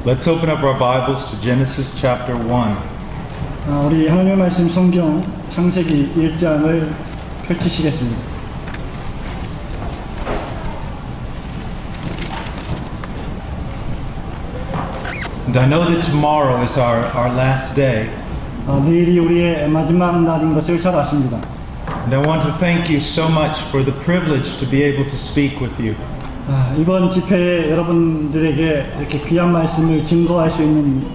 Let's open up our Bibles to Genesis chapter 1. 우리 하나님의 말씀 성경 창세기 1장을 펼치시겠습니다. And I know that tomorrow is our last day. 내일이 우리의 마지막 날인 것을 잘 아십니다. And I want to thank you so much for the privilege to be able to speak with you. 이번 집회에 여러분들에게 이렇게 귀한 말씀을 증거할 수 있는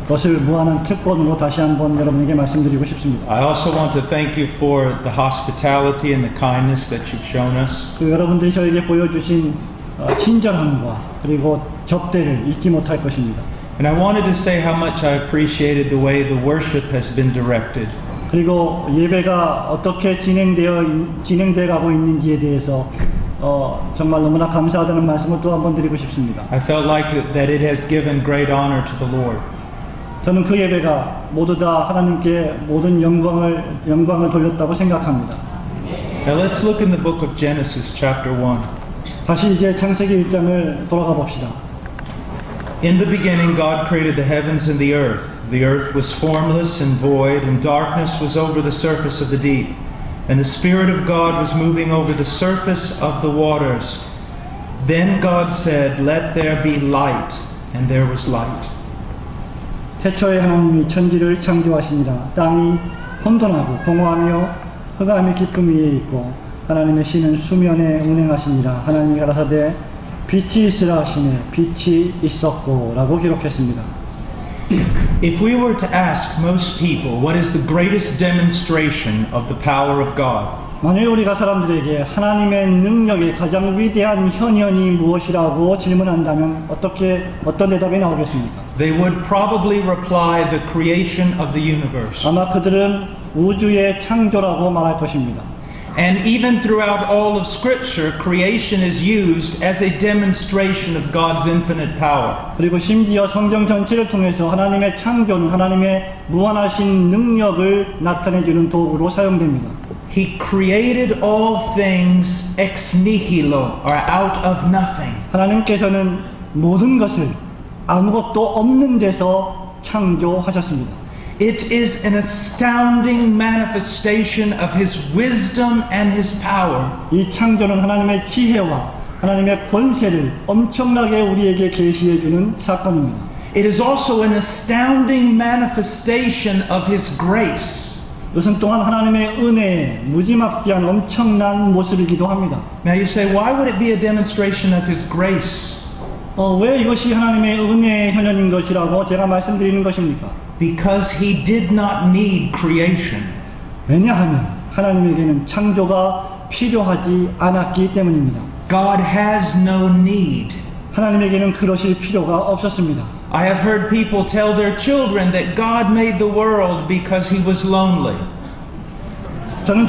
것을 무한한 특권으로 다시 한번 여러분에게 말씀드리고 싶습니다. I also want to thank you for the hospitality and the kindness that you've shown us. 여러분들이 저에게 보여주신 친절함과 그리고 접대를 잊지 못할 것입니다. And I wanted to say how much I appreciated the way the worship has been directed. 그리고 예배가 어떻게 진행돼 가고 있는지에 대해서 정말 너무나 감사하다는 말씀을 또 한번 드리고 싶습니다. I felt like that it has given great honor to the Lord. 저는 그 예배가 모두 다 하나님께 모든 영광을 돌렸다고 생각합니다. Now let's look in the book of Genesis chapter 1. 다시 이제 창세기 1장을 돌아가 봅시다. In the beginning God created the heavens and the earth. The earth was formless and void, and darkness was over the surface of the deep. And the Spirit of God was moving over the surface of the waters. Then God said, "Let there be light," and there was light. 태초에 하나님이 천지를 창조하시니라. 땅이 혼돈하고 공허하며 흑암이 깊음 위에 있고 하나님의 신은 수면에 운행하시니라. 하나님이 가라사대 빛이 있으라 하시매 빛이 있었고 라고 기록했습니다. If we were to ask most people what is the greatest demonstration of the power of God, 만일 우리가 사람들에게 하나님의 능력의 가장 위대한 현현이 무엇이라고 질문한다면 어떤 대답이 나오겠습니까? they would probably reply the creation of the universe. 아마 그들은 우주의 창조라고 말할 것입니다. And even throughout all of Scripture, creation is used as a demonstration of God's infinite power. 그리고 심지어 성경 전체를 통해서 하나님의 창조는 하나님의 무한하신 능력을 나타내주는 도구로 사용됩니다. He created all things ex nihilo, or out of nothing. 하나님께서는 모든 것을 아무것도 없는 데서 창조하셨습니다. It is an astounding manifestation of His wisdom and His power. 이 창조는 하나님의 지혜와 하나님의 권세를 엄청나게 우리에게 계시해주는 사건입니다. It is also an astounding manifestation of His grace. 이것은 또한 하나님의 은혜의 무지막지한 엄청난 모습이기도 합니다. Now you say, why would it be a demonstration of His grace? 왜 이것이 하나님의 은혜의 현현인 것이라고 제가 말씀드리는 것입니까? Because He did not need creation. 왜냐하면 하나님에게는 창조가 필요하지 않았기 때문입니다. God has no need. 하나님에게는 그러실 필요가 없었습니다. I have heard people tell their children that God made the world because He was lonely. 저는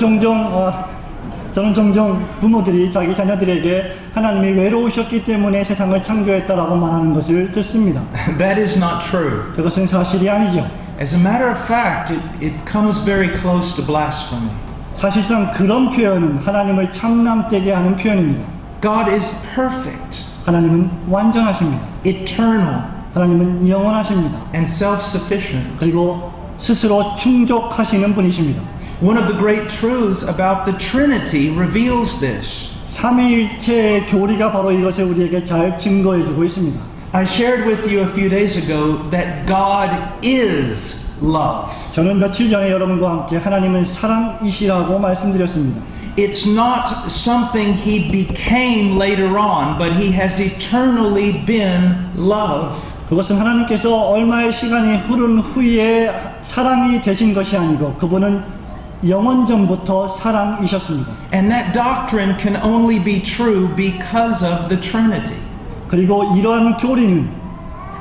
종종 부모들이 자기 자녀들에게 하나님이 외로우셨기 때문에 세상을 창조했다라고 말하는 것을 듣습니다. That is not true. 그것은 사실이 아니죠. As a matter of fact, it comes very close to blasphemy. 사실상 그런 표현은 하나님을 참남되게 하는 표현입니다. God is perfect, 하나님은 완전하십니다. eternal, 하나님은 영원하십니다. and self-sufficient. 그리고 스스로 충족하시는 분이십니다. One of the great truths about the Trinity reveals this. 삼위일체의 교리가 바로 이것을 우리에게 잘 증거해주고 있습니다. I shared with you a few days ago that God is love. 저는 며칠 전에 여러분과 함께 하나님은 사랑이시라고 말씀드렸습니다. It's not something He became later on, but He has eternally been love. 그것은 하나님께서 얼마의 시간이 흐른 후에 사랑이 되신 것이 아니고 그분은 영원 전부터 사랑이셨습니다. And that doctrine can only be true because of the Trinity. 그리고 이러한 교리는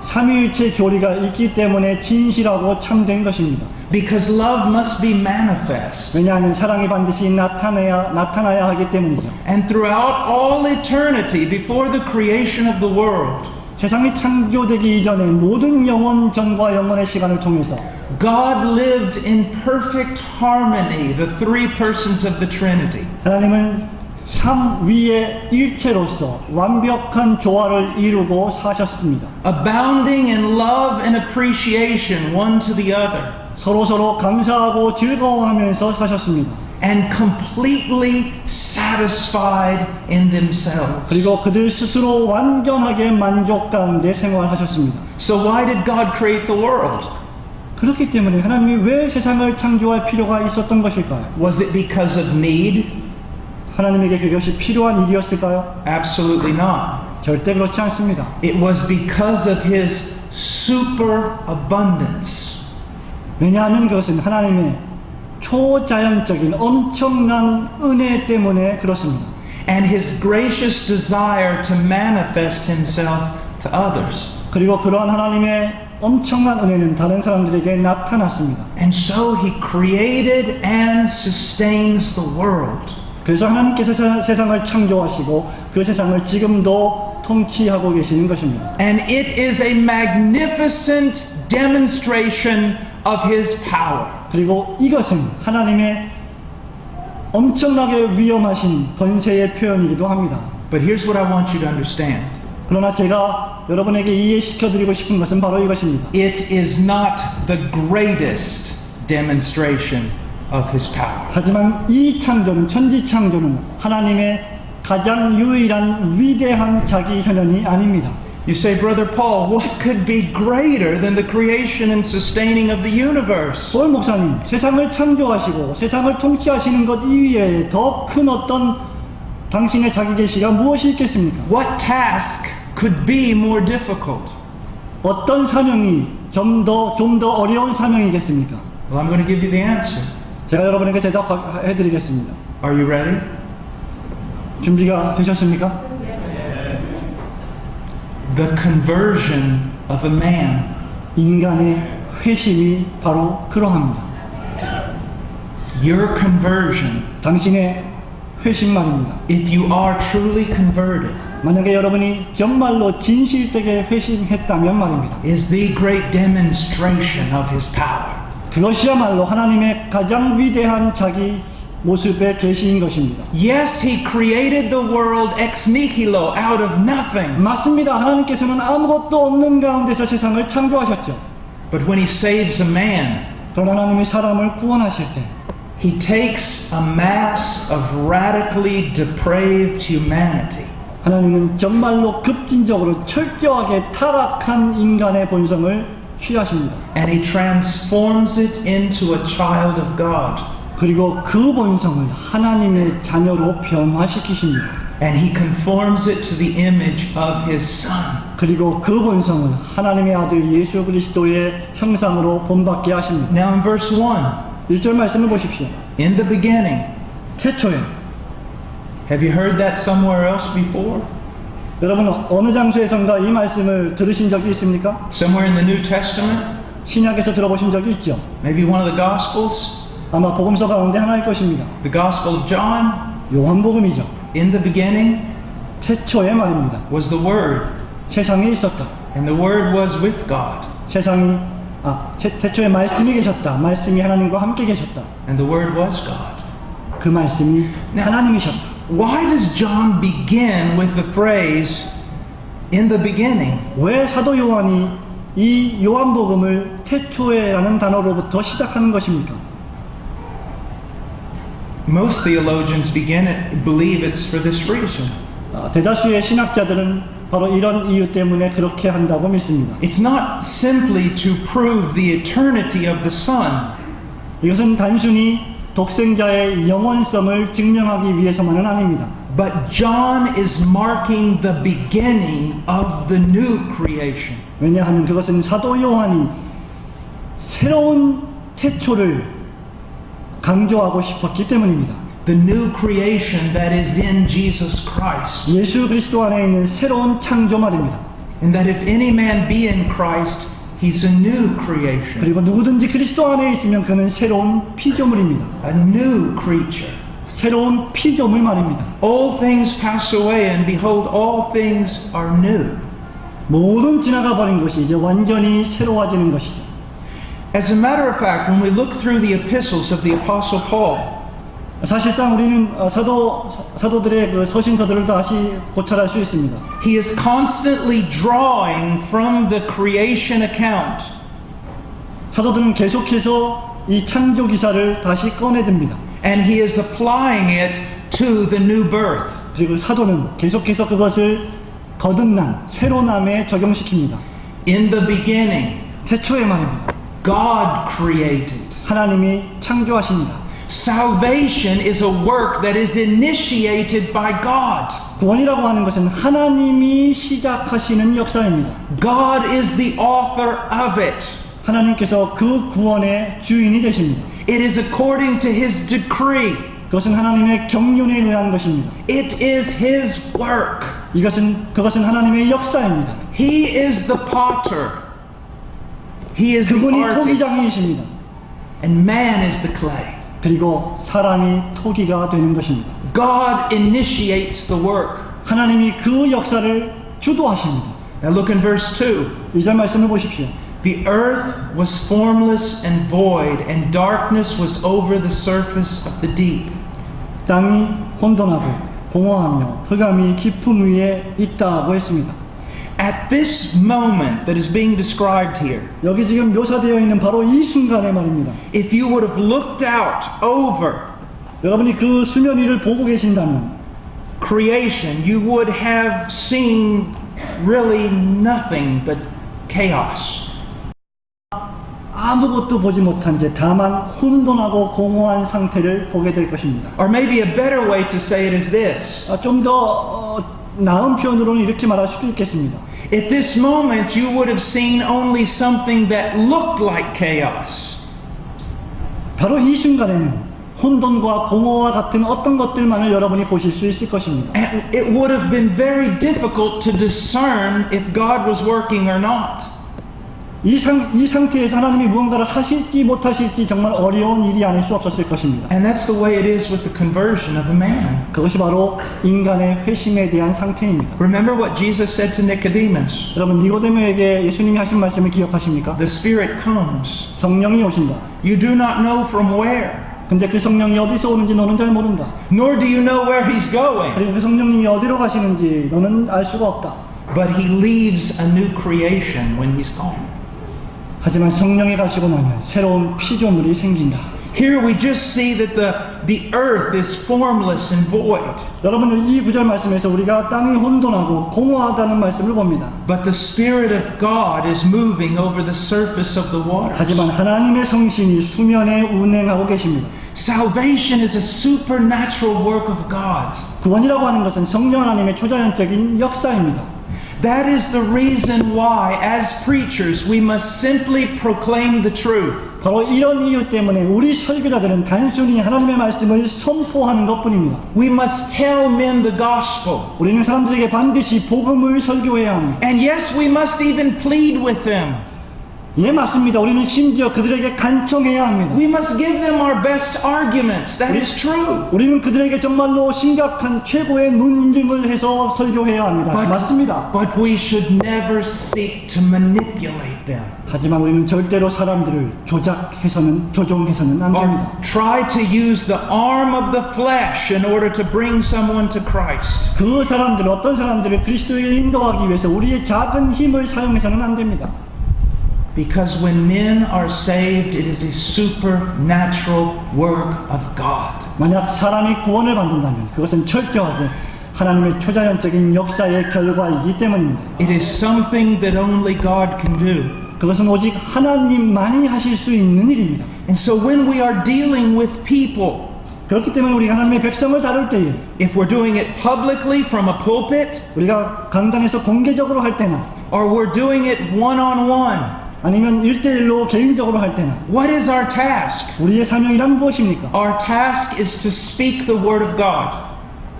삼위일체 교리가 있기 때문에 진실하고 참된 것입니다. Because love must be manifest. 왜냐하면 사랑이 반드시 나타나야 하기 때문이죠. And throughout all eternity, before the creation of the world, 세상이 창조되기 이전에 모든 영원 전과 영원의 시간을 통해서 God lived in perfect harmony, the three persons of the Trinity. 하나님은 삼위의 일체로서 완벽한 조화를 이루고 사셨습니다. abounding in love and appreciation one to the other, 서로서로 감사하고 즐거워하면서 사셨습니다. and completely satisfied in themselves. 그리고 그들 스스로 완전하게 만족 가운데 생활하셨습니다. So why did God create the world? 그렇기 때문에 하나님이 왜 세상을 창조할 필요가 있었던 것일까요? Was it because of need? 하나님에게 그것이 필요한 일이었을까요? Absolutely not. 절대 그렇지 않습니다. It was because of His superabundance. 왜냐하면 그것은 하나님의 초자연적인 엄청난 은혜 때문에 그렇습니다. And His gracious desire to manifest Himself to others. 그리고 그러한 하나님의 엄청난 은혜는 다른 사람들에게 나타났습니다. And so He created and sustains the world. 그래서 하나님께서 세상을 창조하시고 그 세상을 지금도 통치하고 계시는 것입니다. And it is a magnificent demonstration of His power. 그리고 이것은 하나님의 엄청나게 위험하신 권세의 표현이기도 합니다. But here's what I want you to understand. 그러나 제가 여러분에게 이해시켜드리고 싶은 것은 바로 이것입니다. It is not the greatest demonstration of His power. 하지만 이 창조는, 천지 창조는 하나님의 가장 유일한 위대한 자기 현현이 아닙니다. You say, Brother Paul, what could be greater than the creation and sustaining of the universe? 볼 목사님, 세상을 창조하시고 세상을 통치하시는 것 이외에 더 큰 어떤 당신의 자기 계시가 무엇이 있겠습니까? What task could be more difficult? 어떤 사명이 좀 더 어려운 사명이겠습니까? Well, I'm going to give you the answer. 제가 여러분에게 대답해 드리겠습니다. Are you ready? 준비가 되셨습니까? The conversion of a man. 인간의 회심이 바로 그러합니다. Your conversion, 당신의 회심 말입니다. if you are truly converted, 만약에 여러분이 정말로 진실되게 회심했다면 말입니다. is the great demonstration of His power. 그것이야말로 하나님의 가장 위대한 자기 모습의 계시인 것입니다. Yes, He created the world ex nihilo, out of nothing. 맞습니다. 하나님께서는 아무것도 없는 가운데서 세상을 창조하셨죠. But when He saves a man, 그러나 하나님이 사람을 구원하실 때 He takes a mass of radically depraved humanity, 하나님은 정말로 급진적으로 철저하게 타락한 인간의 본성을 취하십니다. and He transforms it into a child of God. 그리고 그 본성을 하나님의 자녀로 변화시키십니다. And He conforms it to the image of His Son. 그리고 그 본성을 하나님의 아들 예수 그리스도의 형상으로 본받게 하십니다. Now in verse 1, 1절 말씀을 보십시오. in the beginning, 태초에. have you heard that somewhere else before? 여러분 어느 장소에선가 이 말씀을 들으신 적이 있습니까? Somewhere in the New Testament? 신약에서 들어보신 적이 있죠. Maybe one of the Gospels? 아마 복음서 가운데 하나일 것입니다. The Gospel of John? 요한복음이죠. In the beginning 태초에 말입니다. was the Word, 세상에 있었다. and the Word was with God, 세상이 태초에 말씀이 계셨다. 말씀이 하나님과 함께 계셨다. and the Word was God. 그 말씀이 하나님이셨다. Why does John begin with the phrase, in the beginning? 왜 사도 요한이 이 요한복음을 태초에라는 단어로부터 시작하는 것입니까? Most theologians believe it's for this reason. 대다수의 신학자들은 바로 이런 이유 때문에 그렇게 한다고 믿습니다. It's not simply to prove the eternity of the Son. 이것은 단순히 독생자의 영원성을 증명하기 위해서만은 아닙니다. But John is marking the beginning of the new creation. 왜냐하면 그것은 사도 요한이 새로운 태초를 강조하고 싶었기 때문입니다. The new creation that is in Jesus Christ. 예수 그리스도 안에 있는 새로운 창조 말입니다. And that if any man be in Christ, he's a new creation. 그리고 누구든지 그리스도 안에 있으면 그는 새로운 피조물입니다. A new creature. 새로운 피조물 말입니다. All things pass away and behold all things are new. 모든 지나가 버린 것이 이제 완전히 새로워지는 것이죠. As a matter of fact, when we look through the epistles of the Apostle Paul, 사실상 우리는 사도들의 그 서신서들을 다시 고찰할 수 있습니다. He is constantly drawing from the creation account. 사도들은 계속해서 이 창조 기사를 다시 꺼내듭니다. And he is applying it to the new birth. 그리고 사도는 계속해서 그것을 거듭난 새로남에 적용시킵니다. In the beginning, 태초에 말입니다. God created. 하나님이 창조하십니다. Salvation is a work that is initiated by God. 구원이라고 하는 것은 하나님이 시작하시는 역사입니다. God is the author of it. 하나님께서 그 구원의 주인이 되십니다. It is according to his decree. 그것은 하나님의 경륜에 의한 것입니다. It is his work. 그것은 하나님의 역사입니다. He is the potter. He is the 그분이 artist. 토기장이십니다. And man is the clay. 그리고 사람이 토기가 되는 것입니다. God initiates the work. 하나님이 그 역사를 주도하십니다. Now look in verse 2. 2절 말씀을 보십시오. The earth was formless and void, and darkness was over the surface of the deep. 땅이 혼돈하고 공허하며 흑암이 깊음 위에 있다고 했습니다. At this moment that is being described here, 여기 지금 묘사되어 있는 바로 이 순간의 말입니다. if you would have looked out over 여러분이 그 수면 위를 보고 계신다면 creation, you would have seen really nothing but chaos. 아무것도 보지 못한 채 다만 혼돈하고 공허한 상태를 보게 될 것입니다. Or maybe a better way to say it is this. 좀 더 나은 표현으로는 이렇게 말할 수도 있겠습니다. At this moment, you would have seen only something that looked like chaos. 바로 이 순간에는 혼돈과 공허와 같은 어떤 것들만을 여러분이 보실 수 있을 것입니다. And it would have been very difficult to discern if God was working or not. 이 상태에서 하나님이 무언가를 하실지 못하실지 정말 어려운 일이 아닐 수 없었을 것입니다. And that's the way it is with the conversion of a man. 그것이 바로 인간의 회심에 대한 상태입니다. Remember what Jesus said to Nicodemus. 여러분 니고데모에게 예수님이 하신 말씀을 기억하십니까? The Spirit comes. 성령이 오신다. You do not know from where. 근데 그 성령이 어디서 오는지 너는 잘 모른다. Nor do you know where he's going. 그리고 그 성령님이 어디로 가시는지 너는 알 수가 없다. But he leaves a new creation when he's gone. 하지만 성령이 가시고 나면 새로운 피조물이 생긴다. Here we just see that the earth is formless and void. 여러분 이 구절 말씀에서 우리가 땅이 혼돈하고 공허하다는 말씀을 봅니다. But the Spirit of God is moving over the surface of the waters. 하지만 하나님의 성신이 수면에 운행하고 계십니다. Salvation is a supernatural work of God. 구원이라고 하는 것은 성령 하나님의 초자연적인 역사입니다. That is the reason why, as preachers, we must simply proclaim the truth. 바로 이런 이유 때문에 우리 설교자들은 단순히 하나님의 말씀을 선포하는 것뿐입니다. We must tell men the gospel. 우리는 사람들에게 반드시 복음을 설교해야 합니다. And yes, we must even plead with them. 예, 맞습니다. 우리는 심지어 그들에게 간청해야 합니다. We must give them our best arguments. That is true. 우리는 그들에게 정말로 심각한 최고의 논증을 해서 설교해야 합니다. 맞습니다. But we should never seek to manipulate them. 하지만 우리는 절대로 사람들을 조종해서는 안 Or 됩니다. try to use the arm of the flesh in order to bring someone to Christ. 그 사람들, 어떤 사람들을 그리스도에게 인도하기 위해서 우리의 작은 힘을 사용해서는 안 됩니다. Because when men are saved, it is a supernatural work of God. 만약 사람이 구원을 받는다면 그것은 철저하게 하나님의 초자연적인 역사의 결과이기 때문입니다. It is something that only God can do. 그것은 오직 하나님만이 하실 수 있는 일입니다. And so when we are dealing with people, 그렇기 때문에 우리가 하나님의 백성을 다룰 때에 if we're doing it publicly from a pulpit, 우리가 강단에서 공개적으로 할 때나 or we're doing it one-on-one, 아니면 1대1로 개인적으로 할 때나 what is our task? 우리의 사명이란 무엇입니까? Our task is to speak the word of God.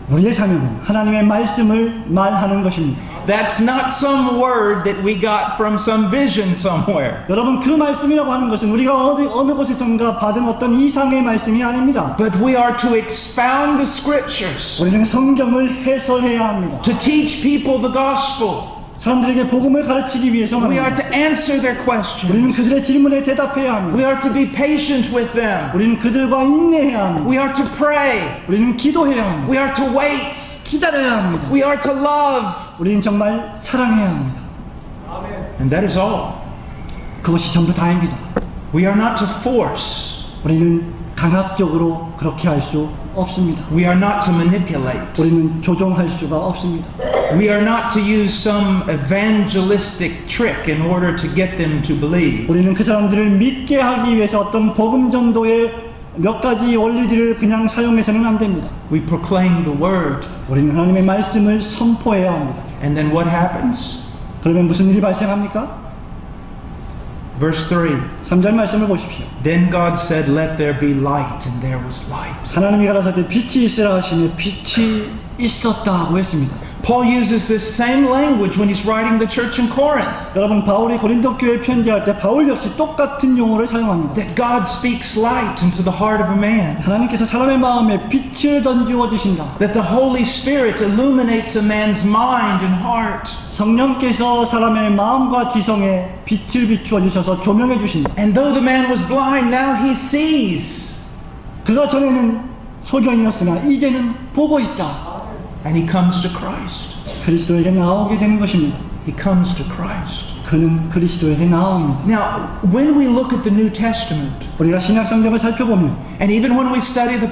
우리의 사명은 하나님의 말씀을 말하는 것입니다. That's not some word that we got from some vision somewhere. 여러분 그 말씀이라고 하는 것은 우리가 어느 곳에선가 받은 어떤 이상의 말씀이 아닙니다. But we are to expound the scriptures, 우리는 성경을 해설해야 합니다. to teach people the gospel. 사람들에게 복음을 가르치기 위해서 We are 말합니다. to answer their 우리는 questions. 그들의 질문에 대답해야 합니다. We are to be patient with them. 우리는 그들과 인내해야 합니다. We are to pray. 우리는 기도해야 합니다. We are to wait. 기다려야 합니다. We are to love. 우리는 정말 사랑해야 합니다. And that is all. 그것이 전부 다입니다. We are not to force. 우리는 강압적으로 그렇게 할 수 없습니다. We are not to manipulate. 우리는 조종할 수가 없습니다. We are not to use some evangelistic trick in order to get them to believe. 우리는 그 사람들을 믿게 하기 위해서 어떤 복음 정도의 몇 가지 원리들을 그냥 사용해서는 안 됩니다. We proclaim the word. 우리는 하나님의 말씀을 선포해야 합니다. And then what happens? 그러면 무슨 일이 발생합니까? Verse 3. 3절 말씀을 보십시오. Then God said, Let there be light, and there was light. 하나님이 가라사대 빛이 있으라 하시며 빛이 있었다고 했습니다. Paul uses this same language when he's writing the church in Corinth. 여러분 바울이 고린도 교회 편지할 때 바울 역시 똑같은 용어를 사용합니다. That God speaks light into the heart of a man. 하나님께서 사람의 마음에 빛을 던지어 주신다. That the Holy Spirit illuminates a man's mind and heart. 성령께서 사람의 마음과 지성에 빛을 비추어 주셔서 조명해 주신다. And though the man was blind, now he sees. 그가 전에는 소경이었으나 이제는 보고 있다. And he comes to Christ. 그리스도에게 나오게 되는 것입니다. He comes to Christ. 그는 그리스도에게 나옵니다. Now, when we look at the New Testament, 우리가 신약 성경을 살펴보면 and even when we study the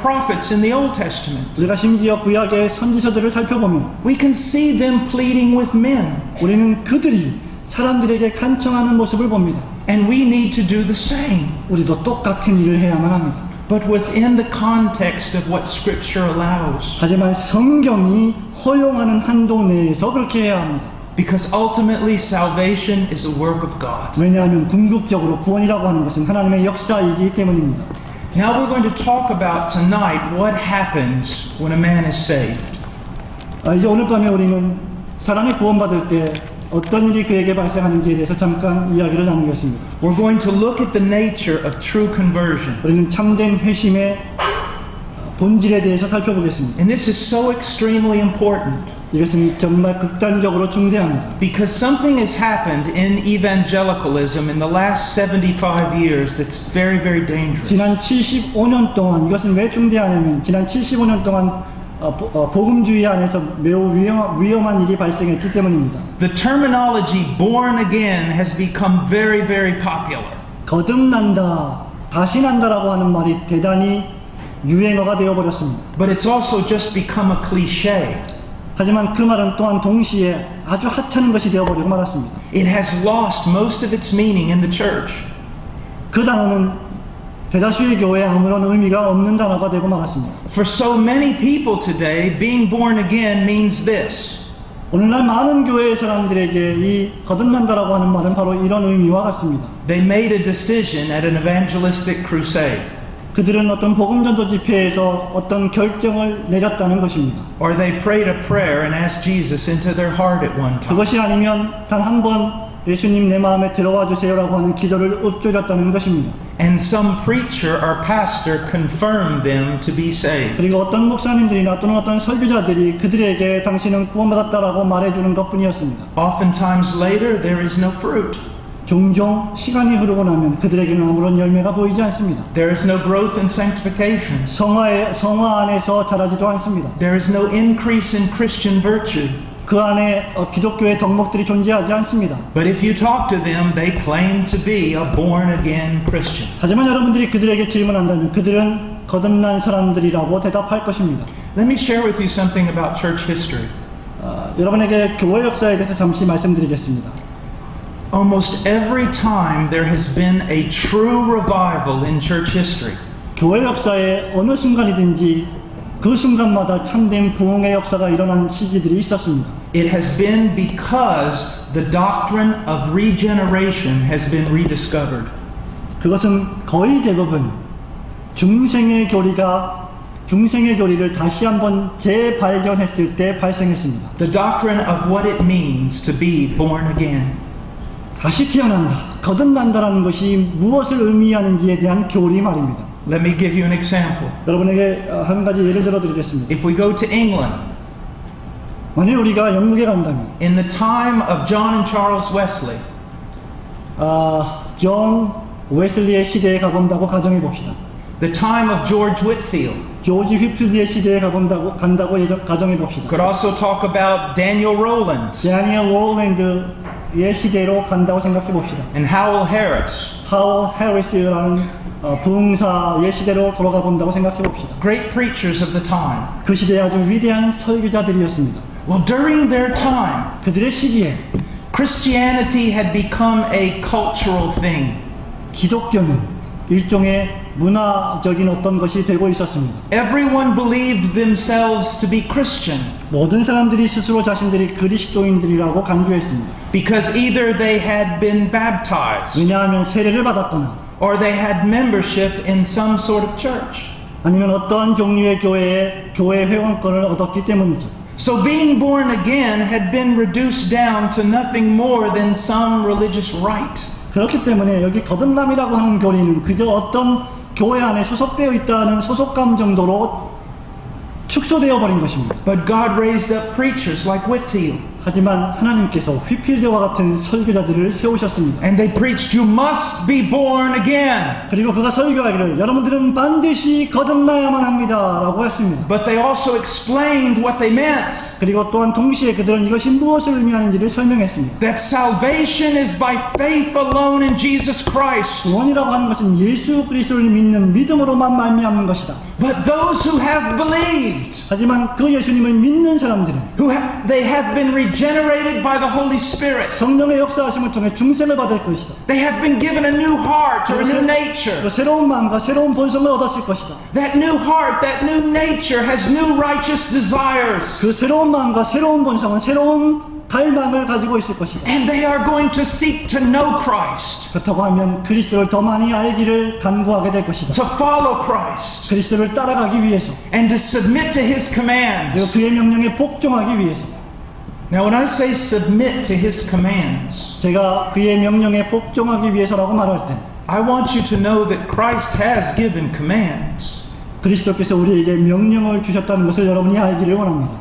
prophets in the Old Testament, 우리가 심지어 구약의 선지서들을 살펴보면 we can see them pleading with men. 우리는 그들이 사람들에게 간청하는 모습을 봅니다. And we need to do the same, 우리도 똑같은 일을 해야만 합니다. but within the context of what Scripture allows. 하지만 성경이 허용하는 한도 내에서 그렇게 해야 합니다. Because ultimately salvation is a work of God. 왜냐하면 궁극적으로 구원이라고 하는 것은 하나님의 역사이기 때문입니다. Now we're going to talk about tonight what happens when a man is saved. 이제 오늘 밤에 우리는 사람이 구원받을 때 어떤 일이 그에게 발생하는지에 대해서 잠깐 이야기를 나누겠습니다. We're going to look at the nature of true conversion. 우리는 참된 회심의 본질에 대해서 살펴보겠습니다. And this is so extremely important. 이것은 정말 극단적으로 중대합니다. Because something has happened in evangelicalism in the last 75 years that's very, very dangerous. 지난 75년 동안 이것은 왜 중대하냐면 지난 75년 동안 복음주의 안에서 매우 위험한 일이 발생했기 때문입니다. The terminology born again has become very, very popular. 거듭난다, 다시 난다라고 하는 말이 대단히 유행어가 되어버렸습니다. But it's also just become a cliche. 하지만 그 말은 또한 동시에 아주 하찮은 것이 되어버리고 말았습니다. It has lost most of its meaning in the church. 그 단어는 대다수의 교회에 아무런 의미가 없는 단어가 되고 말았습니다. For so many people today, being born again means this. 오늘날 많은 교회의 사람들에게 이 거듭난다라고 하는 말은 바로 이런 의미와 같습니다. They made a decision at an evangelistic crusade. 그들은 어떤 복음전도 집회에서 어떤 결정을 내렸다는 것입니다. Or they prayed a prayer and asked Jesus into their heart at one time. 그것이 아니면 단 한 번 예수님 내 마음에 들어와 주세요라고 하는 기도를 읊조렸다는 것입니다. And some preacher or pastor confirmed them to be saved. 그리고 어떤 목사님들이나 또는 어떤 설교자들이 그들에게 당신은 구원받았다라고 말해주는 것뿐이었습니다. Oftentimes later, there is no fruit. 종종 시간이 흐르고 나면 그들에게는 아무런 열매가 보이지 않습니다. There is no growth in sanctification. 성화 안에서 자라지도 않습니다. There is no increase in Christian virtue. 그 안에 기독교의 덕목들이 존재하지 않습니다. But if you talk to them, they claim to be a born-again Christian. 하지만 여러분들이 그들에게 질문한다면 그들은 거듭난 사람들이라고 대답할 것입니다. Let me share with you something about church history. 여러분에게 교회 역사에 대해서 잠시 말씀드리겠습니다. Almost every time there has been a true revival in church history, 교회 역사에 어느 순간이든지 그 순간마다 참된 부흥의 역사가 일어난 시기들이 있었습니다. it has been because the doctrine of regeneration has been rediscovered. 그것은 거의 대부분 중생의 교리를 다시 한번 재발견했을 때 발생했습니다. The doctrine of what it means to be born again. 다시 태어난다, 거듭난다라는 것이 무엇을 의미하는지에 대한 교리 말입니다. Let me give you an example. 여러분에게 한 가지 예를 들어 드리겠습니다. If we go to England, 만일 우리가 영국에 간다면 In the time of John and Charles Wesley, 존 웨슬리의 시대에 가본다고 가정해 봅시다. the time of George Whitefield, 조지 휘필드의 시대에 간다고 가정해 봅시다. could also talk about Daniel Rowlands 데니얼 롤랜드의 시대로 간다고 생각해 봅시다. and Howell Harris, 하워 해리스라는 부흥사의 시대로 돌아가 본다고 생각해 봅시다. great preachers of the time. 그 시대에 아주 위대한 설교자들이었습니다. Well, during their time, 그들의 시기에 Christianity had become a cultural thing. 기독교는 일종의 문화적인 어떤 것이 되고 있었습니다. Everyone believed themselves to be Christian 모든 사람들이 스스로 자신들이 그리스도인들이라고 간주했습니다. because either they had been baptized 왜냐하면 세례를 받았거나 or they had membership in some sort of church. 아니면 어떤 종류의 교회 회원권을 얻었기 때문이죠. So being born again had been reduced down to nothing more than some religious rite. 그렇기 때문에 여기 거듭남이라고 하는 교리는 그저 어떤 교회 안에 소속되어 있다는 소속감 정도로 축소되어 버린 것입니다. But God raised up preachers like Whitefield, 하지만 하나님께서 휘필드와 같은 설교자들을 세우셨습니다. and they preached, "You must be born again." 그리고 그가 설교하기를 여러분들은 반드시 거듭나야만 합니다 라고 했습니다. But they also explained what they meant. 그리고 또한 동시에 그들은 이것이 무엇을 의미하는지를 설명했습니다. That salvation is by faith alone in Jesus Christ. 구원이라고 하는 것은 예수 그리스도를 믿는 믿음으로만 말미암는 것이다. But those who have believed, 하지만 그 예수님을 믿는 사람들은 they have been regenerated by the Holy Spirit. 성령의 역사하심을 통해 중생을 받을 것이다. They have been given a new heart or a new nature. 새로운 마음과 새로운 본성을 얻었을 것이다. That new heart, that new nature has new righteous desires. 그 새로운 마음과 새로운 본성은 새로운 갈망을 가지고 있을 것이다. And they are going to seek to know Christ, 그렇다고 하면 그리스도를 더 많이 알기를 간구하게 될 것이다. to follow Christ, 그리스도를 따라가기 위해서 and to submit to His 그리고 commands. 그의 명령에 복종하기 위해서. Now, when I say submit to His commands, 제가 그의 명령에 복종하기 위해서라고 말할 때 I want you to know that Christ has given commands. 그리스도께서 우리에게 명령을 주셨다는 것을 여러분이 알기를 원합니다.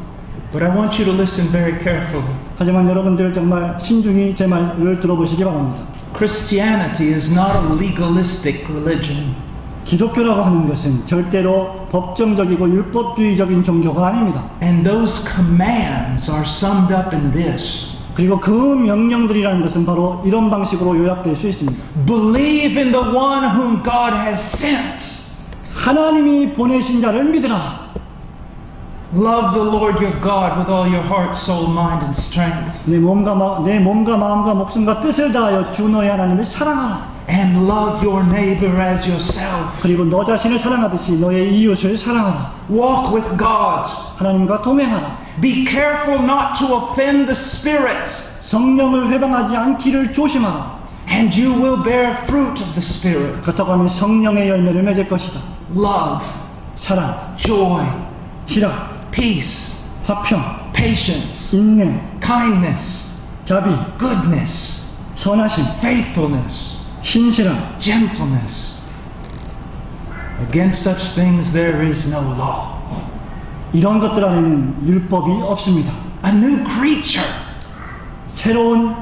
But I want you to listen very carefully. 하지만 여러분들 정말 신중히 제 말을 들어보시기 바랍니다. Christianity is not a legalistic religion. 기독교라고 하는 것은 절대로 법정적이고 율법주의적인 종교가 아닙니다. And those commands are summed up in this. 그리고 그 명령들이라는 것은 바로 이런 방식으로 요약될 수 있습니다. Believe in the one whom God has sent. 하나님이 보내신 자를 믿으라. Love the Lord your God with all your heart, soul, mind, and strength. 내 몸과 마음과 목숨과 뜻을 다하여 주 너의 하나님을 사랑하라. And love your neighbor as yourself. 그리고 너 자신을 사랑하듯이 너의 이웃을 사랑하라. Walk with God. 하나님과 동행하라. Be careful not to offend the Spirit. 성령을 회방하지 않기를 조심하라. And you will bear fruit of the Spirit. 그렇다고 하면 성령의 열매를 맺을 것이다. Love, 사랑, joy, 희락, peace, 화평, patience, 인내, kindness, 자비, goodness, 선하심, faithfulness, 신실함. gentleness. Against such things there is no law. 이런 것들 안에는 율법이 없습니다. A new creature. 새로운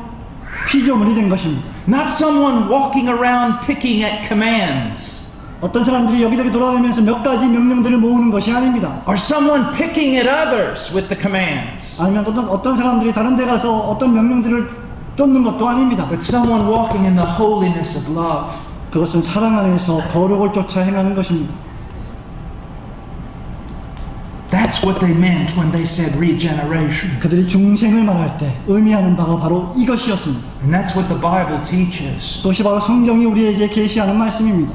피조물이 된 것입니다. Not someone walking around picking at commands. 어떤 사람들이 여기저기 돌아다니면서 몇 가지 명령들을 모으는 것이 아닙니다. Or someone picking at others with the commands. 아니면 어떤 사람들이 다른 데 가서 어떤 명령들을 쫓는 것도 아닙니다. But someone walking in the holiness of love. 그것은 사랑 안에서 거룩을 쫓아 행하는 것입니다. That's what they meant when they said regeneration. 그들이 중생을 말할 때 의미하는 바가 바로 이것이었습니다. And that's what the Bible teaches. 그것이 바로 성경이 우리에게 계시하는 말씀입니다.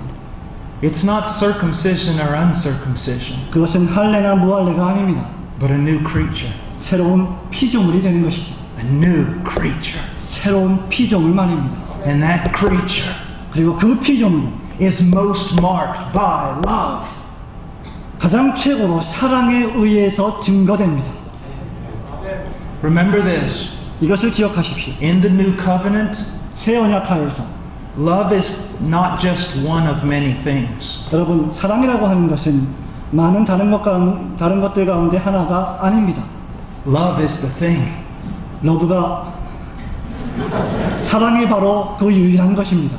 It's not circumcision or uncircumcision, 그것은 할례나 무할례가 아닙니다. but a new creature. 새로운 피조물이 되는 것이죠. A new creature. 새로운 피조물 말입니다. And that creature 그리고 그 피조물은 is most marked by love. 가장 최고로 사랑에 의해서 증거됩니다. Remember this. 이것을 기억하십시오. In the new covenant, 새 언약하에서 love is not just one of many things. 여러분, 사랑이라고 하는 것은 많은 다른 것들 가운데 하나가 아닙니다. Love is the thing. 러브가 사랑이 바로 그 유일한 것입니다.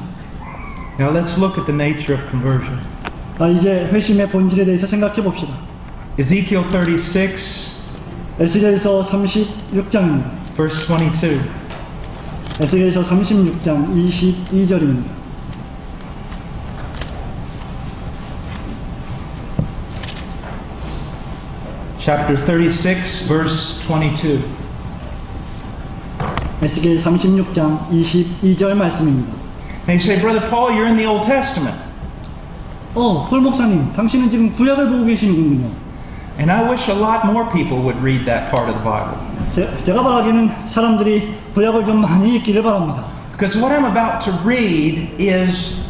Now let's look at the nature of conversion. 이제 회심의 본질에 대해서 생각해 봅시다. Ezekiel 36, 에스겔서 36장입니다. verse 22. 에스겔서 36장 22절입니다. Chapter 36, verse 22. 에스겔 36장 22절 말씀입니다. Now you say, Brother Paul, you're in the Old Testament. 폴 목사님, 당신은 지금 구약을 보고 계시는군요. And I wish a lot more people would read that part of the Bible. 제가 바라기는 사람들이 구약을 좀 많이 읽기를 바랍니다. Because what I'm about to read is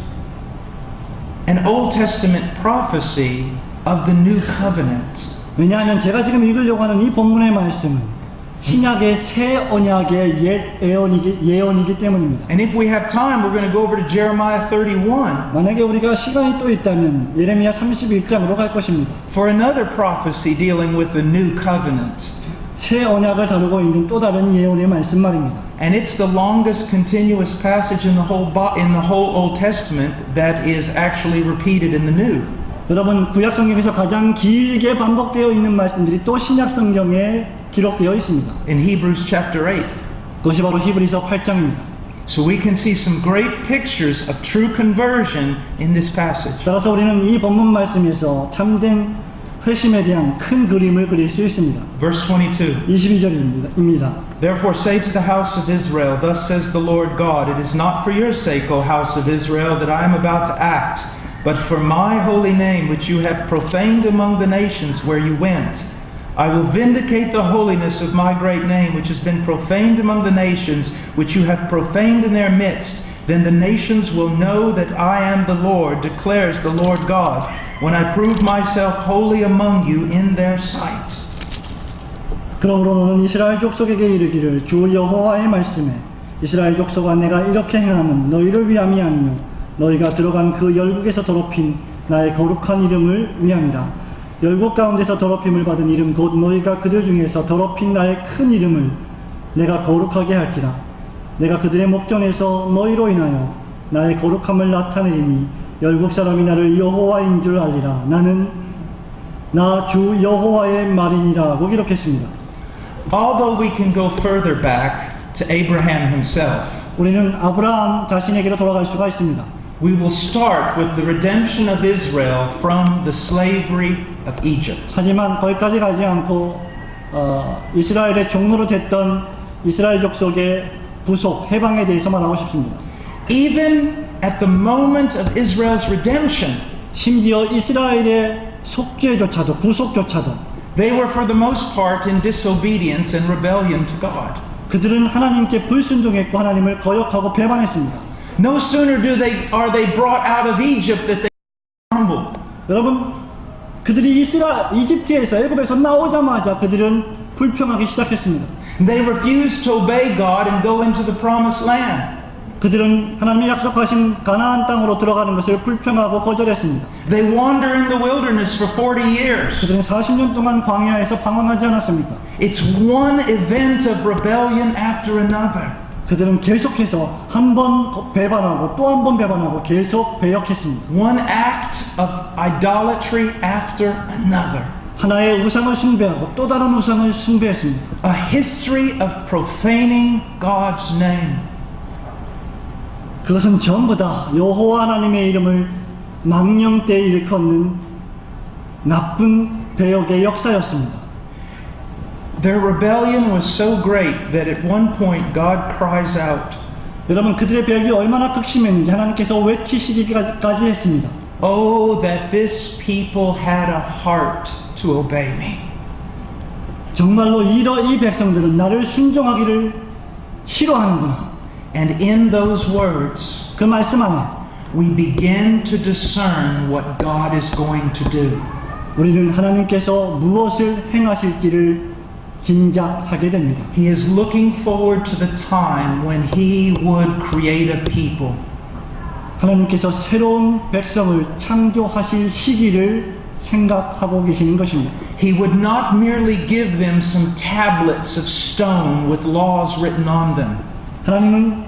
an Old Testament prophecy of the New Covenant. 왜냐하면 제가 지금 읽으려고 하는 이 본문의 말씀은 신약의 새 언약의 옛 예언이기 때문입니다. And if we have time, we're going to go over to Jeremiah 31 만약에 우리가 시간이 또 있다면 예레미야 31장으로 갈 것입니다. for another prophecy dealing with the New Covenant. 새 언약을 다루고 있는 또 다른 예언의 말씀 말입니다. And it's the longest continuous passage in the whole Old Testament that is actually repeated in the New. 여러분, 구약 성경에서 가장 길게 반복되어 있는 말씀들이 또 신약 성경에 기록되어 있습니다. In Hebrews chapter 8. 그것이 바로 히브리서 8장입니다. So we can see some great pictures of true conversion in this passage. 따라서 우리는 이 본문 말씀에서 참된 회심에 대한 큰 그림을 그릴 수 있습니다. Verse 22. 22절입니다. Therefore say to the house of Israel, Thus says the Lord God, It is not for your sake, O house of Israel, that I am about to act, but for my holy name, which you have profaned among the nations where you went. I will vindicate the holiness of my great name, which has been profaned among the nations, which you have profaned in their midst. Then the nations will know that I am the Lord, declares the Lord God, when I prove myself holy among you in their sight. 그러므로 너는 이스라엘 족속에게 이르기를 주 여호와의 말씀에 이스라엘 족속아 내가 이렇게 행함은 너희를 위함이 아니요 너희가 들어간 그 열국에서 더럽힌 나의 거룩한 이름을 위함이라. 열국 가운데서 더럽힘을 받은 이름 곧 너희가 그들 중에서 더럽힌 나의 큰 이름을 내가 거룩하게 할지라. 내가 그들의 목전에서 너희로 인하여 나의 거룩함을 나타내리니 열국 사람이 나를 여호와인 줄 알리라. 나는 나 주 여호와의 말이니라고 기록했습니다. Although we can go further back to Abraham himself, 우리는 아브라함 자신에게로 돌아갈 수가 있습니다. we will start with the redemption of Israel from the slavery of Egypt. 하지만 거기까지 가지 않고 이스라엘의 종로로 됐던 이스라엘 족속의 구속, 해방에 대해서 말하고 싶습니다. Even at the moment of Israel's redemption, 심지어 이스라엘의 속죄조차도, 구속조차도 they were for the most part in disobedience and rebellion to God. 그들은 하나님께 불순종했고 하나님을 거역하고 배반했습니다. No sooner are they brought out of Egypt that they humbled. 여러분, 그들이 이집트에서 애굽에서 나오자마자 그들은 불평하기 시작했습니다. They refused to obey God and go into the promised land. 그들은 하나님이 약속하신 가나안 땅으로 들어가는 것을 불평하고 거절했습니다. They wander in the wilderness for 40 years. 그들은 40년 동안 광야에서 방황하지 않았습니까? It's one event of rebellion after another. 그들은 계속해서 한 번 배반하고 또 한 번 배반하고 계속 배역했습니다. One act of idolatry after another. 하나의 우상을 숭배하고 또 다른 우상을 숭배했습니다. A history of profaning God's name. 그것은 전부 다 여호와 하나님의 이름을 망령되이 일컫는 나쁜 배역의 역사였습니다. Their rebellion was so great that at one point God cries out, 여러분, 그들의 배역이 얼마나 극심했는지 하나님께서 외치시기까지 했습니다. Oh, that this people had a heart to obey me. 정말로 이 백성들은 나를 순종하기를 싫어하는구나. And in those words, 그 말씀 안에 we begin to discern what God is going to do. 우리는 하나님께서 무엇을 행하실지를 짐작하게 됩니다. He is looking forward to the time when He would create a people. 하나님께서 새로운 백성을 창조하실 시기를 생각하고 계시는 것입니다. He would not merely give them some tablets of stone with laws written on them. 하나님은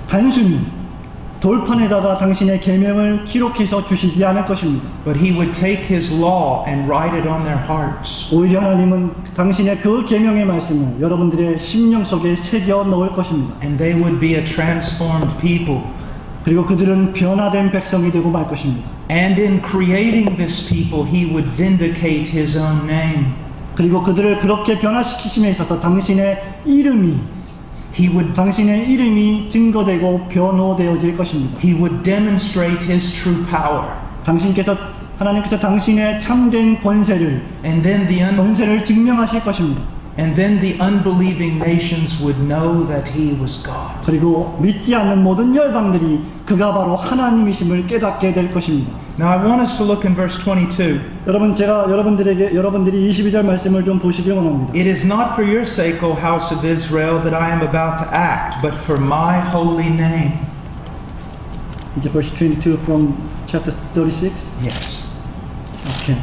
단순히 돌판에다가 당신의 계명을 기록해서 주시지 않을 것입니다. But he would take his law and write it on their hearts. 오히려 하나님은 당신의 그 계명의 말씀을 여러분들의 심령 속에 새겨 넣을 것입니다. And they would be a transformed people. 그리고 그들은 변화된 백성이 되고 말 것입니다. And in creating this people, he would vindicate his own name. 그리고 그들을 그렇게 변화시키심에 있어서 당신의 이름이 증거되고 변호되어질 것입니다. He would demonstrate his true power. 하나님께서 당신의 참된 권세를 증명하실 것입니다. And then the unbelieving nations would know that he was God. 그리고 믿지 않는 모든 열방들이 그가 바로 하나님이심을 깨닫게 될 것입니다. Now I want us to look in verse 22. 여러분들이 22절 말씀을 좀 보시길 원합니다. It is not for your sake, O house of Israel, that I am about to act, but for my holy name. 이제 verse 22 from chapter 36. Yes. Okay.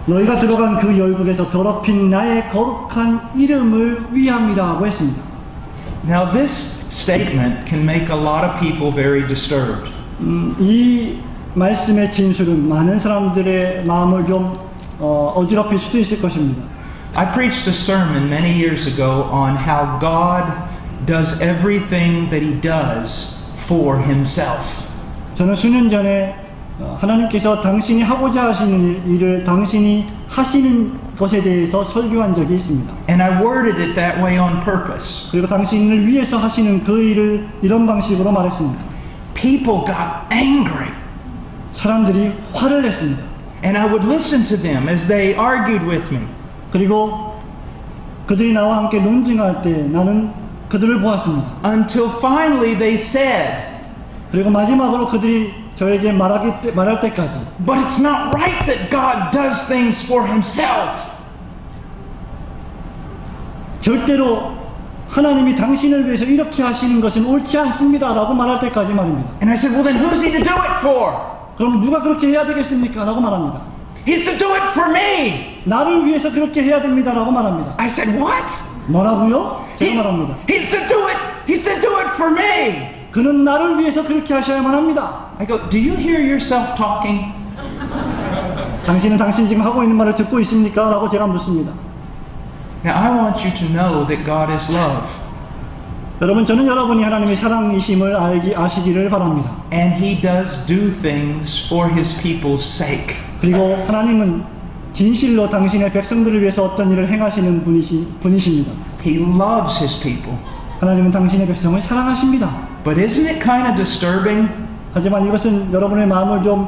너희가 들어간 그 열국에서 더럽힌 나의 거룩한 이름을 위함이라고 했습니다. Now this statement can make a lot of people very disturbed. 이 말씀의 진술은 많은 사람들의 마음을 좀 어지럽힐 수도 있을 것입니다. I preached a sermon many years ago on how God does everything that He does for Himself. 저는 수년 전에 하나님께서 당신이 하고자 하시는 일을 당신이 하시는 것에 대해서 설교한 적이 있습니다. And I worded it that way on purpose. 그리고 당신을 위해서 하시는 그 일을 이런 방식으로 말했습니다. People got angry. 사람들이 화를 냈습니다. And I would listen to them as they argued with me. 그리고 그들이 나와 함께 논쟁할 때 나는 그들을 보았습니다. Until finally they said, 그리고 마지막으로 그들이 저에게 말할 때까지 But it's not right that God does things for Himself. 절대로 하나님이 당신을 위해서 이렇게 하시는 것은 옳지 않습니다 라고 말할 때까지 말입니다. And I said, well then who's He to do it for? 그럼 누가 그렇게 해야 되겠습니까? 라고 말합니다. He's to do it for me. 나를 위해서 그렇게 해야 됩니다 라고 말합니다. I said, what? 뭐라고요? 제가 말합니다. He's to do it for me. 그는 나를 위해서 그렇게 하셔야만 합니다. I go, do you hear yourself talking? 당신은 당신이 지금 하고 있는 말을 듣고 있습니까? 라고 제가 묻습니다. Now I want you to know that God is love. 여러분, 저는 여러분이 하나님의 사랑이심을 아시기를 바랍니다. And He does do things for His people's sake. 그리고 하나님은 진실로 당신의 백성들을 위해서 어떤 일을 행하시는 분이십니다. He loves His people. 하나님은 당신의 백성을 사랑하십니다. But isn't it kind of disturbing? 하지만 이것은 여러분의 마음을 좀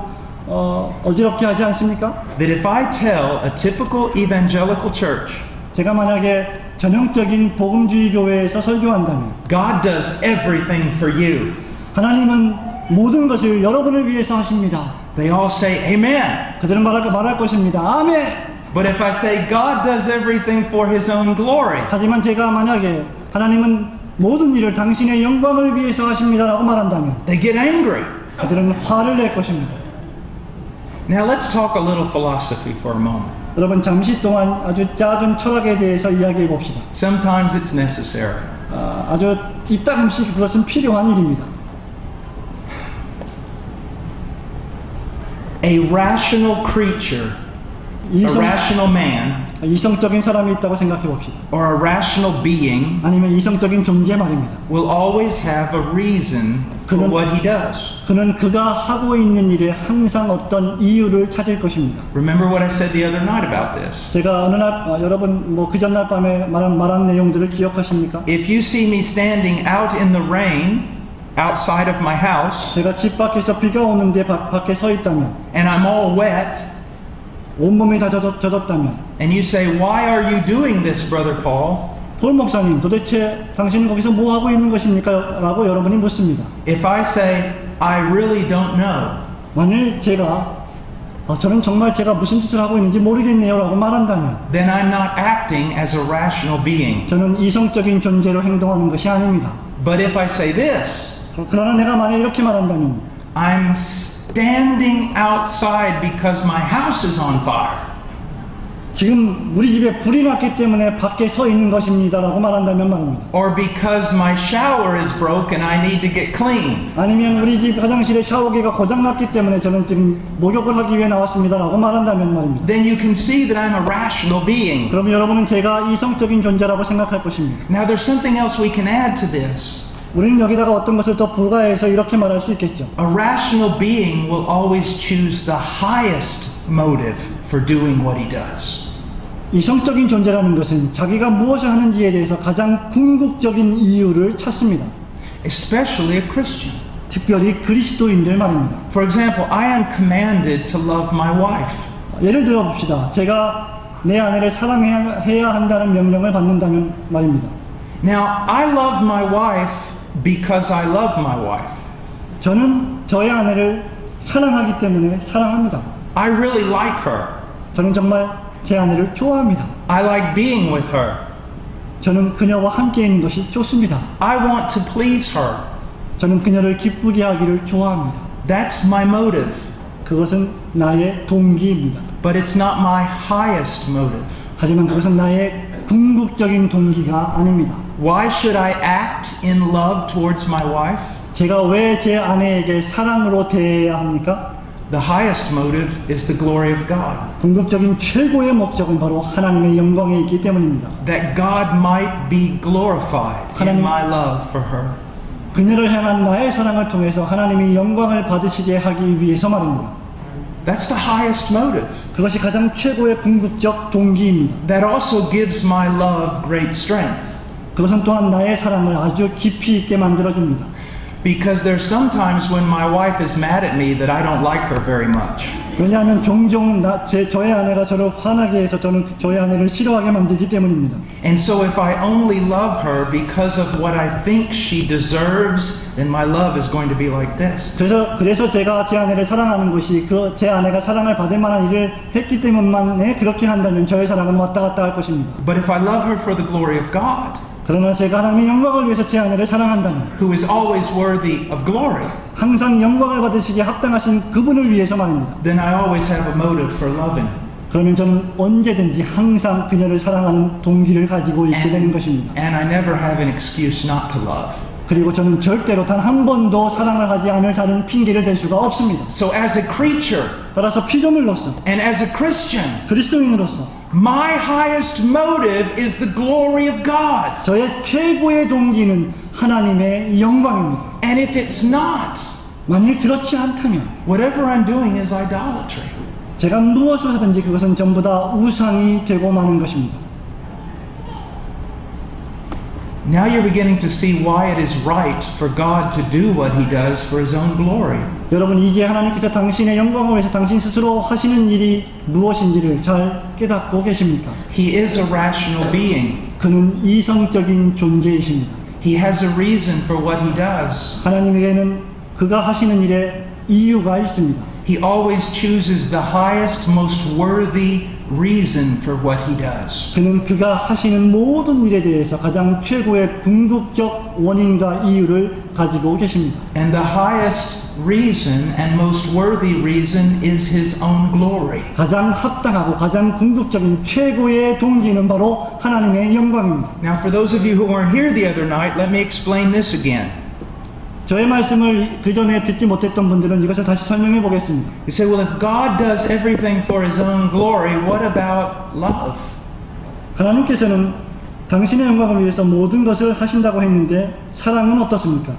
어지럽게 하지 않습니까? That if I tell a typical evangelical church, 제가 만약에 전형적인 복음주의 교회에서 설교한다면 God does everything for you, 하나님은 모든 것을 여러분을 위해서 하십니다. they all say amen. 그들은 말할 것입니다. 아멘. But if I say God does everything for His own glory, 하지만 제가 만약에 하나님은 모든 일을 당신의 영광을 위해서 하십니다라고 말한다면 they get angry. 그들은 화를 낼 것입니다. Now let's talk a little philosophy for a moment. 여러분, 잠시 동안 아주 작은 철학에 대해서 이야기해 봅시다. Sometimes it's necessary. 아주 이따금씩 그것은 필요한 일입니다. A rational creature, a rational man, 이성적인 사람이 있다고 생각해 봅시다. or a rational being 아니면 이성적인 존재 말입니다. will always have a reason for what he does. 그는 그가 하고 있는 일에 항상 어떤 이유를 찾을 것입니다. Remember what I said the other night about this. 제가 어느 날 여러분 그 전날 밤에 말한 내용들을 기억하십니까? If you see me standing out in the rain outside of my house 제가 집 밖에서 비가 오는데 밖에 서 있다면 and I'm all wet 온몸이 다 젖었다면 and you say, why are you doing this, Brother Paul? 폴 목사님, 도대체 당신은 거기서 뭐 하고 있는 것입니까? 라고 여러분이 묻습니다. If I say, I really don't know, 만일 제가 저는 정말 제가 무슨 짓을 하고 있는지 모르겠네요 라고 말한다면 then I'm not acting as a rational being. 저는 이성적인 존재로 행동하는 것이 아닙니다. But if I say this, 그러나 내가 만일 이렇게 말한다면 I'm standing outside because my house is on fire. 지금 우리 집에 불이 났기 때문에 밖에 서 있는 것입니다라고 말한다면 말입니다. Or because my shower is broke and I need to get clean. 아니면 우리 집 화장실에 샤워기가 고장났기 때문에 저는 지금 목욕을 하기 위해 나왔습니다라고 말한다면 말입니다. Then you can see that I'm a rational being. 그럼 여러분은 제가 이성적인 존재라고 생각할 것입니다. Now there's something else we can add to this. 우리는 여기다가 어떤 것을 더 부과해서 이렇게 말할 수 있겠죠. A rational being will always choose the highest motive for doing what he does. 이성적인 존재라는 것은 자기가 무엇을 하는지에 대해서 가장 궁극적인 이유를 찾습니다. Especially a Christian. 특별히 그리스도인들 말입니다. For example, I am commanded to love my wife. 예를 들어 봅시다. 제가 내 아내를 사랑해야 한다는 명령을 받는다면 말입니다. Now, I love my wife because I love my wife. 저는 저의 아내를 사랑하기 때문에 사랑합니다. I really like her. 저는 정말 제 아내를 좋아합니다. I like being with her. 저는 그녀와 함께 있는 것이 좋습니다. I want to please her. 저는 그녀를 기쁘게 하기를 좋아합니다. That's my motive. 그것은 나의 동기입니다. But it's not my highest motive. 하지만 그것은 나의 궁극적인 동기가 아닙니다. Why should I act in love towards my wife? 제가 왜 제 아내에게 사랑으로 대해야 합니까? The highest motive is the glory of God. 궁극적인 최고의 목적은 바로 하나님의 영광에 있기 때문입니다. That God might be glorified in my love for her. 그녀를 향한 나의 사랑을 통해서 하나님이 영광을 받으시게 하기 위해서 말입니다. That's the highest motive. 그것이 가장 최고의 궁극적 동기입니다. That also gives my love great strength. 그것은 또한 나의 사랑을 아주 깊이 있게 만들어줍니다. Because there's sometimes when my wife is mad at me that I don't like her very much. 왜냐하면 종종 저의 아내가 저를 화나게 해서 저는 저의 아내를 싫어하게 만들기 때문입니다. And so if I only love her because of what I think she deserves, then my love is going to be like this. 그래서 제가 제 아내를 사랑하는 것이 제 아내가 사랑을 받을 만한 일을 했기 때문만에 그렇게 한다면 저의 사랑은 왔다 갔다 할 것입니다. But if I love her for the glory of God, 그러나 제가 하나님의 영광을 위해서 제 아내를 사랑한다면 who is always worthy of glory, 항상 영광을 받으시기에 합당하신 그분을 위해서 말입니다. then I always have a motive for loving. 그러면 저는 언제든지 항상 그녀를 사랑하는 동기를 가지고 있게 되는 것입니다. And I never have an excuse not to love. 그리고 저는 절대로 단 한 번도 사랑을 하지 않을 다른 핑계를 댈 수가 없습니다. So as a creature, 따라서 피조물로서 and as a Christian, 그리스도인으로서 my highest motive is the glory of God. 저의 최고의 동기는 하나님의 영광입니다. And if it's not, 만약 그렇지 않다면 whatever I'm doing is idolatry. 제가 무엇을 하든지 그것은 전부 다 우상이 되고 마는 것입니다. Now you're beginning to see why it is right for God to do what He does for His own glory. 여러분 이제 하나님께서 당신의 영광을 위해서 당신 스스로 하시는 일이 무엇인지를 잘 깨닫고 계십니까? He is a rational being. 그는 이성적인 존재이십니다. He has a reason for what He does. 하나님에게는 그가 하시는 일에 이유가 있습니다. He always chooses the highest, most worthy reason for what He does. 그는 그가 하시는 모든 일에 대해서 가장 최고의 궁극적 원인과 이유를 가지고 계십니다. And the highest reason and most worthy reason is His own glory. 가장 합당하고 가장 궁극적인 최고의 동기는 바로 하나님의 영광입니다. Now for those of you who weren't here the other night, let me explain this again. 저의 말씀을 그 전에 듣지 못했던 분들은 이것을 다시 설명해 보겠습니다. You say, well, if God does everything for His own glory, what about love? 하나님께서는 당신의 영광을 위해서 모든 것을 하신다고 했는데 사랑은 어떻습니까?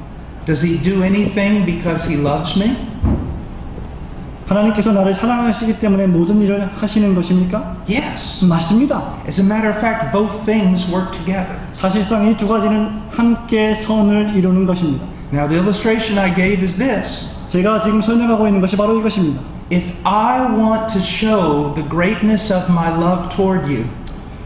Does He do anything because He loves me? 하나님께서 나를 사랑하시기 때문에 모든 일을 하시는 것입니까? Yes. 맞습니다. As a matter of fact, both things work together. 사실상 이 두 가지는 함께 선을 이루는 것입니다. Now, the illustration I gave is this. 제가 지금 설명하고 있는 것이 바로 이것입니다. If I want to show the greatness of my love toward you,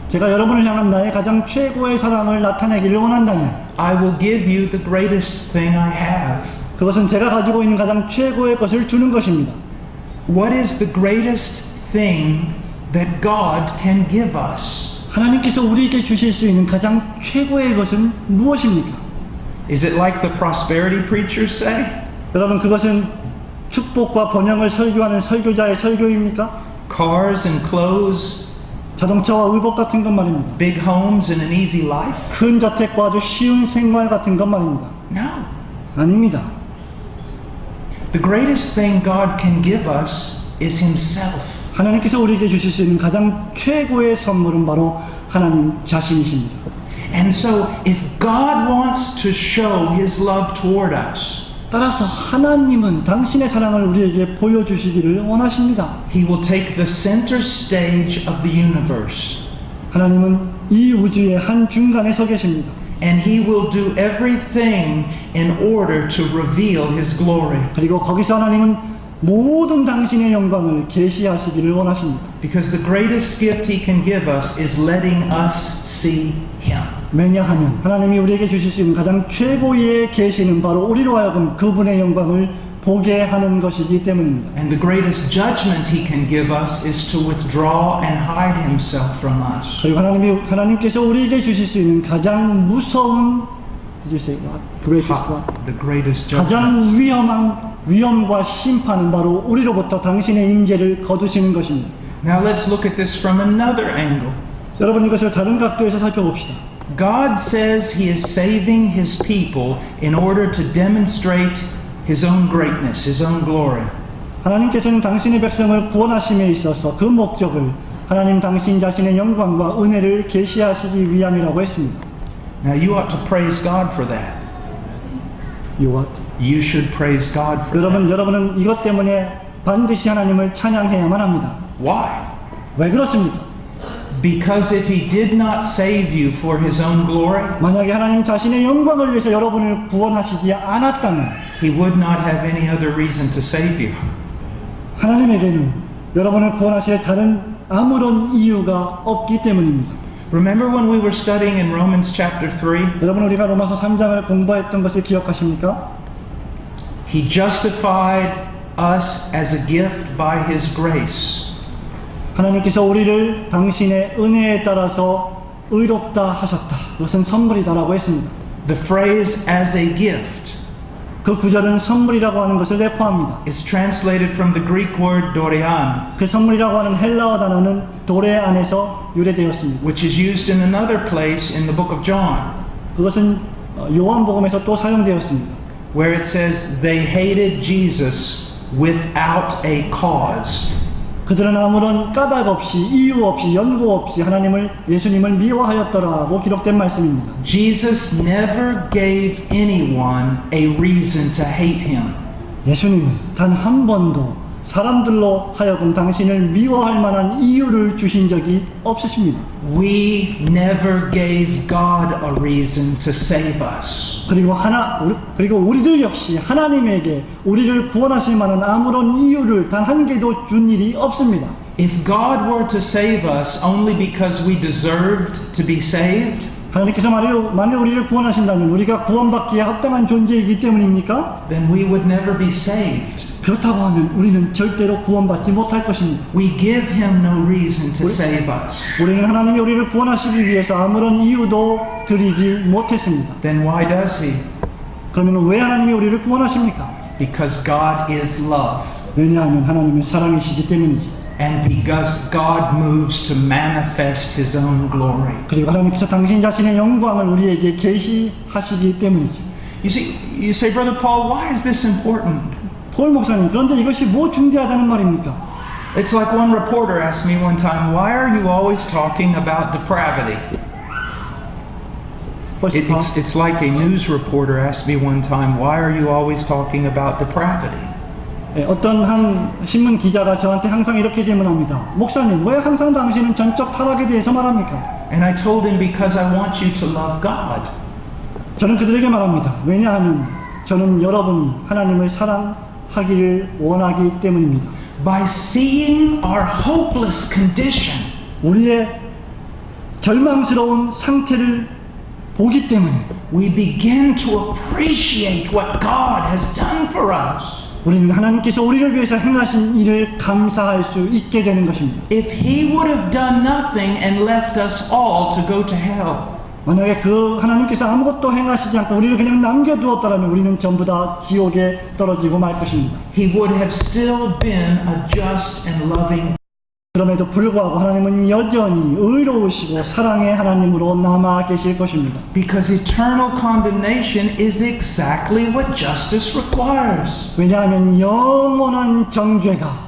제가 여러분을 향한 나의 가장 최고의 사랑을 나타내기를 원한다면 I will give you the greatest thing I have. 그것은 제가 가지고 있는 가장 최고의 것을 주는 것입니다. What is the greatest thing that God can give us? 하나님께서 우리에게 주실 수 있는 가장 최고의 것은 무엇입니까? Is it like the prosperity preachers say? 여러분 그것은 축복과 번영을 설교하는 설교자의 설교입니까? Cars and clothes, 자동차와 의복 같은 것 말입니다. big homes and an easy life? 큰 저택과 아주 쉬운 생활 같은 것 말입니다. No. 아닙니다. The greatest thing God can give us is Himself. 하나님께서 우리에게 주실 수 있는 가장 최고의 선물은 바로 하나님 자신이십니다. And so, if God wants to show His love toward us, 따라서 하나님은 당신의 사랑을 우리에게 보여주시기를 원하십니다. He will take the center stage of the universe. 하나님은 이 우주의 한 중간에 서 계십니다. And He will do everything in order to reveal His glory. 그리고 거기서 하나님은 모든 당신의 영광을 계시하시기를 원하십니다. Because the greatest gift He can give us is letting us see Him. 왜냐하면 하나님이 우리에게 주실 수 있는 가장 최고의 계시는 바로 우리로 하여금 그분의 영광을 보게 하는 것이기 때문입니다. And the greatest judgment He can give us is to withdraw and hide Himself from us. 그리고 하나님께서 우리에게 주실 수 있는 가장 무서운 The greatest 가장 judgment. 위험한 위험과 심판은 바로 우리로부터 당신의 임재를 거두시는 것입니다. Now let's look at this from another angle. 여러분 이것을 다른 각도에서 살펴봅시다. God says He is saving His people in order to demonstrate His own greatness, His own glory. 하나님께서는 당신의 백성을 구원하심에 있어서 그 목적을 하나님 당신 자신의 영광과 은혜를 계시하시기 위함이라고 했습니다. Now you ought to praise God for that. You should praise God for that. 여러분은 이것 때문에 반드시 하나님을 찬양해야만 합니다. Why? 왜 그렇습니까? Because if He did not save you for His own glory, 만약에 하나님 자신의 영광을 위해서 여러분을 구원하시지 않았다면 He would not have any other reason to save you. 하나님에게는 여러분을 구원하실 다른 아무런 이유가 없기 때문입니다. Remember when we were studying in Romans chapter 3? 여러분 우리가 로마서 3장을 공부했던 것을 기억하십니까? He justified us as a gift by His grace. 하나님께서 우리를 당신의 은혜에 따라서 의롭다 하셨다. 그것은 선물이다라고 했습니다. The phrase as a gift 그 구절은 선물이라고 하는 것을 내포합니다. is translated from the Greek word dorean, 그 선물이라고 하는 헬라어 단어는 도레 안에서 유래되었습니다. which is used in another place in the book of John, 그것은 요한복음에서 또 사용되었습니다. where it says they hated Jesus without a cause. 그들은 아무런 까닭 없이 이유 없이 연고 없이 예수님을 미워하였더라고 기록된 말씀입니다. Jesus never gave anyone a reason to hate Him. 예수님은 단 한 번도 사람들로 하여금 당신을 미워할 만한 이유를 주신 적이 없으십니다. We never gave God a reason to save us. 그리고 우리들 역시 하나님에게 우리를 구원하실 만한 아무런 이유를 단 한 개도 준 일이 없습니다. If God were to save us only because we deserved to be saved, 하나님께서 만약 우리를 구원하신다면 우리가 구원받기에 합당한 존재이기 때문입니까? then we would never be saved. 그렇다고 하면 우리는 절대로 구원받지 못할 것입니다. We give Him no reason to save us. 우리는 하나님이 우리를 구원하시기 위해서 아무런 이유도 드리지 못했습니다. Then why does He? 그러면 왜 하나님이 우리를 구원하십니까? Because God is love. 왜냐하면 하나님은 사랑이시기 때문이죠. And because God moves to manifest His own glory. 그리고 하나님께서 당신 자신의 영광을 우리에게 계시하시기 때문이죠. You say, Brother Paul, why is this important? 폴 목사님, 그런데 이것이 뭐 중대하다는 말입니까? It's like one reporter asked me one time, why are you always talking about depravity? It's like a news reporter asked me one time, why are you always talking about depravity? 어떤 한 신문 기자가 저한테 항상 이렇게 질문합니다. 목사님, 왜 항상 당신은 전적 타락에 대해서 말합니까? And I told him, because I want you to love God. 저는 그들에게 말합니다. 왜냐하면 저는 여러분이 하나님을 사랑하기를 원하기 때문입니다. By seeing our hopeless condition, 우리의 절망스러운 상태를 보기 때문에 we begin to appreciate what God has done for us. 우리는 하나님께서 우리를 위해서 행하신 일을 감사할 수 있게 되는 것입니다. If He would have done nothing and left us all to go to hell, 만약에 그 하나님께서 아무것도 행하시지 않고 우리를 그냥 남겨두었다면 우리는 전부 다 지옥에 떨어지고 말 것입니다. He would have still been a just and loving. 그럼에도 불구하고 하나님은 여전히 의로우시고 사랑의 하나님으로 남아 계실 것입니다. Because eternal condemnation is exactly what justice requires. 왜냐하면 영원한 정죄가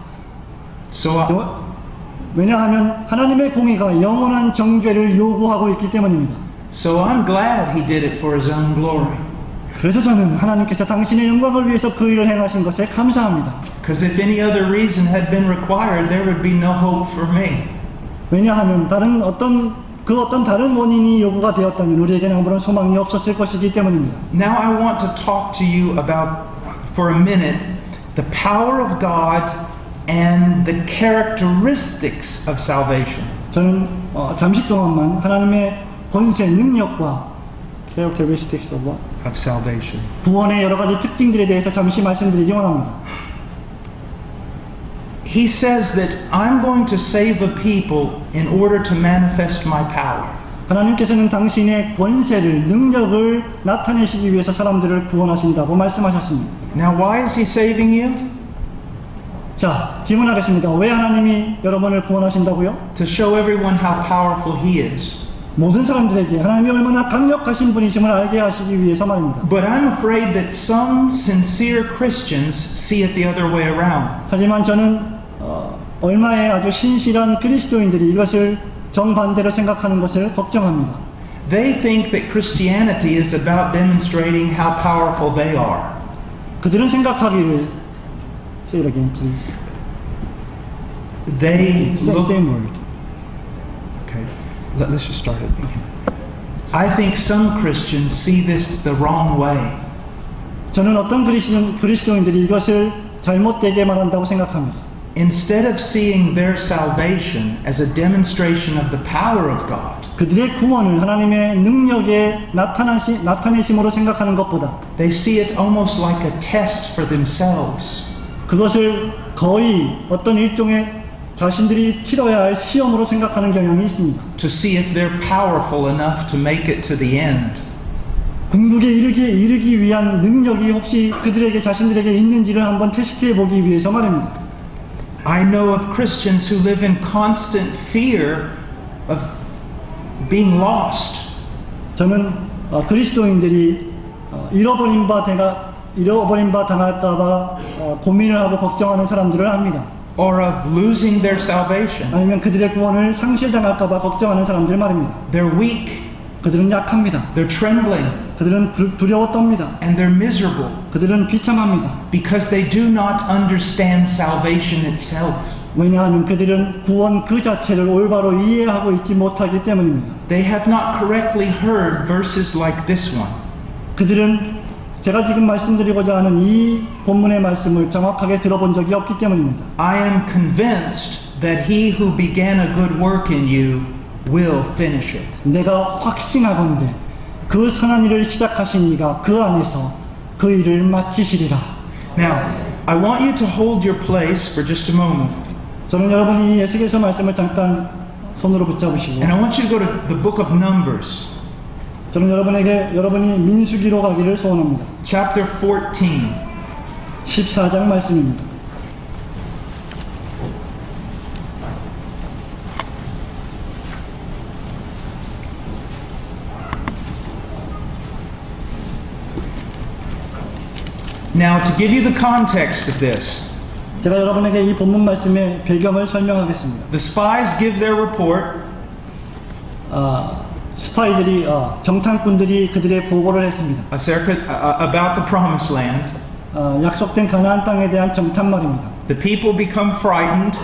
왜냐하면 하나님의 공의가 영원한 정죄를 요구하고 있기 때문입니다. So I'm glad he did it for his own glory. 그래서 저는 하나님께서 당신의 영광을 위해서 그 일을 행하신 것에 감사합니다. Because if any other reason had been required, there would be no hope for me. 왜냐하면 어떤 다른 원인이 요구가 되었다면 우리에게는 아무런 소망이 없었을 것이기 때문입니다. Now I want to talk to you about, for a minute, the power of God and the characteristics of salvation. 저는 잠시 동안만 하나님의 권세, 능력과 characteristics of what? Of salvation. 구원의 여러 가지 특징들에 대해서 잠시 말씀드리기 원합니다. He says that I'm going to save a people in order to manifest my power. 하나님께서는 당신의 권세를, 능력을 나타내시기 위해서 사람들을 구원하신다고 말씀하셨습니다. Now why is he saving you? 자, 질문하겠습니다. 왜 하나님이 여러분을 구원하신다고요? To show everyone how powerful he is. 모든 사람들에게 하나님이 얼마나 강력하신 분이심을 알게 하시기 위해서 말입니다. But I'm afraid that some sincere Christians see it the other way around. 하지만 저는 얼마의 아주 신실한 그리스도인들이 이것을 정반대로 생각하는 것을 걱정합니다. They think that Christianity is about demonstrating how powerful they are. 그들은 생각하기를 Say it again, please. They look, same word. Okay, let's just start it again. I think some Christians see this the wrong way. 저는 어떤 그리스도인들이 이것을 잘못되게 말한다고 생각합니다. Instead of seeing their salvation as a demonstration of the power of God, 그들의 구원을 하나님의 능력의 나타내심으로 생각하는 것보다 they see it almost like a test for themselves. 그것을 거의 어떤 일종의 자신들이 치러야 할 시험으로 생각하는 경향이 있습니다. To see if they're powerful enough to make it to the end. 궁극에 이르기 위한 능력이 혹시 그들에게 자신들에게 있는지를 한번 테스트해 보기 위해서 말입니다. I know of Christians who live in constant fear of being lost. 저는 그리스도인들이 잃어버림 바 당할까봐 고민을 하고 걱정하는 사람들을 압니다. Or of losing their salvation. 아니면 그들의 구원을 상실당할까봐 걱정하는 사람들 말입니다. They're weak. 그들은 약합니다. They're trembling. 그들은 두려워 떱니다. And they're miserable. 그들은 비참합니다. Because they do not understand salvation itself. 왜냐하면 그들은 구원 그 자체를 올바로 이해하고 있지 못하기 때문입니다. They have not correctly heard verses like this one. 그들은 제가 지금 말씀드리고자 하는 이 본문의 말씀을 정확하게 들어본 적이 없기 때문입니다. I am convinced that he who began a good work in you will finish it. 내가 확신하건대 그 선한 일을 시작하신 이가 그 안에서 그 일을 마치시리라. Now, I want you to hold your place for just a moment. 저는 여러분이 예수께서 말씀을 잠깐 손으로 붙잡으시고 And I want you to go to the book of Numbers. 저는 여러분이 민수기로 가기를 소원합니다. Chapter 14. 14장 말씀입니다. Now, to give you the context of this, 제가 여러분에게 이 본문 말씀의 배경을 설명하겠습니다. the spies give their report. 스파이들이 정탐꾼들이 그들의 보고를 했습니다. About the promised land. 약속된 가나안 땅에 대한 정탐말입니다. The people become frightened.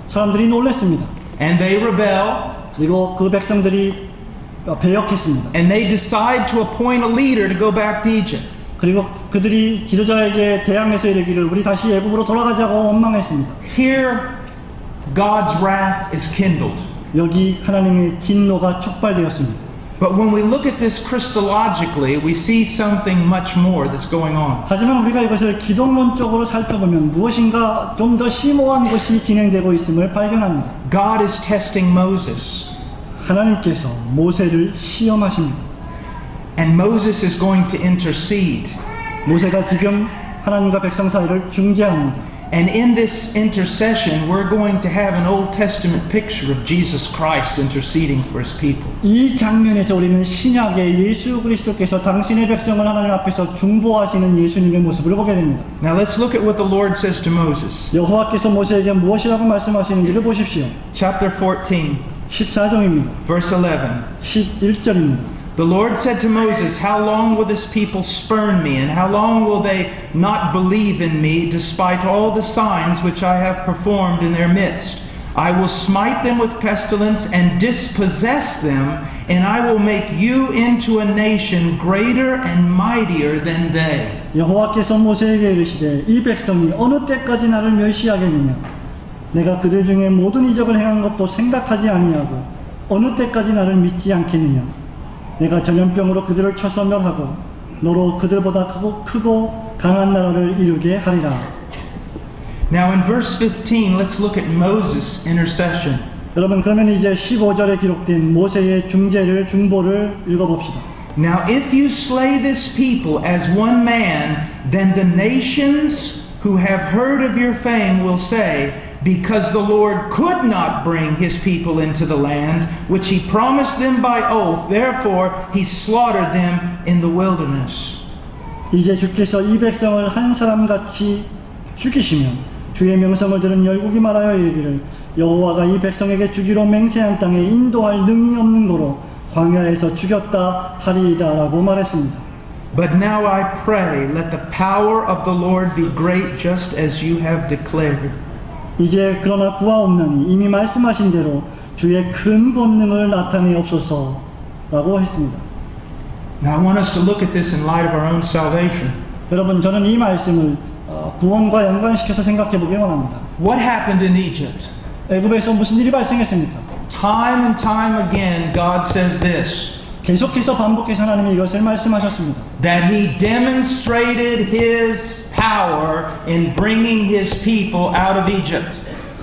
사람들이 놀랐습니다. And they rebel. 그리고 그 백성들이 배역했습니다. And they decide to appoint a leader to go back to Egypt. 그리고 그들이 지도자에게 대항해서 이르기를 우리 다시 애굽으로 돌아가자고 원망했습니다. Here, God's wrath is kindled. 여기 하나님의 진노가 촉발되었습니다. But when we look at this Christologically, we see something much more that's going on. 하지만 우리가 이것을 기독론적으로 살펴보면 무엇인가 좀 더 심오한 것이 진행되고 있음을 발견합니다. God is testing Moses. 하나님께서 모세를 시험하십니다. And Moses is going to intercede. 모세가 지금 하나님과 백성 사이를 중재합니다. And in this intercession, we're going to have an Old Testament picture of Jesus Christ interceding for his people. 이 장면에서 우리는 신약의 예수 그리스도께서 당신의 백성을 하나님 앞에서 중보하시는 예수님의 모습을 보게 됩니다. Now let's look at what the Lord says to Moses. 여호와께서 모세에게 무엇이라고 말씀하시는지를 보십시오. Chapter 14, 14장입니다. verse 11. 11절입니다. The Lord said to Moses, How long will this people spurn me, and how long will they not believe in me, despite all the signs which I have performed in their midst? I will smite them with pestilence and dispossess them, and I will make you into a nation greater and mightier than they. 여호와께서 모세에게 이르시되 이 백성이 어느 때까지 나를 멸시하겠느냐? 내가 그들 중에 모든 이적을 행한 것도 생각하지 아니하고 어느 때까지 나를 믿지 않겠느냐? 내가 전염병으로 그들을 쳐서 멸하고 너로 그들보다 크고 강한 나라를 이루게 하리라. Now in verse 15, let's look at Moses' intercession. 여러분 그러면 이제 15절에 기록된 모세의 중보를 읽어봅시다. Now if you slay this people as one man, then the nations who have heard of your fame will say, Because the Lord could not bring his people into the land which he promised them by oath, therefore he slaughtered them in the wilderness. 이제 주께서 이 백성을 한 사람같이 죽이시면 주의 명성을 들은 열국이 말하여 이르기를 여호와가 이 백성에게 주기로 맹세한 땅에 인도할 능이 없는 거로 광야에서 죽였다 하리이다라고 말했습니다. But now I pray, let the power of the Lord be great, just as you have declared. 이제 그러나 구하옵나니 이미 말씀하신 대로 주의 큰 권능을 나타내옵소서라고 했습니다. Now I want us to look at this in light of our own salvation. 여러분 저는 이 말씀을 구원과 연관시켜서 생각해 보기 원합니다. What happened in Egypt? 애굽에서 무슨 일이 발생했습니까? Time and time again, God says this. 계속해서 반복해서 하나님이 이것을 말씀하셨습니다. That he demonstrated his power in bringing his people out of Egypt.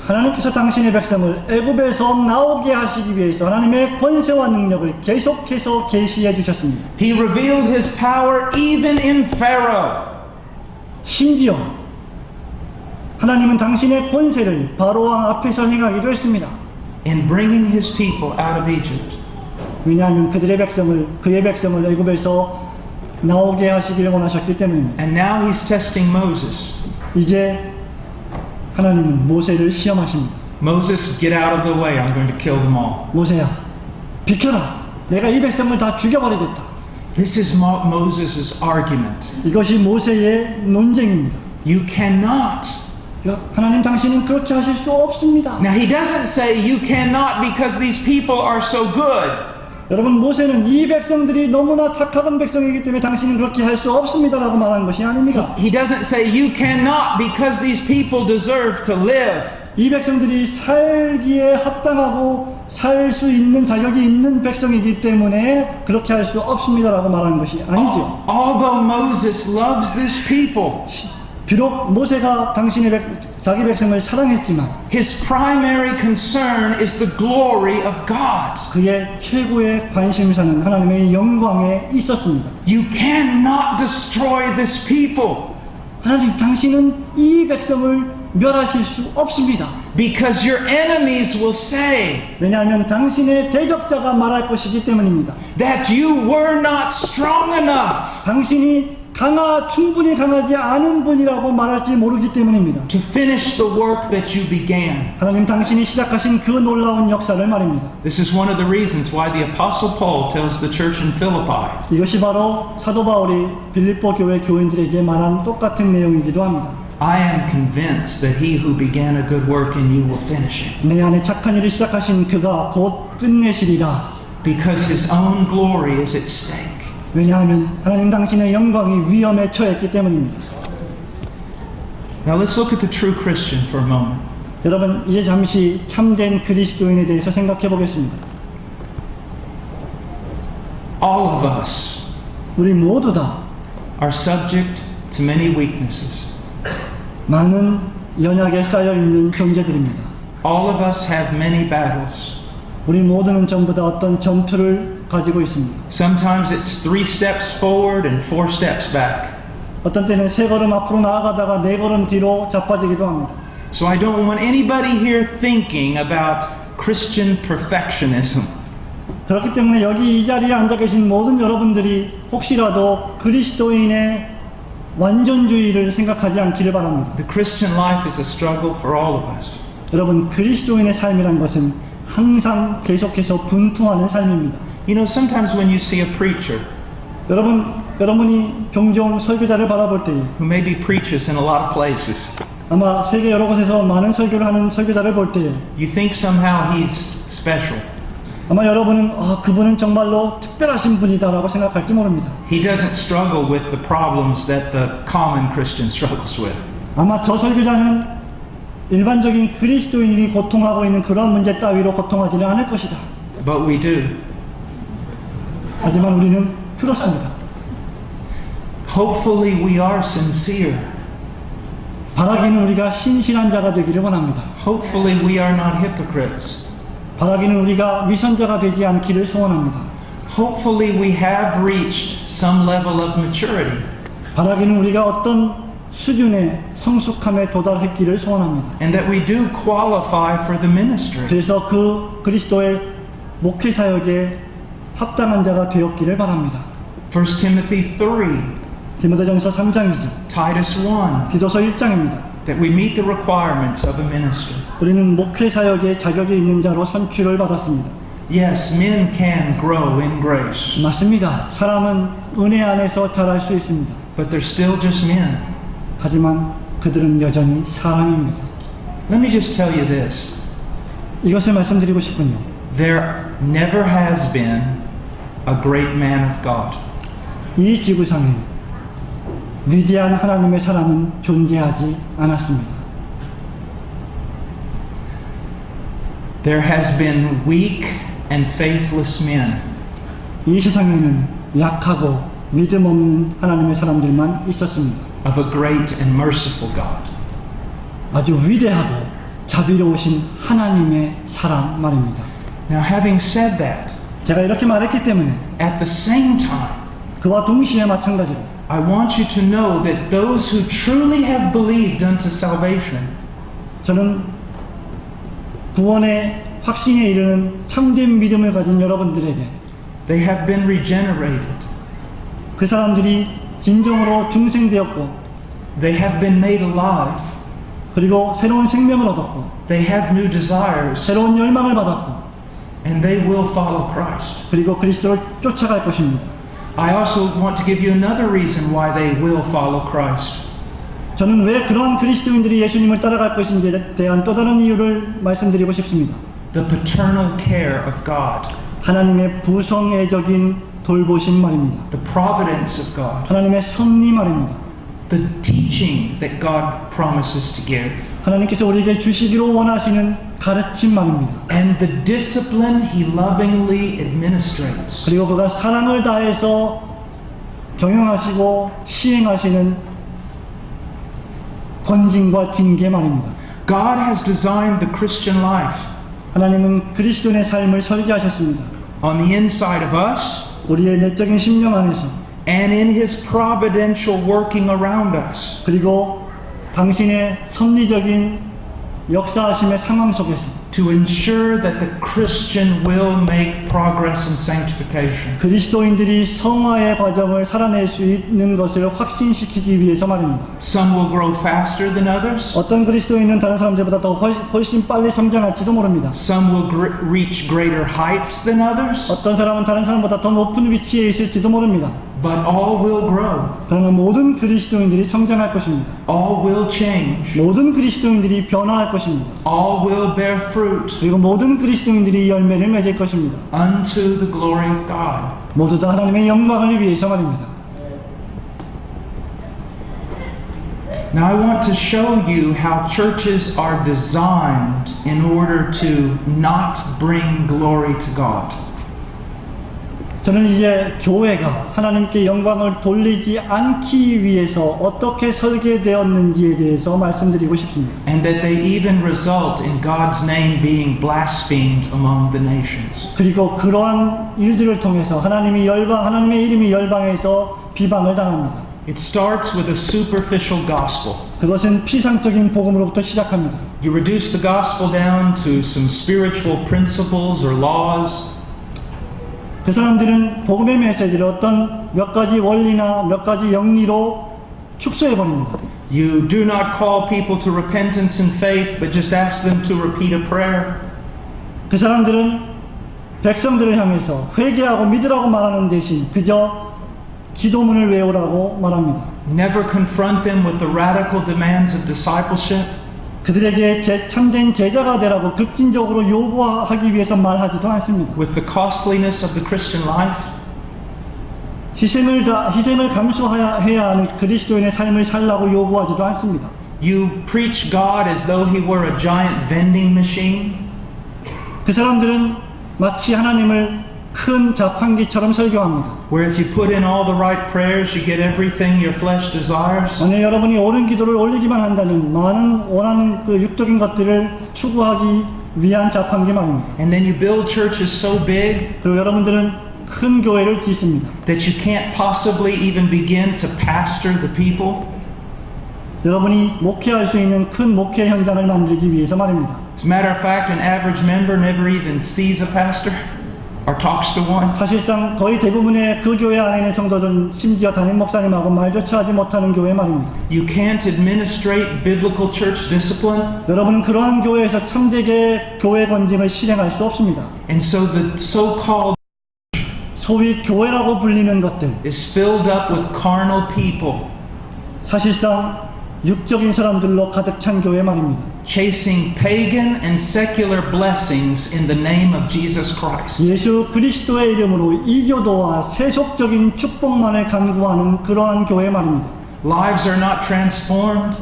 하나님께서 당신의 백성을 애굽에서 나오게 하시기 위해서 하나님의 권세와 능력을 계속해서 계시해 주셨습니다. He revealed his power even in Pharaoh. 심지어 하나님은 당신의 권세를 바로왕 앞에서 행하기도 했습니다. In bringing his people out of Egypt. 왜냐하면 그의 백성을 애굽에서 나오게 하시기를 원하셨기 때문입니다. And now he's testing Moses. 이제 하나님은 모세를 시험하십니다. Moses, get out of the way. I'm going to kill them all. 모세야, 비켜라. 내가 이 백성을 다 죽여버리겠다. This is Moses' argument. 이것이 모세의 논쟁입니다. You cannot. 하나님 당신은 그렇게 하실 수 없습니다. Now he doesn't say you cannot because these people are so good. 여러분 모세는 이 백성들이 너무나 착한 백성이기 때문에 당신은 그렇게 할 수 없습니다라고 말하는 것이 아닙니다. He doesn't say you cannot because these people deserve to live. 이 백성들이 살기에 합당하고 살 수 있는 자격이 있는 백성이기 때문에 그렇게 할 수 없습니다라고 말하는 것이 아니죠. Although Moses loves this people, 비록 모세가 자기 백성을 사랑했지만 his primary concern is the glory of God. 그의 최고의 관심사는 하나님의 영광에 있었습니다. You cannot destroy this people. 하나님 당신은 이 백성을 멸하실 수 없습니다. Because your enemies will say 왜냐하면 당신의 대적자가 말할 것이기 때문입니다. that you were not strong enough 당신이 충분히 강하지 않은 분이라고 말할지 모르기 때문입니다. to finish the work that you began. 하나님 당신이 시작하신 그 놀라운 역사를 말입니다. This is one of the reasons why the Apostle Paul tells the church in Philippi, 이것이 바로 사도 바울이 빌립보 교회 교인들에게 말한 똑같은 내용이기도 합니다. I am convinced that he who began a good work in you will finish it. 내 안에 착한 일을 시작하신 그가 곧 끝내시리라. Because his own glory is at stake. 왜냐하면 하나님 당신의 영광이 위험에 처했기 때문입니다. Now let's look at the true Christian for a moment. 여러분 이제 잠시 참된 그리스도인에 대해서 생각해 보겠습니다. All of us 우리 모두 다 are subject to many weaknesses. 많은 연약에 쌓여 있는 존재들입니다. All of us have many battles. 우리 모두는 전부 다 어떤 전투를 가지고 있습니다. Sometimes it's 3 steps forward and 4 steps back. 어떤 때는 3걸음 앞으로 나아가다가 4걸음 뒤로 자빠지기도 합니다. So I don't want anybody here thinking about Christian perfectionism. 그렇기 때문에 여기 이 자리에 앉아 계신 모든 여러분들이 혹시라도 그리스도인의 완전주의를 생각하지 않기를 바랍니다. The Christian life is a struggle for all of us. 여러분, 그리스도인의 삶이란 것은 항상 계속해서 분투하는 삶입니다. You know, sometimes when you see a preacher 여러분이 종종 설교자를 바라볼 때에 who maybe preaches in a lot of places, 아마 세계 여러 곳에서 많은 설교를 하는 설교자를 볼 때에 you think somehow he's special. 아마 여러분은 그분은 정말로 특별하신 분이다라고 생각할지 모릅니다. He doesn't struggle with the problems that the common Christian struggles with. 아마 저 설교자는 일반적인 그리스도인이 고통하고 있는 그런 문제 따위로 고통하지는 않을 것이다. But we do. 하지만 우리는 그렇습니다. Hopefully we are sincere. 바라기는 우리가 신실한 자가 되기를 원합니다. Hopefully we are not hypocrites. 바라기는 우리가 위선자가 되지 않기를 소원합니다. Hopefully we have reached some level of maturity. 바라기는 우리가 어떤 수준의 성숙함에 도달했기를 소원합니다. And that we do qualify for the ministry. 그래서 그 그리스도의 목회 사역에 합당한 자가 되었기를 바랍니다. 1 Timothy 3, 디모데전서 3장이죠. Titus 1, 디도서 1장입니다. that we meet the requirements of a minister. 우리는 목회 사역에 자격이 있는 자로 선출을 받았습니다. Yes, men can grow in grace, 맞습니다. 사람은 은혜 안에서 자랄 수 있습니다. but they're still just men. 하지만 그들은 여전히 사람입니다. Let me just tell you this. 이것을 말씀드리고 싶군요. There never has been a great man of God. 이 지구상에 위대한 하나님의 사람은 존재하지 않았습니다. There has been weak and faithless men. 이 세상에는 약하고 믿음 없는 하나님의 사람들만 있었습니다. Of a great and merciful God. 아주 위대하고 자비로우신 하나님의 사람 말입니다. Now, having said that, 제가 이렇게 말했기 때문에 at the same time, 그와 동시에 마찬가지로 I want you to know that those who truly have believed unto salvation, 저는 구원의 확신에 이르는 참된 믿음을 가진 여러분들에게 they have been regenerated. 그 사람들이 진정으로 중생되었고 They have been made alive. 그리고 새로운 생명을 얻었고 They have new desires. 새로운 열망을 받았고 And they will follow Christ. 그리고 그리스도를 쫓아갈 것입니다. I also want to give you another reason why they will follow Christ. 저는 왜 그러한 그리스도인들이 예수님을 따라갈 것인지에 대한 또 다른 이유를 말씀드리고 싶습니다. The paternal care of God. 하나님의 부성애적인 돌보심 말입니다. The providence of God. 하나님의 섭리 말입니다. The teaching that God promises to give. 하나님께서 우리에게 주시기로 원하시는 가르침 말입니다. And the discipline He lovingly administrates. 그리고 그가 사랑을 다해서 경영하시고 시행하시는 권징과 징계 말입니다. God has designed the Christian life 하나님은 그리스도인의 삶을 설계하셨습니다. on the inside of us 우리의 내적인 심령 안에서 and in His providential working around us. 그리고 당신의 섭리적인 역사하심의 상황 속에서 To ensure that the Christian will make progress in sanctification. 그리스도인들이 성화의 과정을 살아낼 수 있는 것을 확신시키기 위해서 말입니다. Some will grow faster than others. 어떤 그리스도인은 다른 사람들보다 더 훨씬 빨리 성장할지도 모릅니다. Some will reach greater heights than others. 어떤 사람은 다른 사람보다 더 높은 위치에 있을지도 모릅니다. But all will grow. 그러나 모든 그리스도인들이 성장할 것입니다. All will change. 모든 그리스도인들이 변화할 것입니다. All will bear fruit 그리고 모든 그리스도인들이 열매를 맺을 것입니다. unto the glory of God. 모두 다 하나님의 영광을 위해서 말입니다. Now I want to show you how churches are designed in order to not bring glory to God. 저는 이제 교회가 하나님께 영광을 돌리지 않기 위해서 어떻게 설계되었는지에 대해서 말씀드리고 싶습니다. And that they even result in God's name being blasphemed among the nations. 그리고 그러한 일들을 통해서 하나님의 이름이 열방에서 비방을 당합니다. It starts with a superficial gospel. 그것은 피상적인 복음으로부터 시작합니다. You reduce the gospel down to some spiritual principles or laws. 그 사람들은 복음의 메시지를 어떤 몇 가지 원리나 몇 가지 영리로 축소해버립니다. You do not call people to repentance and faith, but just ask them to repeat a prayer. 그 사람들은 백성들을 향해서 회개하고 믿으라고 말하는 대신 그저 기도문을 외우라고 말합니다. Never confront them with the radical demands of discipleship. 그들에게 참된 제자가 되라고 급진적으로 요구하기 위해서 말하지도 않습니다. With the costliness of the Christian life. 희생을 감수해야 하는 그리스도인의 삶을 살라고 요구하지도 않습니다. You preach God as though He were a giant vending machine. 그 사람들은 마치 하나님을 큰 자판기처럼 설교합니다. Where if you put in all the right prayers, you get everything your flesh desires. 만약 여러분이 옳은 기도를 올리기만 한다면 많은 원하는 그 육적인 것들을 추구하기 위한 자판기 말입니다. And then you build churches so big 그리고 여러분들은 큰 교회를 짓습니다. that you can't possibly even begin to pastor the people. 여러분이 목회할 수 있는 큰 목회 현장을 만들기 위해서 말입니다. As a matter of fact, an average member never even sees a pastor or talks to one. 사실상 거의 대부분의 그 교회 안에 있는 성도들은 심지어 담임 목사님하고 말조차 하지 못하는 교회 말입니다. You can't administrate biblical church discipline. 여러분은 그러한 교회에서 참되게 교회 권징을 실행할 수 없습니다. And so the so-called 소위 교회라고 불리는 것들, is filled up with carnal people. 사실상 육적인 사람들로 가득 찬 교회 말입니다. Chasing pagan and secular blessings in the name of Jesus Christ. 예수 그리스도의 이름으로 이교도와 세속적인 축복만을 간구하는 그러한 교회 말입니다. Lives are not transformed.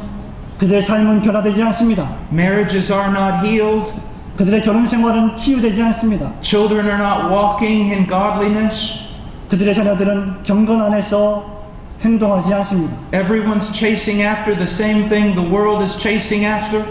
그들의 삶은 변화되지 않습니다. Marriages are not healed. 그들의 결혼 생활은 치유되지 않습니다. Children are not walking in godliness. 그들의 자녀들은 경건 안에서 행동하지 않습니다. Everyone's chasing after the same thing the world is chasing after.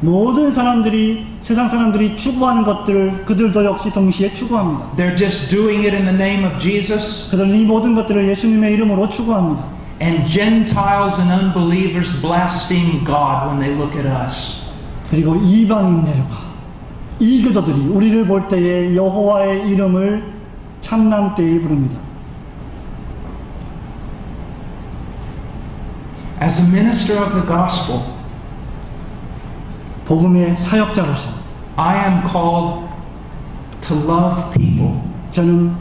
모든 사람들이 세상 사람들이 추구하는 것들을 그들도 역시 동시에 추구합니다. They're just doing it in the name of Jesus. 그들은 이 모든 것들을 예수님의 이름으로 추구합니다. And Gentiles and unbelievers blaspheme God when they look at us. 그리고 이방인들과 이교도들이 우리를 볼 때에 여호와의 이름을 참남되이 부릅니다. As a minister of the gospel, 복음의 사역자로서 I am called to love people. 저는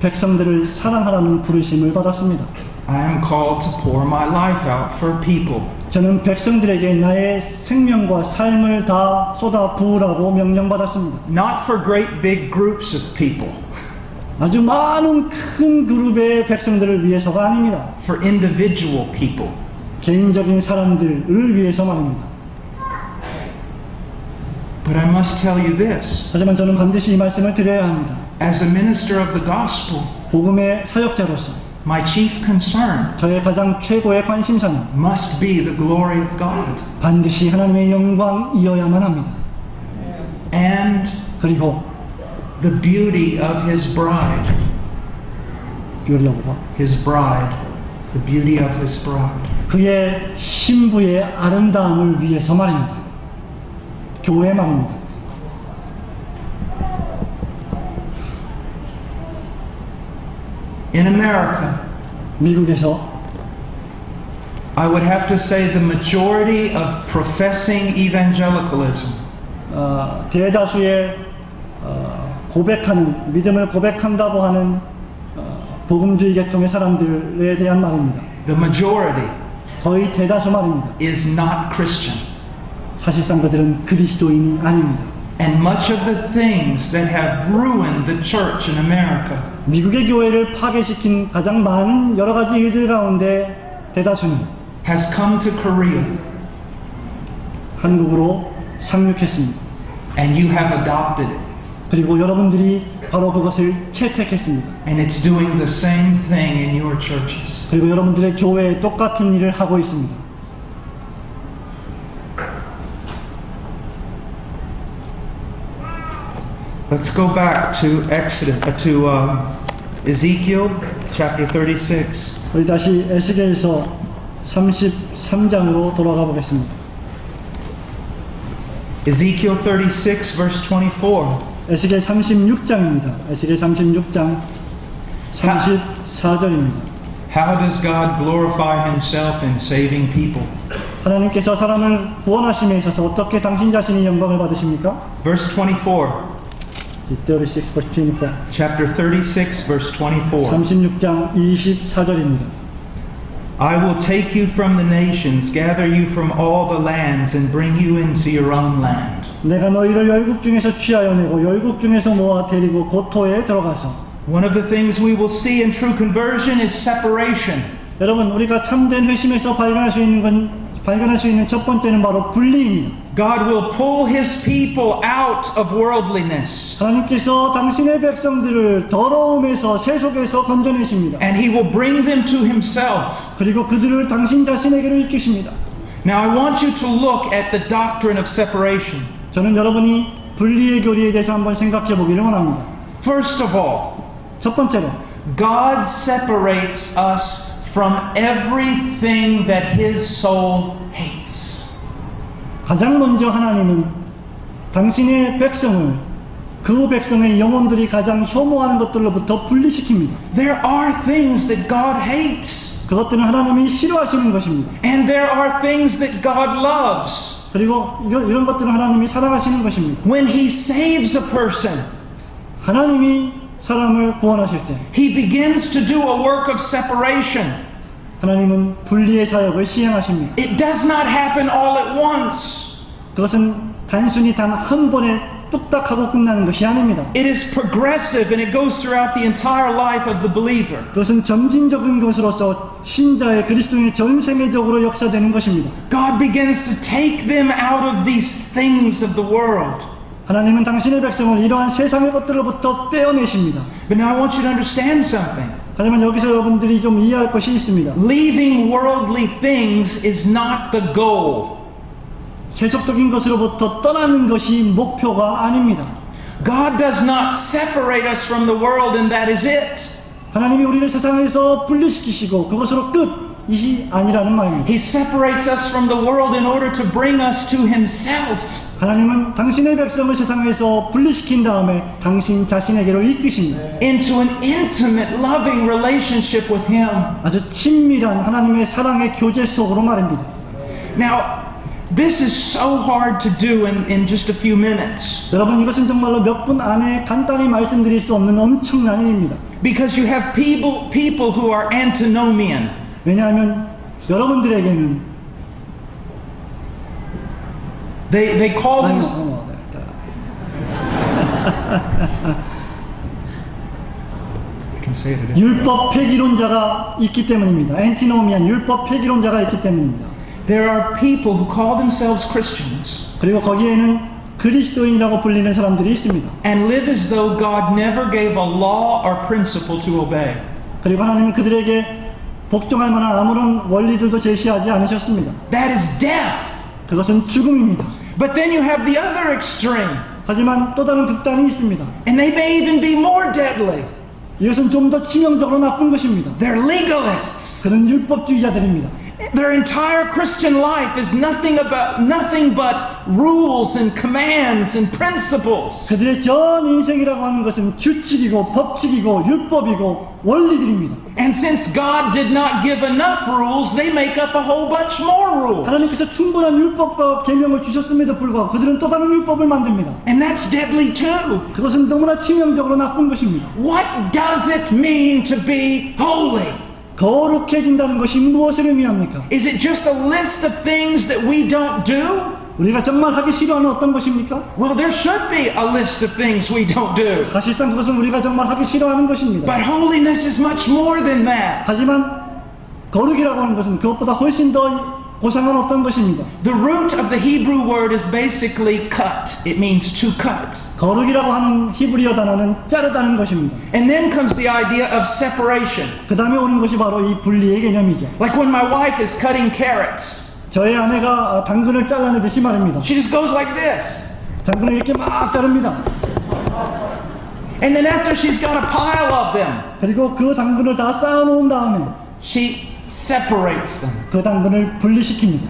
백성들을 사랑하라는 부르심을 받았습니다. I am called to pour my life out for people. 저는 백성들에게 나의 생명과 삶을 다 쏟아 부으라고 명령받았습니다. Not for great big groups of people. 아주 많은 큰 그룹의 백성들을 위해서가 아닙니다. For individual people. 개인적인 사람들을 위해서 말입니다. But I must tell you this. 하지만 저는 반드시 이 말씀을 드려야 합니다. As a minister of the gospel, 복음의 사역자로서 my chief concern 저의 가장 최고의 관심사는 must be the glory of God. 반드시 하나님의 영광이어야만 합니다. And 그리고 the beauty of His bride. His bride. The beauty of His bride. 그의 신부의 아름다움을 위해서 말입니다. 교회 말입니다. In America, 미국에서 I would have to say the majority of professing evangelicalism 대다수의 고백하는 믿음을 고백한다고 하는 복음주의 계통의 사람들에 대한 말입니다. the majority 거의 대다수 말입니다. is not Christian. 사실상 그들은 그리스도인이 아닙니다. And much of the things that have ruined the church in America 미국의 교회를 파괴시킨 가장 많은 여러 가지 일들 가운데 대다수는 has come to Korea. 한국으로 상륙했습니다. And you have adopted it. 그리고 여러분들이 바로 그것을 채택했습니다. And it's doing the same thing in your churches. 그리고 여러분들의 교회에 똑같은 일을 하고 있습니다. Let's go back to Ezekiel chapter 36. 우리 다시 에스겔서 33장으로 돌아가 보겠습니다. Ezekiel 36 verse 24. 에스겔 36장입니다. 에스겔 36장 34절입니다. How does God glorify himself in saving people? 하나님께서 사람을 구원하심에 있어서 어떻게 당신 자신이 영광을 받으십니까? Verse 24. 36 verse 24. Chapter 36 verse 24. 36장 24절입니다. I will take you from the nations, gather you from all the lands, and bring you into your own land. 내가 너희를 열국 중에서 취하여 내고 열국 중에서 모아 데리고 고토에 들어가서. One of the things we will see in true conversion is separation. 여러분, 우리가 참된 회심에서 발견할 수 있는 첫 번째는 바로 분리입니다. God will pull his people out of worldliness. 하나님께서 당신의 백성들을 더러움에서 세속에서 건져내십니다. And he will bring them to himself. 그리고 그들을 당신 자신에게로 이끄십니다. Now I want you to look at the doctrine of separation. 저는 여러분이 분리의 교리에 대해서 한번 생각해 보기를 원합니다. First of all, 첫 번째로 God separates us from everything that his soul hates. 가장 먼저 하나님은 당신의 백성을 그 백성의 영혼들이 가장 혐오하는 것들로부터 분리시킵니다. There are things that God hates. 그것들은 하나님이 싫어하시는 것입니다. And there are things that God loves. 그리고 이런 것들은 하나님이 사랑하시는 것입니다. When he saves a person, 하나님이 사람을 구원하실 때 he begins to do a work of separation. 하나님은 분리의 사역을 시행하십니다. It does not happen all at once. 그것은 단순히 단 한 번에 뚝딱 하고 끝나는 것이 아닙니다. It is progressive and it goes throughout the entire life of the believer. 그것은 점진적인 것으로서 신자의 그리스도인의 전 생애적으로 역사되는 것입니다. God begins to take them out of these things of the world. 하나님은 당신의 백성을 이러한 세상의 것들로부터 떼어내십니다. But now I want you to understand something. 하지만 여기서 여러분들이 좀 이해할 것이 있습니다. Leaving worldly things is not the goal. 세속적인 것으로부터 떠나는 것이 목표가 아닙니다. God does not separate us from the world and that is it. 하나님이 우리를 세상에서 분리시키시고 그것으로 끝이 아니라는 말입니다. He separates us from the world in order to bring us to himself. 하나님은 당신의 백성을 세상에서 분리시킨 다음에 당신 자신에게로 이끄십니다. Into an intimate, loving relationship with him. 아주 친밀한 하나님의 사랑의 교제 속으로 말입니다. Now, this is so hard to do in just a few minutes. 여러분, 이것은 정말로 몇 분 안에 간단히 말씀드릴 수 없는 엄청난 일입니다. Because you have people who are antinomian. 왜냐하면 여러분들에게는 They call them. 율법 폐기론자가 있기 때문입니다. 엔티노미안 율법 폐기론자가 있기 때문입니다. There are people who call themselves Christians 그리고 거기에는 그리스도인이라고 불리는 사람들이 있습니다. and live as though God never gave a law or principle to obey. 그리고 하나님은 그들에게 복종할 만한 아무런 원리들도 제시하지 않으셨습니다. That is death. 그것은 죽음입니다. But then you have the other extreme. 하지만 또 다른 극단이 있습니다. And they may even be more deadly. 이것은 좀 더 치명적으로 나쁜 것입니다. They're legalists. 그는 율법주의자들입니다. Their entire Christian life is nothing but rules and commands and principles. 그들의 전 인생이라고 하는 것은 규칙이고 법칙이고 율법이고 원리들입니다. And since God did not give enough rules, they make up a whole bunch more rules. 하나님께서 충분한 율법과 계명을 주셨음에도 불구하고 그들은 또 다른 율법을 만듭니다. And that's deadly too. 그것은 너무나 치명적으로 나쁜 것입니다. What does it mean to be holy? 거룩해진다는 것이 무엇을 의미합니까? Is it just a list of things that we don't do? 우리가 정말 하기 싫어하는 어떤 것입니까? Well, there should be a list of things we don't do. 사실상 그것은 우리가 정말 하기 싫어하는 것입니다. But holiness is much more than that. 하지만 거룩이라고 하는 것은 그것보다 훨씬 더 고상은 어떤 것입니다. The root of the Hebrew word is basically cut. It means to cut. 거룩이라고 하는 히브리어 단어는 자르다는 것입니다. And then comes the idea of separation. 그 다음에 오는 것이 바로 이 분리의 개념이죠. Like when my wife is cutting carrots. 저의 아내가 당근을 잘라내듯이 말입니다. She just goes like this. 당근을 이렇게 막 자릅니다. And then after she's got a pile of them, 그리고 그 당근을 다 쌓아놓은 다음에 she separates them. 그 당근을 분리시킵니다.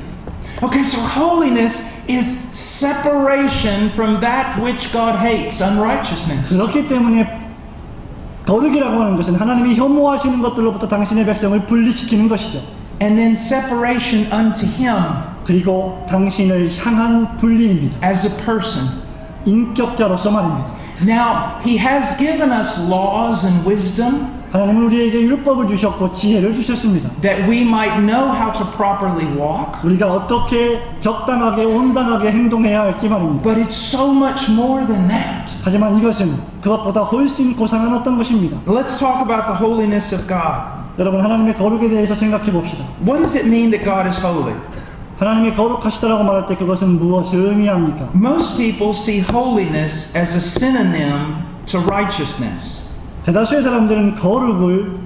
Okay, so holiness is separation from that which God hates, unrighteousness. 그렇기 때문에 거룩이라고 하는 것은 하나님이 혐오하시는 것들로부터 당신의 백성을 분리시키는 것이죠. And then separation unto Him 그리고 당신을 향한 분리입니다. as a person. 인격자로서 말입니다. Now, He has given us laws and wisdom 하나님은 우리에게 율법을 주셨고 지혜를 주셨습니다. that we might know how to properly walk. 우리가 어떻게 적당하게 온당하게 행동해야 할지 말입니다. But it's so much more than that. 하지만 이것은 그것보다 훨씬 고상한 어떤 것입니다. Let's talk about the holiness of God. 여러분 하나님의 거룩에 대해서 생각해 봅시다. What does it mean that God is holy? 하나님이 거룩하시다라고 말할 때 그것은 무엇을 의미합니까? Most people see holiness as a synonym to righteousness. 대다수의 사람들은 거룩을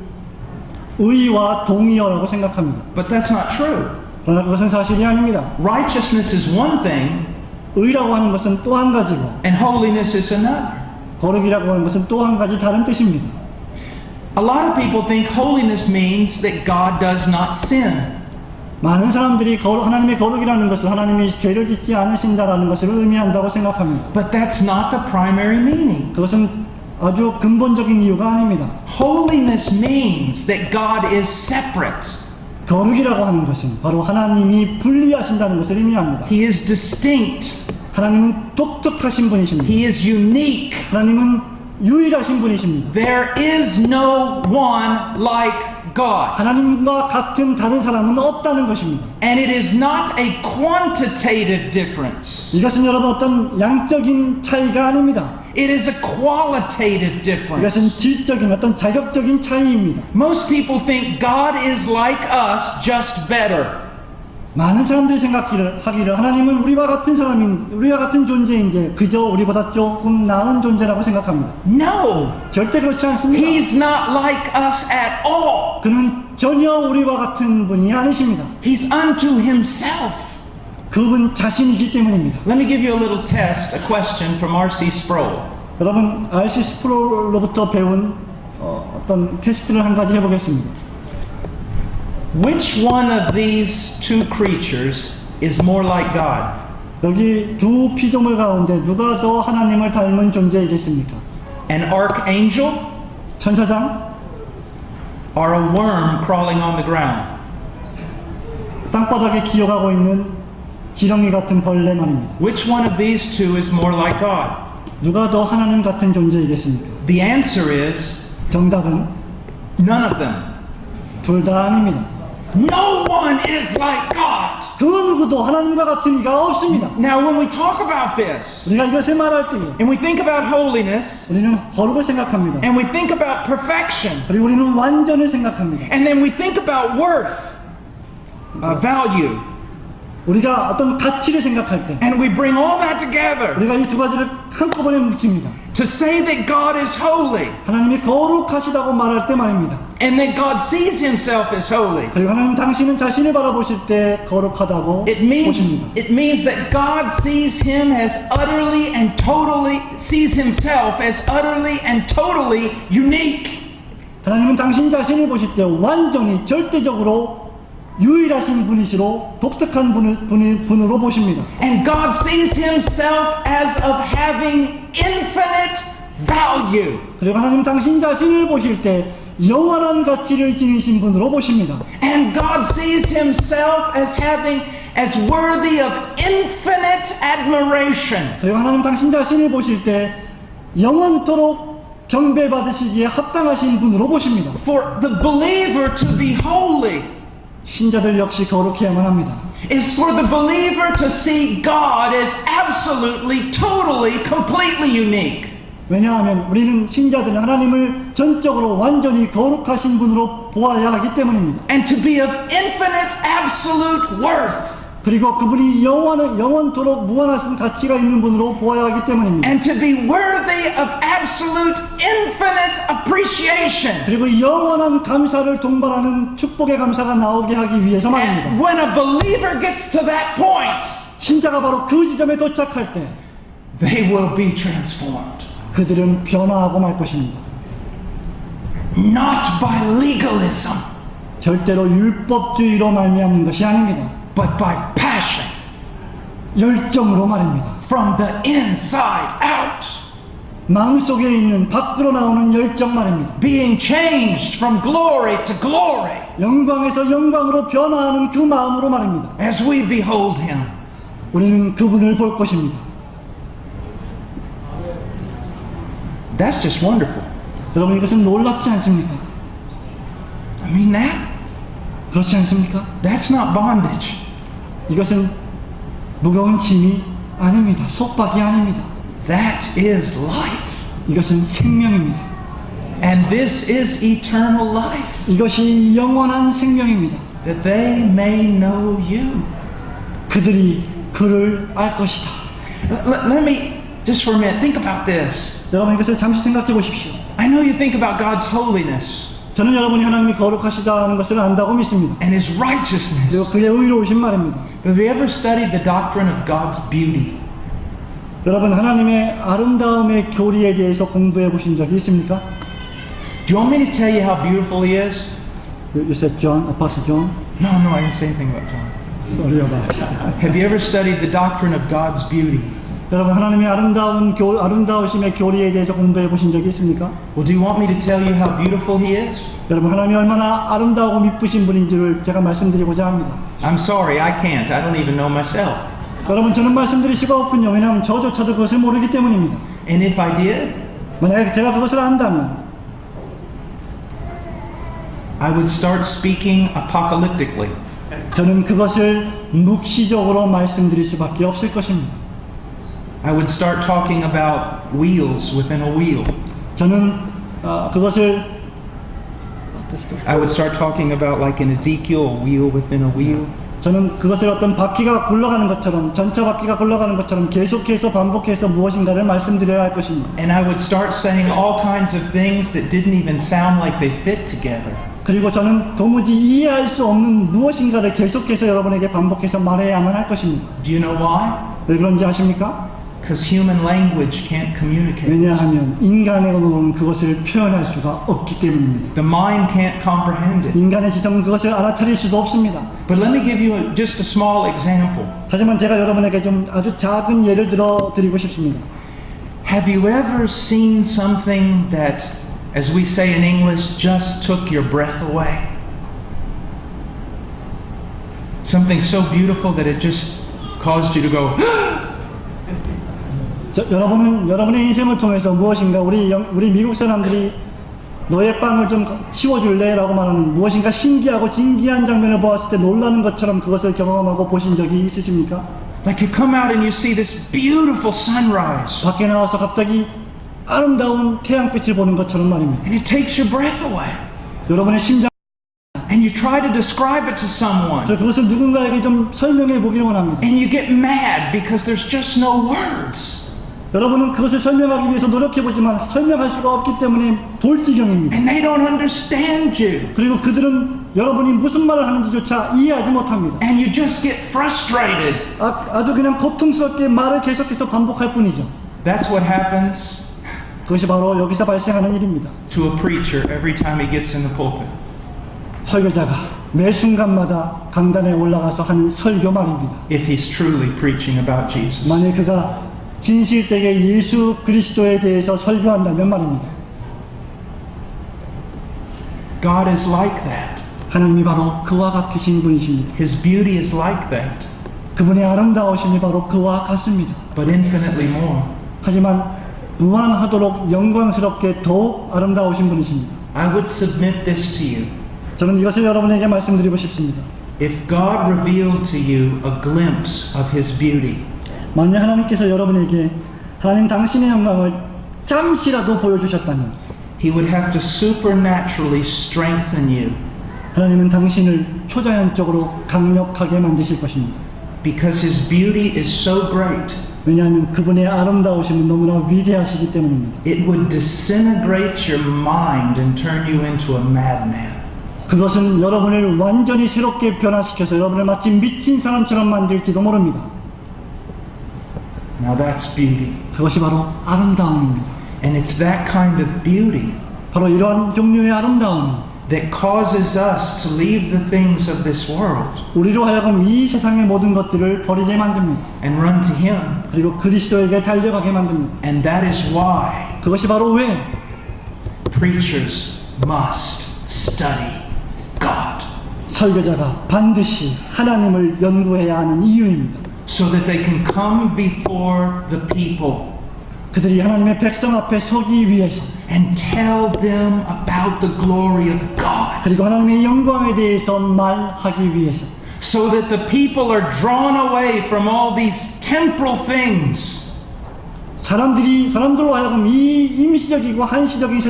의와 동의어라고 생각합니다. But that's not true. 그러나 그것은 사실이 아닙니다. Righteousness is one thing, 의라고 하는 것은 또 한 가지고 and holiness is another. 거룩이라고 하는 것은 또 한 가지 다른 뜻입니다. A lot of people think holiness means that God does not sin. 많은 사람들이 하나님의 거룩이라는 것을 하나님이 죄를 짓지 않으신다라는 것을 의미한다고 생각합니다. But that's not the primary meaning. 그것은 아주 근본적인 이유가 아닙니다. Holiness means that God is separate. 거룩이라고 하는 것은 바로 하나님이 분리하신다는 것을 의미합니다. He is distinct. 하나님은 독특하신 분이십니다. He is unique. 하나님은 유일하신 분이십니다. There is no one like God. 하나님과 같은 다른 사람은 없다는 것입니다. And it is not a quantitative difference. 이것은 여러분 어떤 양적인 차이가 아닙니다. It is a qualitative difference. 이것은 질적인 어떤 자격적인 차이입니다. Most people think God is like us, just better. 많은 사람들이 생각하기를 하나님은 우리와 같은 존재인데 그저 우리보다 조금 나은 존재라고 생각합니다. No, 절대 그렇지 않습니다. He's not like us at all. 그는 전혀 우리와 같은 분이 아니십니다. He's unto Himself. 그분 자신이기 때문입니다. Let me give you a little test, a question from R.C. Sproul. 여러분 R.C. 스프롤로부터 배운 어떤 테스트를 한 가지 해보겠습니다. Which one of these two creatures is more like God? 여기 두 피조물 가운데 누가 더 하나님을 닮은 존재이겠습니까? An archangel 천사장, or a worm crawling on the ground? 땅바닥에 기어가고 있는 지렁이 같은 벌레 말입니다. Which one of these two is more like God? 누가 더 하나님 같은 존재이겠습니까? The answer is 정답은 none of them. 둘 다 아닙니다. No one is like God. 그 누구도 하나님과 같은 이가 없습니다. Now, when we talk about this, 우리가 이것을 말할 때에 and we think about holiness, 우리는 거룩을 생각합니다. and we think about perfection, 그리고 우리는 완전을 생각합니다. and then we think about worth, value, 우리가 어떤 가치를 생각할 때 and we bring all that together 우리가 이 두 가지를 한꺼번에 뭉칩니다. to say that God is holy, 하나님이 거룩하시다고 말할 때 말입니다. and that God sees Himself as holy. 그리고 하나님 당신은 자신을 바라보실 때 거룩하다고 It means that God sees Him as utterly and totally, sees Himself as utterly and totally unique. 하나님은 당신 자신을 보실 때 완전히 절대적으로 유일하신 분이시로 독특한 분으로 보십니다. And God sees Himself as of having infinite value. 그리고 하나님 당신 자신을 보실 때 영원한 가치를 지니신 분으로 보십니다. And God sees Himself as worthy of infinite admiration. 그리고 하나님 당신 자신을 보실 때 영원토록 경배받으시기에 합당하신 분으로 보십니다. For the believer to be holy 신자들 역시 거룩해야만 합니다. is for the believer to see God as absolutely, totally, completely unique. 왜냐하면 우리는 신자들은 하나님을 전적으로 완전히 거룩하신 분으로 눈으로 보아야 하기 때문입니다. and to be of infinite absolute worth, 그리고 그분이 영원토록 무한하신 가치가 있는 분으로 보아야 하기 때문입니다. and to be worthy of absolute infinite appreciation. 그리고 영원한 감사를 동반하는 축복의 감사가 나오게 하기 위해서 말입니다. And when a believer gets to that point, 신자가 바로 그 지점에 도착할 때 they will be transformed. 그들은 변화하고 말 것입니다. Not by legalism, 절대로 율법주의로 말미암는 것이 아닙니다. but by passion, 열정으로 말입니다. from the inside out, 마음속에 있는 밖으로 나오는 열정 말입니다. being changed from glory to glory 영광에서 영광으로 변화하는 그 마음으로 말입니다. as we behold him. 우리는 그분을 볼 것입니다. That's just wonderful. 여러분 이것은 놀랍지 않습니까? I mean that? 그렇지 않습니까? That's not bondage. 이것은 무거운 짐이 아닙니다. 속박이 아닙니다. That is life. 이것은 생명입니다. And this is eternal life, 이것이 영원한 생명입니다. that they may know you. 그들이 그를 알 것이다. Let me, just for a minute, think about this. 여러분 이것을 잠시 생각해 보십시오. I know you think about God's holiness 저는 여러분이 하나님이 거룩하시다는 것을 안다고 믿습니다. and his righteousness. 그리고 그의 의로우신 말입니다. But have you ever studied the doctrine of God's beauty? 여러분 하나님의 아름다움의 교리에 대해서 공부해 보신 적이 있습니까? Do you want me to tell you how beautiful he is? You said John, Apostle John. No, I didn't say anything about John. Sorry about it. Have you ever studied the doctrine of God's beauty? 여러분 하나님의 아름다우심의 교리에 대해서 공부해 보신 적이 있습니까? Well, do you want me to tell you how beautiful he is? 여러분 하나님이 얼마나 아름다우고 미쁘신 분인지를 제가 말씀드리고자 합니다. I'm sorry, I can't. I don't even know myself. 여러분 저는 말씀드릴 수가 없군요. 왜냐하면 저조차도 그것을 모르기 때문입니다. And if I did, 만약에 제가 그것을 안다면 I would start speaking apocalyptically. 저는 그것을 묵시적으로 말씀드릴 수밖에 없을 것입니다. I would start talking about wheels within a wheel. 저는 그것을 I would start talking about, like in Ezekiel, a wheel within a wheel. 저는 그것을 어떤 바퀴가 굴러가는 것처럼 전차 바퀴가 굴러가는 것처럼 계속해서 반복해서 무엇인가를 말씀드려야 할 것입니다. And I would start saying all kinds of things that didn't even sound like they fit together. 그리고 저는 도무지 이해할 수 없는 무엇인가를 계속해서 여러분에게 반복해서 말해야만 할 것입니다. Do you know why? 왜 그런지 아십니까? Because human language can't communicate. 왜냐하면 인간의 언어로는 그것을 표현할 수가 없기 때문입니다. The mind can't comprehend it. 인간의 지성은 그것을 알아차릴 수도 없습니다. But let me give you just a small example. 하지만 제가 여러분에게 좀 아주 작은 예를 들어 드리고 싶습니다. Have you ever seen something that, as we say in English, just took your breath away? Something so beautiful that it just caused you to go, 여러분은 여러분의 인생을 통해서 무엇인가 우리 미국 사람들이 너의 빵을 좀 치워줄래? 라고 말하는 무엇인가 신기하고 진기한 장면을 보았을 때 놀라는 것처럼 그것을 경험하고 보신 적이 있으십니까? like you come out and you see this beautiful sunrise 밖에 나와서 갑자기 아름다운 태양빛을 보는 것처럼 말입니다. and it takes your breath away. 여러분의 심장 And you try to describe it to someone 그래서 그것을 누군가에게 좀 설명해 보기를 원합니다. and you get mad because there's just no words. 여러분은 그것을 설명하기 위해서 노력해보지만 설명할 수가 없기 때문에 돌지경입니다. And they don't understand you. 그리고 그들은 여러분이 무슨 말을 하는지조차 이해하지 못합니다. And you just get frustrated. 아주 그냥 고통스럽게 말을 계속해서 반복할 뿐이죠. That's what happens 그것이 바로 여기서 발생하는 일입니다. to a preacher every time he gets in the pulpit. 설교자가 매 순간마다 강단에 올라가서 하는 설교 말입니다. If he's truly preaching about Jesus. 만약 그가 진실되게 예수 그리스도에 대해서 설교한다면 말입니다. God is like that. 하나님이 바로 그와 같으신 분이십니다. His beauty is like that, 그분의 아름다우심이 바로 그와 같습니다. but infinitely more. 하지만 무한하도록 영광스럽게 더욱 아름다우신 분이십니다. I would submit this to you. 저는 이것을 여러분에게 말씀드리고 싶습니다. If God revealed to you a glimpse of His beauty, 만약 하나님께서 여러분에게 하나님 당신의 영광을 잠시라도 보여주셨다면 He would have to supernaturally strengthen you 하나님은 당신을 초자연적으로 강력하게 만드실 것입니다. because His beauty is so great. 왜냐하면 그분의 아름다우심은 너무나 위대하시기 때문입니다. It would disintegrate your mind and turn you into a madman. 그것은 여러분을 완전히 새롭게 변화시켜서 여러분을 마치 미친 사람처럼 만들지도 모릅니다. Now that's beauty. 그것이 바로 아름다움입니다. And it's that kind of beauty 바로 이러한 종류의 아름다움이 that causes us to leave the things of this world 우리로 하여금 이 세상의 모든 것들을 버리게 만듭니다. and run to Him. 그리고 그리스도에게 달려가게 만듭니다. And that is why 그것이 바로 왜 preachers must study God 설교자가 반드시 하나님을 연구해야 하는 이유입니다. so that they can come before the people 그들이 하나님의 백성 앞에 서기 위해서 and tell them about the glory of God 그리고 하나님의 영광에 대해서 말하기 위해서 so that the people are drawn away from all these temporal things 사람들로 하여금 이 임시적이고 한시적인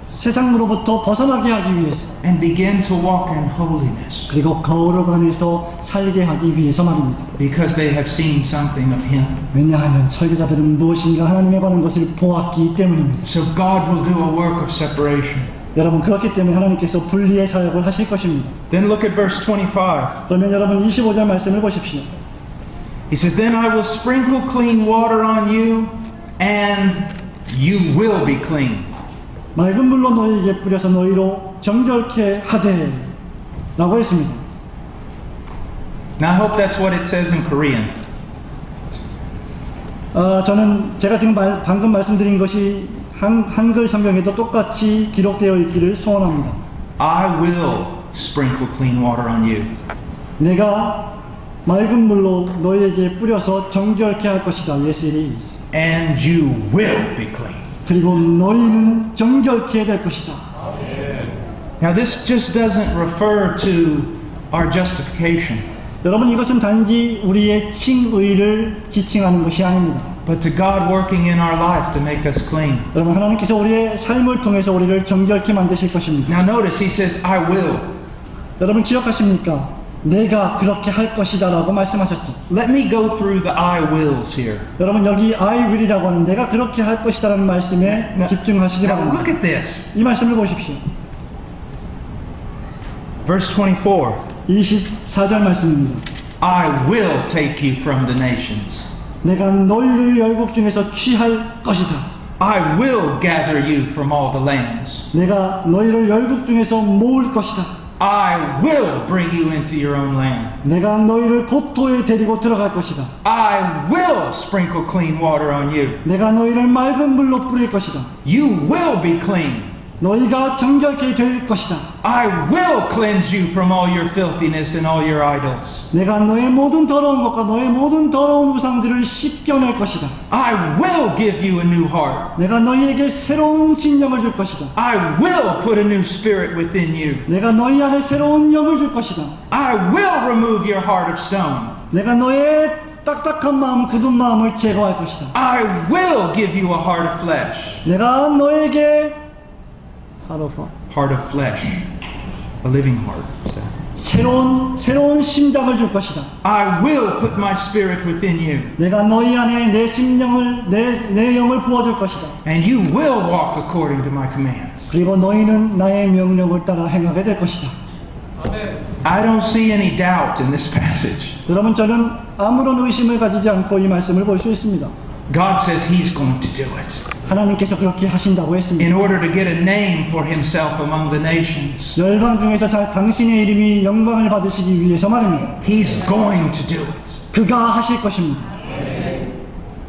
세상으로부터 벗어나게 하기 위해서 and begin to walk in holiness 그리고 거룩 안에서 살게 하기 위해서 말입니다. because they have seen something of Him. 왜냐하면 설교자들은 무엇인가 하나님에 관한 것을 보았기 때문입니다. So God will do a work of separation. 여러분 그렇기 때문에 하나님께서 분리의 사역을 하실 것입니다. Then look at verse 25. 그러면 여러분 25절 말씀을 보십시오. He says, Then I will sprinkle clean water on you and you will be clean. 맑은 물로 너희에게 뿌려서 너희로 정결케 하되 라고 했습니다. Now I hope that's what it says in Korean. 저는 제가 지금 방금 말씀드린 것이 한글 성경에도 똑같이 기록되어 있기를 소원합니다. I will sprinkle clean water on you. 내가 맑은 물로 너희에게 뿌려서 정결케 할 것이다. Yes, it is. And you will be clean. 그리고 너희는 정결케 될 것이다. Now this just doesn't refer to our justification, 여러분 이것은 단지 우리의 칭의를 지칭하는 것이 아닙니다. but to God working in our life to make us clean. 여러분 하나님께서 우리의 삶을 통해서 우리를 정결케 만드실 것입니다. Now notice he says, I will. 여러분 기억하십니까? 내가 그렇게 할 것이다 라고 말씀하셨죠. Let me go through the I wills here. 여러분 여기 I will이라고 하는 내가 그렇게 할 것이다 라는 말씀에 집중하시기 Now 바랍니다. look at this. 이 말씀을 보십시오. Verse 24. 24절 말씀입니다. I will take you from the nations. 내가 너희를 열국 중에서 취할 것이다. I will gather you from all the lands. 내가 너희를 열국 중에서 모을 것이다. I will bring you into your own land. 내가 너희를 고토에 데리고 들어갈 것이다. I will sprinkle clean water on you. 내가 너희를 맑은 물로 뿌릴 것이다. You will be clean. 너희가 정결케 될 것이다. I will cleanse you from all your filthiness and all your idols. 내가 너의 모든 더러운 것과 너의 모든 더러운 우상들을 씻겨낼 것이다. I will give you a new heart. 내가 너희에게 새로운 심령을 줄 것이다. I will put a new spirit within you. 내가 너희 안에 새로운 영을 줄 것이다. I will remove your heart of stone. 내가 너의 딱딱한 마음, 굳은 마음을 제거할 것이다. I will give you a heart of flesh. 내가 너에게 Heart of flesh. A living heart. So. 새로운 심장을 줄 것이다. I will put my spirit within you. 내가 너희 안에 내 심령을 내 영을 부어줄 것이다. And you will walk according to my commands. 그리고 너희는 나의 명령을 따라 행하게 될 것이다. I don't see any doubt in this passage. 여러분 저는 아무런 의심을 가지지 않고 이 말씀을 볼 수 있습니다. God says He's going to do it. 하나님께서 그렇게 하신다고 했습니다. In order to get a name for Himself among the nations. 열방 중에서 당신의 이름이 영광을 받으시기 위해서 말입니다. He's going to do it. 그가 하실 것입니다.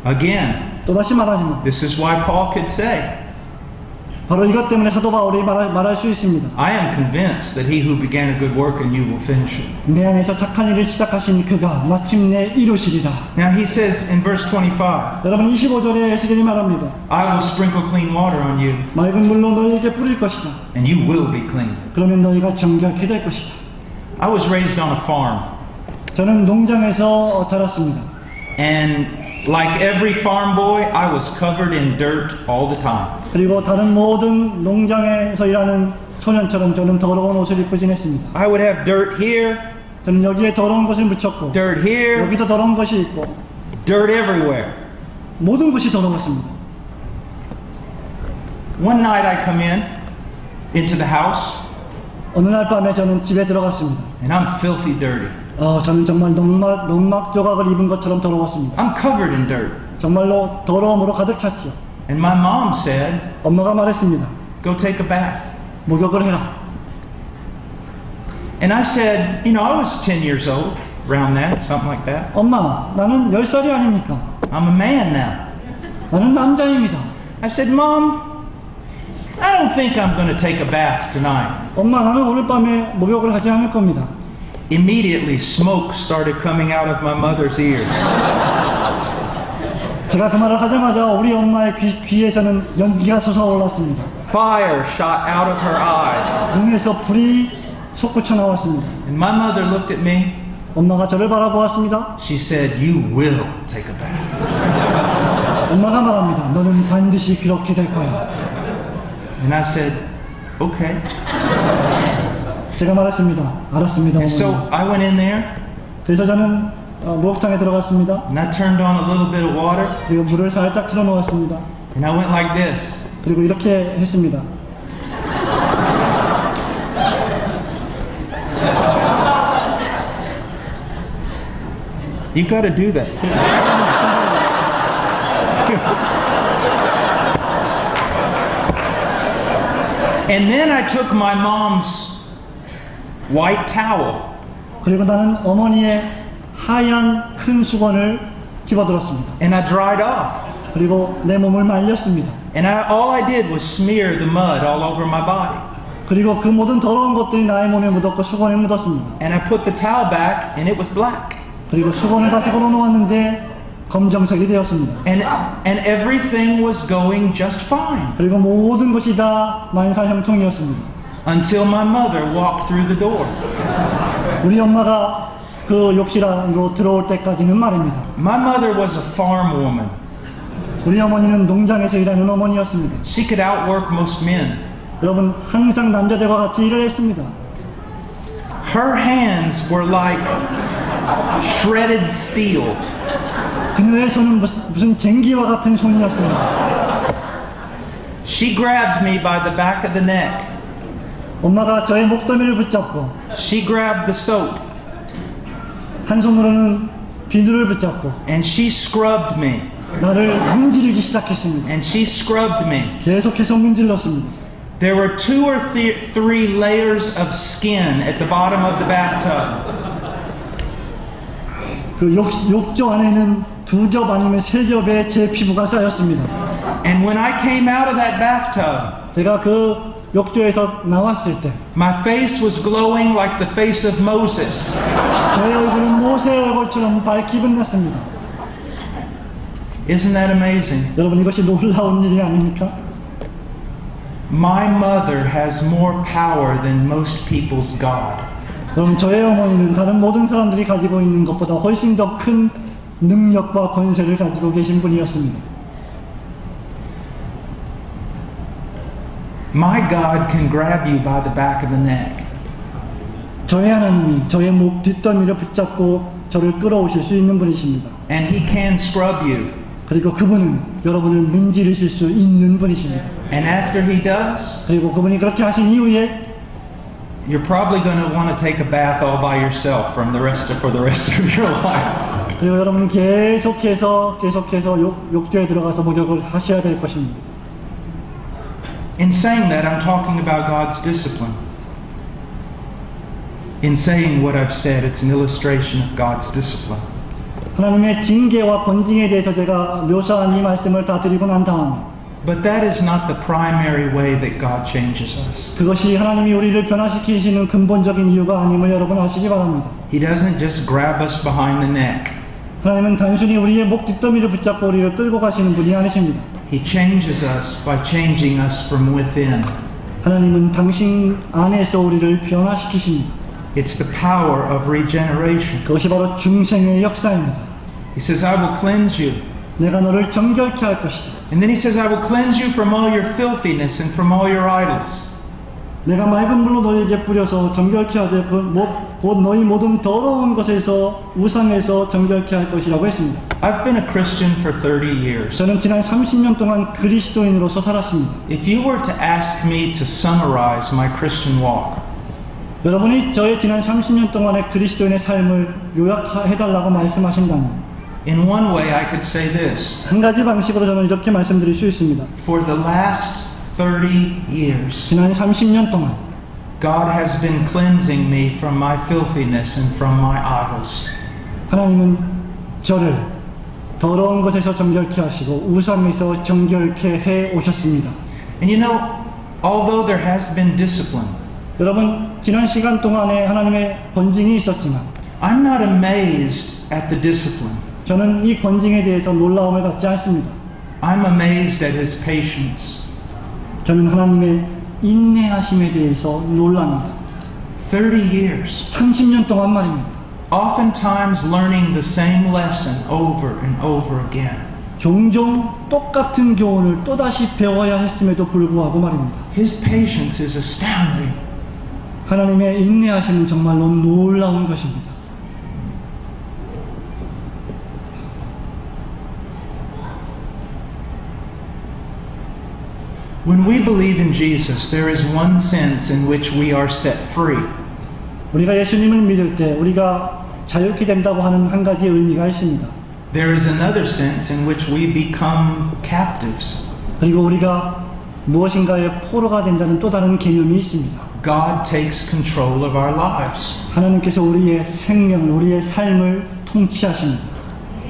Again, 또다시 말하지만 this is why Paul could say, 바로 이것 때문에 사도 바울이 말할 수 있습니다. I am convinced that He who began a good work in you will finish it. 내 안에서 착한 일을 시작하신 그가 마침내 이루시리라. Now he says in verse 25, 여러분 25절에 에스겔이 말합니다. I will sprinkle clean water on you, 맑은 물로 너희에게 뿌릴 것이다. and you will be clean. 그러면 너희가 정결케 될 것이다. I was raised on a farm, 저는 농장에서 자랐습니다. and like every farm boy, I was covered in dirt all the time. 그리고 다른 모든 농장에서 일하는 소년처럼 저는 더러운 옷을 입고 지냈습니다. I would have dirt here, 저는 여기에 더러운 것을 묻혔고 dirt here, 여기도 더러운 것이 있고 dirt everywhere. 모든 것이 더러웠습니다. One night I come into the house, 어느 날 밤에 저는 집에 들어갔습니다. and I'm filthy dirty. 저는 정말 농막 조각을 입은 것처럼 더러웠습니다. I'm covered in dirt. 정말로 더러움으로 가득 찼죠. And my mom said, 엄마가 말했습니다. go take a bath. 목욕을 해라. And I said, you know, I was 10 years old, around that, something like that. 엄마, 나는 10살이 아닙니까? I'm a man now. 나는 남자입니다. I said, Mom, I don't think I'm going to take a bath tonight. 엄마, 나는 오늘 밤에 목욕을 하지 않을 겁니다. Immediately, smoke started coming out of my mother's ears. 제가 그 말을 하자마자 우리 엄마의 귀에서는 연기가 솟아올랐습니다. Fire shot out of her eyes. 눈에서 불이 솟구쳐 나왔습니다. And my mother looked at me. 엄마가 저를 바라보았습니다. She said, you will take a bath. 엄마가 말합니다. 너는 반드시 그렇게 될 거야. And I said, okay. 제가 말했습니다. 알았습니다. And so 어머니. I went in there, 그래서 저는 목욕탕에 들어갔습니다. and I turned on a little bit of water, 그리고 물을 살짝 틀어놓았습니다. and I went like this. 그리고 이렇게 했습니다. You got to do that. And then I took my mom's white towel, 그리고 나는 어머니의 하얀 큰 수건을 집어들었습니다. and I dried off. 그리고 내 몸을 말렸습니다. And all I did was smear the mud all over my body. 그리고 그 모든 더러운 것들이 나의 몸에 묻었고 수건에 묻었습니다. And I put the towel back, and it was black. 그리고 수건을 다시 걸어놓았는데 검정색이 되었습니다. And everything was going just fine 그리고 모든 것이 다 만사형통이었습니다. until my mother walked through the door. 우리 엄마가 그 욕실 안으로 들어올 때까지는 말입니다. My mother was a farm woman. 우리 어머니는 농장에서 일하는 어머니였습니다. She could outwork most men. 여러분 항상 남자들과 같이 일을 했습니다. Her hands were like shredded steel. 그녀의 손은 무슨 쟁기와 같은 손이었습니다. She grabbed me by the back of the neck. 엄마가 저의 목덜미를 붙잡고 She grabbed the soap, 한 손으로는 비누를 붙잡고 and she scrubbed me, 나를 문지르기 시작했습니다. and she scrubbed me. 계속해서 문질렀습니다. There were 2 or 3 layers of skin at the bottom of the bathtub. 그 욕조 안에는 2겹 아니면 3겹의 제 피부가 쌓였습니다. And when I came out of that bathtub, 제가 그 욕조에서 나왔을 때 my face was glowing like the face of Moses. 저의 얼굴은 모세의 얼굴처럼 밝기 빛났습니다. Isn't that amazing? 여러분 이것이 놀라운 일이 아닙니까? My mother has more power than most people's God. 여러분 저의 어머니는 다른 모든 사람들이 가지고 있는 것보다 훨씬 더 큰 능력과 권세를 가지고 계신 분이었습니다. My God can grab you by the back of the neck. 저의 하나님이 저의 목 뒷덜미를 붙잡고 저를 끌어오실 수 있는 분이십니다. And He can scrub you. 그리고 그분은 여러분을 문지르실 수 있는 분이십니다. And after He does, 그리고 그분이 그렇게 하신 이후에 you're probably going to want to take a bath all by yourself for the rest of your life. 그리고 여러분은 계속해서 욕조에 들어가서 목욕을 하셔야 될 것입니다. In saying that, I'm talking about God's discipline. In saying what I've said, it's an illustration of God's discipline. 하나님의 징계와 번징에 대해서 제가 묘사한 이 말씀을 다 드리고 난 다음에 But that is not the primary way that God changes us. 그것이 하나님이 우리를 변화시키시는 근본적인 이유가 아님을 여러분 아시기 바랍니다. He doesn't just grab us behind the neck. 하나님은 단순히 우리의 목 뒷덜미를 붙잡고 우리를 끌고 가시는 분이 아니십니다. He changes us by changing us from within. 하나님은 당신 안에서 우리를 변화시키십니다. It's the power of regeneration. 그것이 바로 중생의 역사입니다. He says, I will cleanse you. 내가 너를 정결케 할 것이다. And then he says, I will cleanse you from all your filthiness and from all your idols. 내가 맑은 물로 너희에게 뿌려서 정결케 하되 곧 너희 모든 더러운 것에서 우상에서 정결케 할 것이라고 했습니다. I've been a Christian for 30 years. 저는 지난 30년 동안 그리스도인으로서 살았습니다. If you were to ask me to summarize my Christian walk, 여러분이 저의 지난 30년 동안의 그리스도인의 삶을 요약해달라고 말씀하신다면 in one way I could say this. 한 가지 방식으로 저는 이렇게 말씀드릴 수 있습니다. For the last 30 years, 지난 30년 동안 God has been cleansing me from my filthiness and from my idols. 하나님은 저를 더러운 것에서 정결케 하시고 우상에서 정결케 해 오셨습니다. And you know, although there has been discipline, 여러분 지난 시간 동안에 하나님의 권징이 있었지만 I'm not amazed at the discipline. 저는 이 권징에 대해서 놀라움을 갖지 않습니다. I'm amazed at His patience. 저는 하나님의 인내하심에 대해서 놀랍니다. 30 years. 30년 동안 말입니다. Oftentimes learning the same lesson over and over again. 종종 똑같은 교훈을 또다시 배워야 했음에도 불구하고 말입니다. His patience is astounding. 하나님의 인내하심은 정말로 놀라운 것입니다. When we believe in Jesus, there is one sense in which we are set free. 우리가 예수님을 믿을 때 우리가 자유케 된다고 하는 한 가지 의미가 있습니다. There is another sense in which we become captives. 그리고 우리가 무엇인가의 포로가 된다는 또 다른 개념이 있습니다. God takes control of our lives. 하나님께서 우리의 생명을, 우리의 삶을 통치하십니다.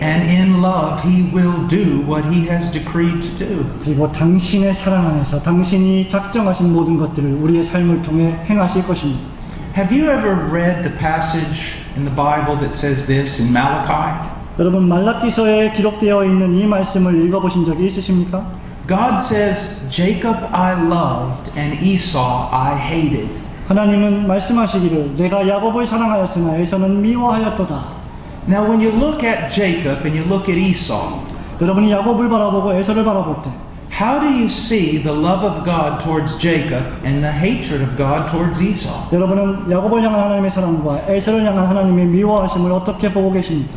And in love, He will do what He has decreed to do. 그리고 당신의 사랑 안에서 당신이 작정하신 모든 것들을 우리의 삶을 통해 행하실 것입니다. Have you ever read the passage in the Bible that says this in Malachi? 여러분 말라기서에 기록되어 있는 이 말씀을 읽어보신 적이 있으십니까? God says, Jacob I loved and Esau I hated. 하나님은 말씀하시기를 내가 야곱을 사랑하였으나 에서는 미워하였도다. Now when you look at Jacob and you look at Esau, 여러분이 야곱을 바라보고 에서를 바라볼 때 how do you see the love of God towards Jacob and the hatred of God towards Esau? 여러분은 야곱을 향한 하나님의 사랑과 에서를 향한 하나님의 미워하심을 어떻게 보고 계십니까?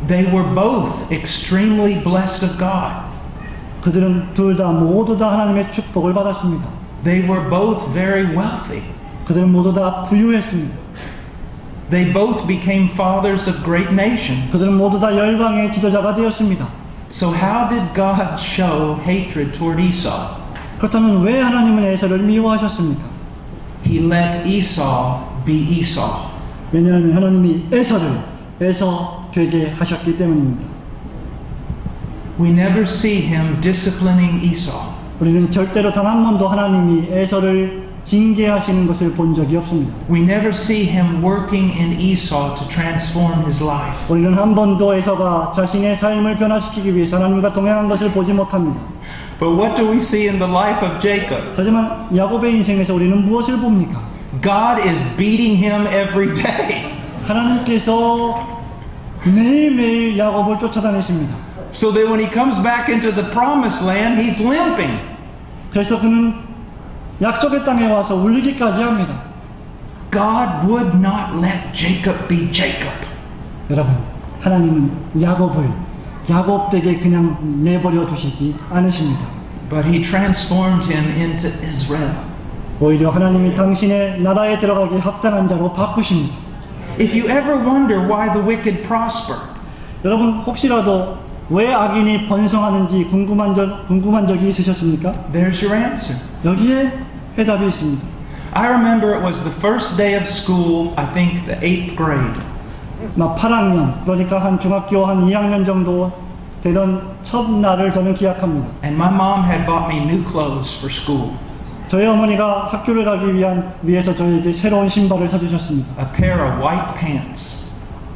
They were both extremely blessed of God. 그들은 둘 다 모두 다 하나님의 축복을 받았습니다. They were both very wealthy. 그들은 모두 다 부유했습니다. They both became fathers of great nations. 그들은 모두 다 열방의 지도자가 되었습니다. So how did God show hatred toward Esau? 그렇다면 왜 하나님은 에서를 미워하셨습니까? He let Esau be Esau. 왜냐하면 하나님이 에서를 에서 되게 하셨기 때문입니다. We never see Him disciplining Esau. 우리는 절대로 단 한 번도 하나님이 에서를 징계하시는 것을 본 적이 없습니다. We never see Him working in Esau to transform his life. 우리는 한 번도 에서가 자신의 삶을 변화시키기 위해서 하나님과 동행한 것을 보지 못합니다. But what do we see in the life of Jacob? 하지만 야곱의 인생에서 우리는 무엇을 봅니까? God is beating him every day. 하나님께서 매일매일 야곱을 쫓아다니십니다. So that when he comes back into the promised land, he's limping. 그래서 그는 약속의 땅에 와서 울기까지 합니다. God would not let Jacob be Jacob. 여러분, 하나님은 야곱을 야곱되게 그냥 내버려 두시지 않으십니다. But he transformed him into Israel. 오히려 하나님이 당신의 나라에 들어가기 합당한 자로 바꾸십니다. If you ever wonder why the wicked prosper, 여러분 혹시라도 왜 악인이 번성하는지 궁금한 적이 있으셨습니까? there's your answer. 여기에 해답이 있습니다. I remember it was the first day of school, I think the 8th grade. 8학년, 그러니까 한 중학교 한 2학년 정도 되던 첫날을 저는 기억합니다. And my mom had bought me new clothes for school. 저희 어머니가 학교를 가기 위해서 저에게 새로운 신발을 사주셨습니다. A pair of white pants.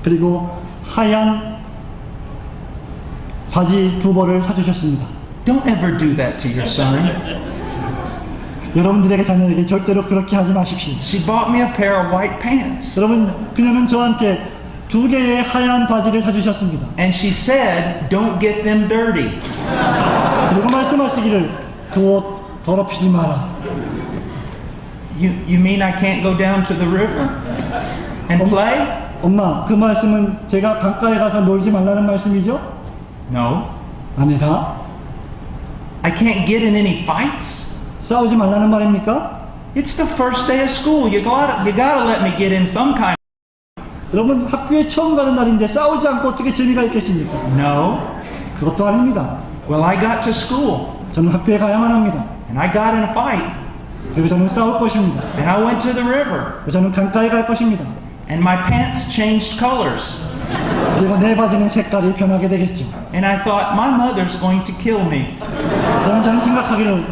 그리고 하얀 바지 2벌을 사주셨습니다. Don't ever do that to your son. 여러분들에게 자녀에게 절대로 그렇게 하지 마십시오. She bought me a pair of white pants. 여러분, 그녀는 저한테 2개의 하얀 바지를 사주셨습니다. And she said, "Don't get them dirty." 그리고 말씀하시기를 그 옷 더럽히지 마라. You mean I can't go down to the river and play? 엄마, 그 말씀은 제가 강가에 가서 놀지 말라는 말씀이죠? No. 아니다. I can't get in any fights? 싸우지 말라는 말입니까? It's the first day of school. You gotta let me get in some kind. 여러분, 학교에 처음 가는 날인데 싸우지 않고 어떻게 재미가 있겠습니까? No. 그것도 아닙니다. Well, I got to school 저는 학교에 가야만 합니다. and I got in a fight 그리고 저는 싸울 것입니다. and I went to the river 그리고 저는 강가에 갈 것입니다. and my pants changed colors 그리고 내 바지는 색깔이 변하게 되겠죠. and I thought my mother's going to kill me. 그럼 저는 생각하기를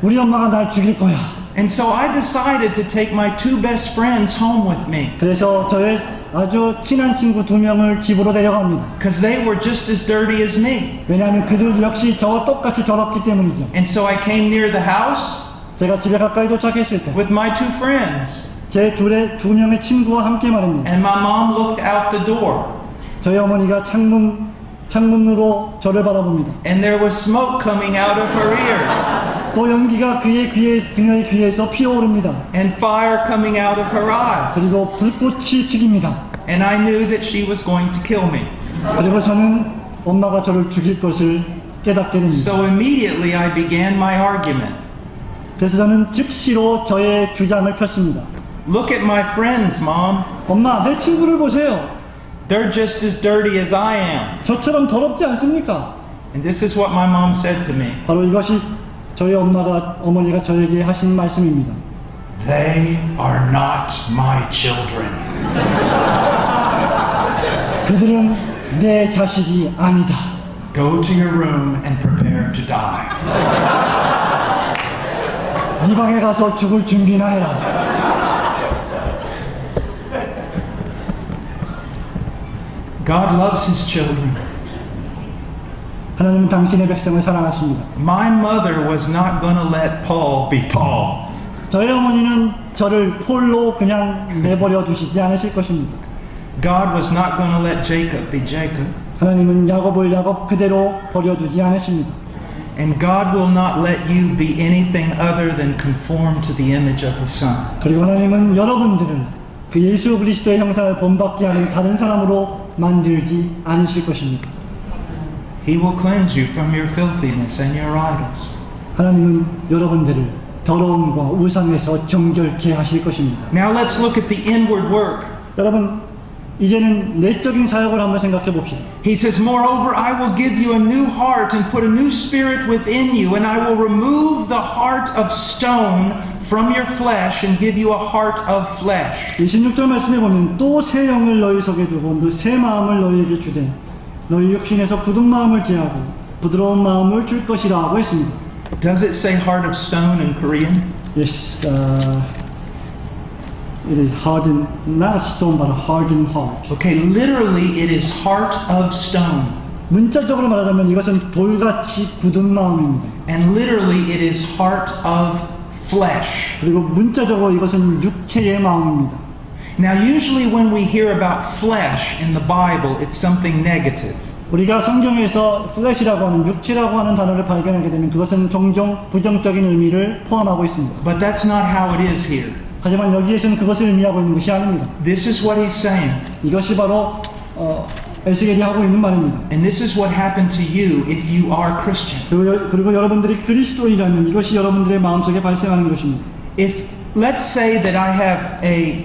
우리 엄마가 날 죽일 거야. And so I decided to take my 2 best friends home with me 그래서 저의 아주 친한 친구 2명을 집으로 데려갑니다. because they were just as dirty as me. 왜냐하면 그들 역시 저와 똑같이 더럽기 때문이죠. And so I came near the house 제가 집에 가까이 도착했을 때 with my 2 friends 제 2명의 친구와 함께 말입니다. and my mom looked out the door 저희 어머니가 창문으로 저를 바라봅니다. and there was smoke coming out of her ears 또 연기가 그녀의 귀에서 피어오릅니다. and fire coming out of her eyes. 그리고 불꽃이 튀깁니다. And I knew that she was going to kill me. 그리고 저는 엄마가 저를 죽일 것을 깨닫게 됩니다. So immediately I began my argument. 그래서 저는 즉시로 저의 주장을 폈습니다. Look at my friends, Mom. 엄마, 내 친구를 보세요. They're just as dirty as I am. 저처럼 더럽지 않습니까? And this is what my mom said to me. 바로 이것이 저희 어머니가 저에게 하신 말씀입니다. They are not my children. 그들은 내 자식이 아니다. Go to your room and prepare to die. 네 방에 가서 죽을 준비나 해라. God loves his children. 하나님은 당신의 백성을 사랑하십니다. My mother was not going to let Paul be Paul. 저희 어머니는 저를 폴로 그냥 내버려 두시지 않으실 것입니다. God was not going to let Jacob be Jacob. 하나님은 야곱을 야곱 그대로 버려두지 않으십니다. And God will not let you be anything other than conform to the image of his son. 그리고 하나님은 여러분들을 그 예수 그리스도의 형상을 본받게 하는 다른 사람으로 만들지 않으실 것입니다. He will cleanse you from your filthiness and your idols. 하나님은 여러분들을 더러움과 우상에서 정결케 하실 것입니다. Now let's look at the inward work. 여러분, 이제는 내적인 사역을 한번 생각해 봅시다. He says, "Moreover, I will give you a new heart and put a new spirit within you, and I will remove the heart of stone from your flesh and give you a heart of flesh." 26절 말씀에 보면 또 새 영을 너희 속에 두고 새 마음을 너희에게 주되 너희 육신에서 굳은 마음을 제하고 부드러운 마음을 줄 것이라고 했습니다. Does it say heart of stone in Korean? Yes, it is hardened, not a stone, but a hardened heart. Okay, literally it is heart of stone. 문자적으로 말하자면 이것은 돌같이 굳은 마음입니다. And literally it is heart of flesh. 그리고 문자적으로 이것은 육체의 마음입니다. Now usually when we hear about flesh in the Bible, it's something negative. 우리가 성경에서 flesh라고 하는 육체라고 하는 단어를 발견하게 되면 그것은 종종 부정적인 의미를 포함하고 있습니다. But that's not how it is here. 하지만 여기에서는 그것을 의미하고 있는 것이 아닙니다. This is what he's saying. 이것이 바로 에스겔이 하고 있는 말입니다. And this is what happened to you if you are Christian. 그리고 여러분들이 그리스도인이라면 이것이 여러분들의 마음속에 발생하는 것입니다. If let's say that I have a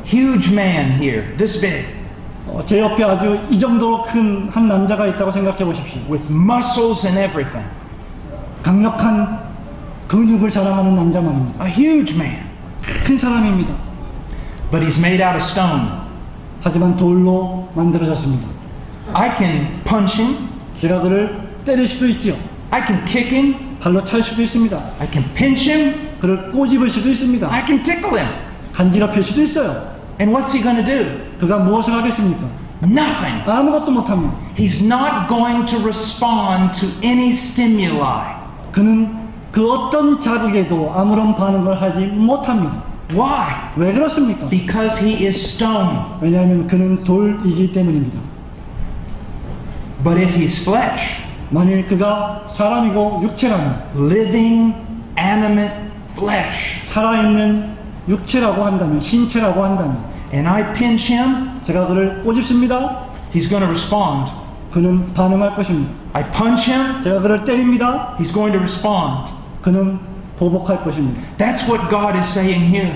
huge man here, this big, 제 옆에 아주 이 정도로 큰 한 남자가 있다고 생각해 보십시오. with muscles and everything. 강력한 근육을 자랑하는 남자 말입니다. A huge man. 큰 사람입니다. But he's made out of stone. 하지만 돌로 만들어졌습니다. I can punch him. 제가 그를 때릴 수도 있지요. I can kick him. 발로 찰 수도 있습니다. I can pinch him. 그를 꼬집을 수도 있습니다. I can tickle him. 간지럽힐 수도 있어요. And what's he going to do? 그가 무엇을 하겠습니까? Nothing. 아무것도 못합니다. He's not going to respond to any stimuli. 그는 그 어떤 자극에도 아무런 반응을 하지 못합니다. Why? 왜 그렇습니까? Because he is stone. 왜냐하면 그는 돌이기 때문입니다. But if he's flesh, 만일 그가 사람이고 육체라면, living, animate flesh, 살아있는 육체라고 한다면, 신체라고 한다면, and I pinch him, 제가 그를 꼬집습니다. he's going to respond. 그는 반응할 것입니다. I punch him, 제가 그를 때립니다. he's going to respond. 그는 보복할 것입니다. That's what God is saying here.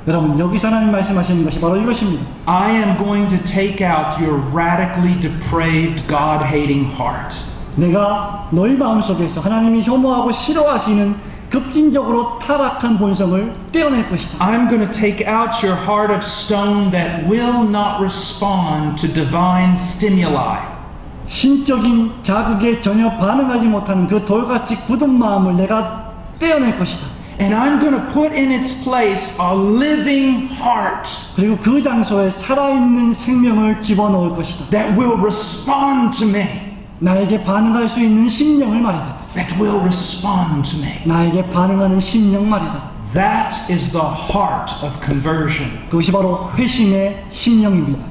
여러분, 여기서 하나님 말씀하시는 것이 바로 이것입니다. I am going to take out your radically depraved, God-hating heart. 내가 너희 마음속에서 하나님이 혐오하고 싫어하시는 급진적으로 타락한 본성을 떼어낼 것이다. I'm going to take out your heart of stone that will not respond to divine stimuli. 신적인 자극에 전혀 반응하지 못하는 그 돌같이 굳은 마음을 내가 떼어낼 것이다. And I'm going to put in its place a living heart 그리고 그 장소에 살아있는 생명을 집어넣을 것이다. that will respond to me. 나에게 반응할 수 있는 심령을 말이다. That will respond to me. 나에게 반응하는 심령 말이다. That is the heart of conversion. 그것이 바로 회심의 심령입니다.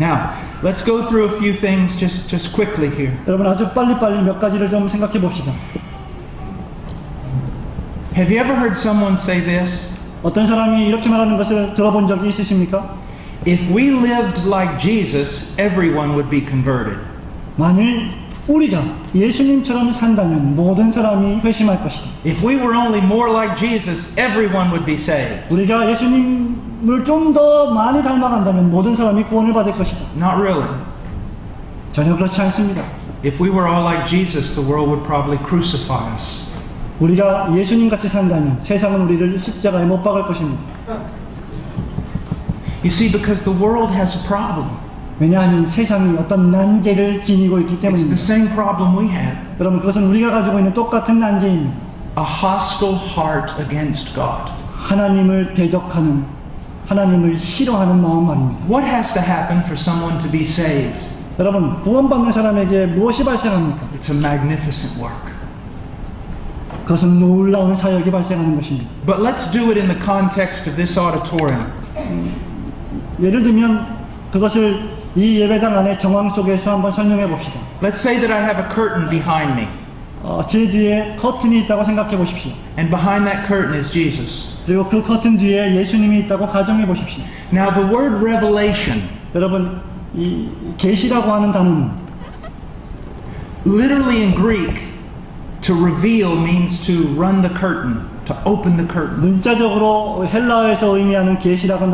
Now, let's go through a few things just quickly here. 여러분, 아주 빨리빨리 몇 가지를 좀 생각해 봅시다. Have you ever heard someone say this? 어떤 사람이 이렇게 말하는 것을 들어본 적이 있으십니까? If we lived like Jesus, everyone would be converted. 만일 우리가 예수님처럼 산다면 모든 사람이 회심할 것이다. If we were only more like Jesus, everyone would be saved. 우리가 예수님을 좀 더 많이 닮아간다면 모든 사람이 구원을 받을 것이다. Not really. 전혀 그렇지 않습니다. If we were all like Jesus, the world would probably crucify us. 우리가 예수님 같이 산다면 세상은 우리를 십자가에 못 박을 것입니다. You see, because the world has a problem. 왜냐하면 세상이 어떤 난제를 지니고 있기 It's the 때문입니다. same problem we have. 여러분, 그것은 우리가 가지고 있는 똑같은 난제입니다. A hostile heart against God. 하나님을 대적하는, 하나님을 싫어하는 마음 말입니다. What has to happen for someone to be saved? 여러분, 구원받는 사람에게 무엇이 발생합니까? It's a magnificent work. 그것은 놀라운 사역이 발생하는 것입니다. But let's do it in the context of this auditorium. 예를 들면 그것을 이 예배당 안의 정황 속에서 한번 설명해 봅시다. Let's say that I have a curtain behind me, 제 뒤에 커튼이 있다고 생각해 보십시오. and behind that curtain is Jesus. 그리고 그 커튼 뒤에 예수님이 있다고 가정해 보십시오. Now, the word revelation, 여러분, 이 계시라고 하는 단어는 literally in Greek, to reveal means to run the curtain, to open the curtain. 문자적으로 헬라어에서 의미하는 계시라는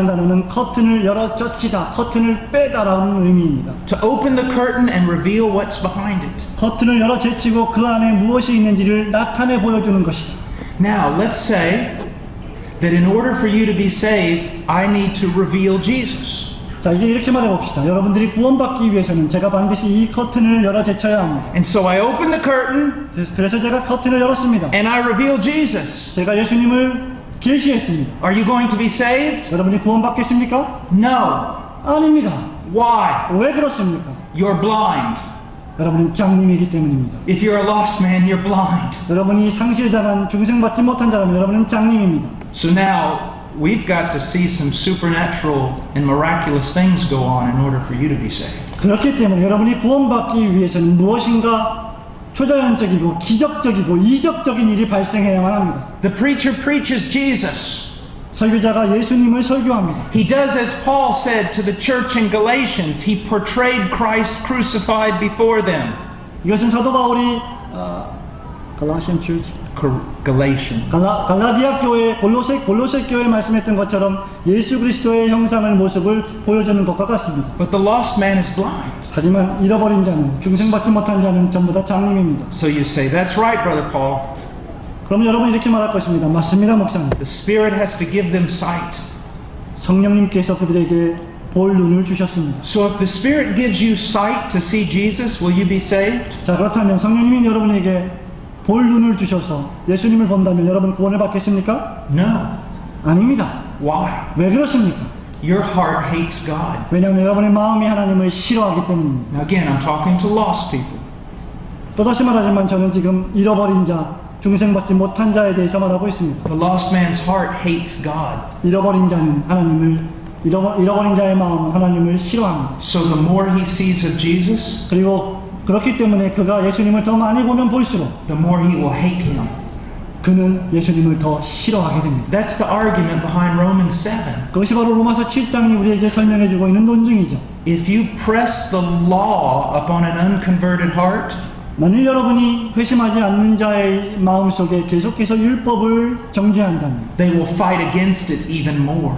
단어는 커튼을 열어 젖히다, 커튼을 빼다라는 의미입니다. To open the curtain and reveal what's behind it. 커튼을 열어 제치고 그 안에 무엇이 있는지를 나타내 보여주는 것이다. Now, let's say that in order for you to be saved, I need to reveal Jesus. 자, 이제 이렇게 말해 봅시다. 여러분들이 구원받기 위해서는 제가 반드시 이 커튼을 열어 제쳐야 합니다. And so I open the curtain 그래서 제가 커튼을 열었습니다. and I reveal Jesus. 제가 예수님을 계시했습니다. Are you going to be saved? 여러분이 구원받겠습니까? No. 아닙니다. Why? 왜 그렇습니까? You're blind. 여러분은 장님이기 때문입니다. If you're a lost man, you're blind. 여러분이 상실자만 중생받지 못한 자라면 여러분은 장님입니다. So now we've got to see some supernatural and miraculous things go on in order for you to be saved. 그렇기 때문에 여러분이 구원받기 위해서는 무엇인가 초자연적이고 기적적이고 이적적인 일이 발생해야만 합니다. The preacher preaches Jesus. 설교자가 예수님을 설교합니다. He does as Paul said to the church in Galatians. He portrayed Christ crucified before them. 이것은 사도 바울이 갈라디안 처치 Galatians. 갈라디아 교회 골로새 교회 말씀했던 것처럼 예수 그리스도의 형상을 모습을 보여주는 것과 같습니다. But the lost man is blind. 하지만 잃어버린 자는 중생받지 못한 자는 전부 다 장님입니다. So you say, that's right, Brother Paul. 그럼 여러분 이렇게 말할 것입니다. 맞습니다, 목사님. The Spirit has to give them sight. 성령님께서 그들에게 볼 눈을 주셨습니다. So if the Spirit gives you sight to see Jesus, will you be saved? 자, 그렇다면 성령님이 여러분에게 볼 눈을 주셔서 예수님을 본다면 여러분 구원을 받겠습니까? No. 아닙니다. Why? 왜 그렇습니까? Your heart hates God. 왜냐하면 여러분의 마음이 하나님을 싫어하기 때문입니다. Now again, I'm talking to lost people. 또다시 말하지만 저는 지금 잃어버린 자, 중생받지 못한 자에 대해서 말하고 있습니다. The lost man's heart hates God. 잃어버린 자는 잃어버린 자의 마음은 하나님을 싫어합니다. So the more he sees of Jesus, 그리고 그렇기 때문에 그가 예수님을 더 많이 보면 볼수록 the more he will hate him. 그는 예수님을 더 싫어하게 됩니다. That's the argument behind Romans 7. 그것이 바로 로마서 7장이 우리에게 설명해주고 있는 논증이죠. If you press the law upon an unconverted heart, 만일 여러분이 회심하지 않는 자의 마음속에 계속해서 율법을 정죄한다면 they will fight against it even more.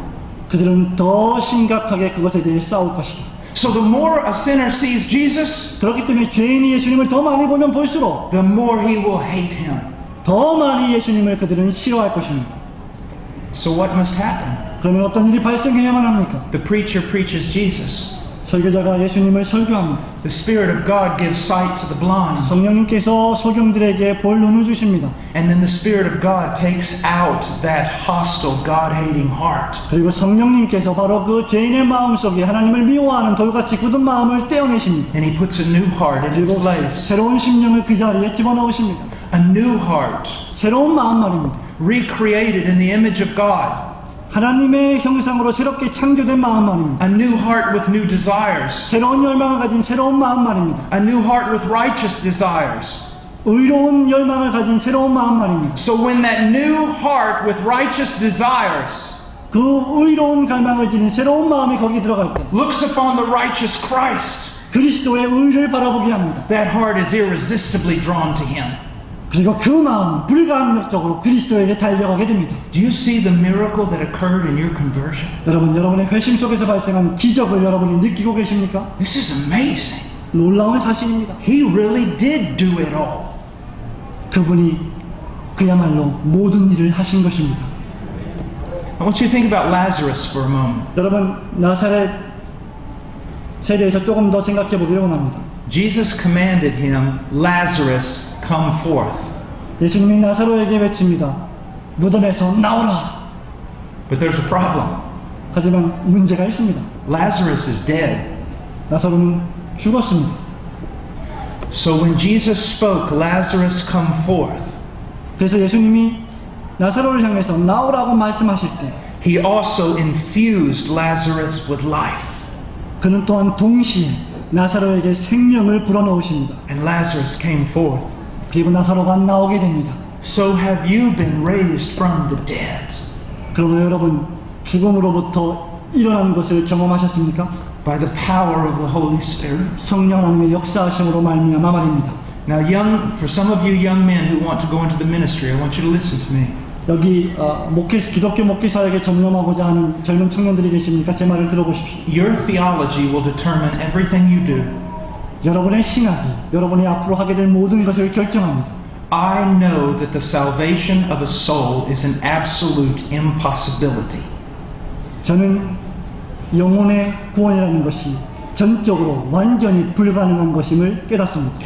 그들은 더 심각하게 그것에 대해 싸울 것이다. So the more a sinner sees Jesus, 그렇기 때문에 죄인이 예수님을 더 많이 보면 볼수록 the more he will hate him. 더 많이 예수님을 그들은 싫어할 것입니다. So what must happen? 그러면 어떤 일이 발생해야만 합니까? The preacher preaches Jesus. 설교자가 예수님을 설교합니다. The Spirit of God gives sight to the blind. 성령님께서 소경들에게 볼 눈을 주십니다. And then the Spirit of God takes out that hostile, God-hating heart. 그리고 성령님께서 바로 그 죄인의 마음속에 하나님을 미워하는 돌같이 굳은 마음을 떼어내십니다. And he puts a new heart in its 그리고 place. 새로운 심령을 그 자리에 집어넣으십니다. A new heart, 새로운 마음 말입니다. recreated in the image of God. 하나님의 형상으로 새롭게 창조된 마음 말입니다. A new heart with new desires. 새로운 열망을 가진 새로운 마음 말입니다. A new heart with righteous desires. 의로운 열망을 가진 새로운 마음 말입니다. So when that new heart with righteous desires 그 의로운 갈망을 지닌 새로운 마음이 거기 들어갈 때 looks upon the righteous Christ, 그리스도의 의를 바라보게 합니다. that heart is irresistibly drawn to him. 그리고 그 마음은 불가항력적으로 그리스도에게 달려가게 됩니다. Do you see the miracle that occurred in your conversion? 여러분, 여러분의 회심 속에서 발생한 기적을 여러분이 느끼고 계십니까? This is amazing. 놀라운 사실입니다. He really did do it all. 그분이 그야말로 모든 일을 하신 것입니다. I want you to think about Lazarus for a moment. 여러분, 나사렛에 대해서 조금 더 생각해 보기를 원합니다. Jesus commanded him, Lazarus, come forth. 예수님이 나사로에게 외칩니다. 무덤에서 나오라. But there's a problem. 하지만 문제가 있습니다. Lazarus is dead. 나사로는 죽었습니다. So when Jesus spoke, Lazarus, come forth, 그래서 예수님이 나사로를 향해서 나오라고 말씀하실 때 he also infused Lazarus with life. 그는 또한 동시에 나사로에게 생명을 불어넣으십니다. And Lazarus came forth. 그리고 나사로가 나오게 됩니다. So have you been raised from the dead? 그러면 여러분, 죽음으로부터 일어난 것을 경험하셨습니까? By the power of the Holy Spirit. 성령 하나님의 역사하심으로 말미암아 말입니다. Now, for some of you young men who want to go into the ministry, I want you to listen to me. 여기 기독교 목회사에게 전념하고자 하는 젊은 청년들이 계십니까? 제 말을 들어보십시오. Your theology will determine everything you do. 여러분의 신학이 여러분이 앞으로 하게 될 모든 것을 결정합니다. I know that the salvation of a soul is an absolute impossibility. 저는 영혼의 구원이라는 것이 전적으로 완전히 불가능한 것임을 깨닫습니다.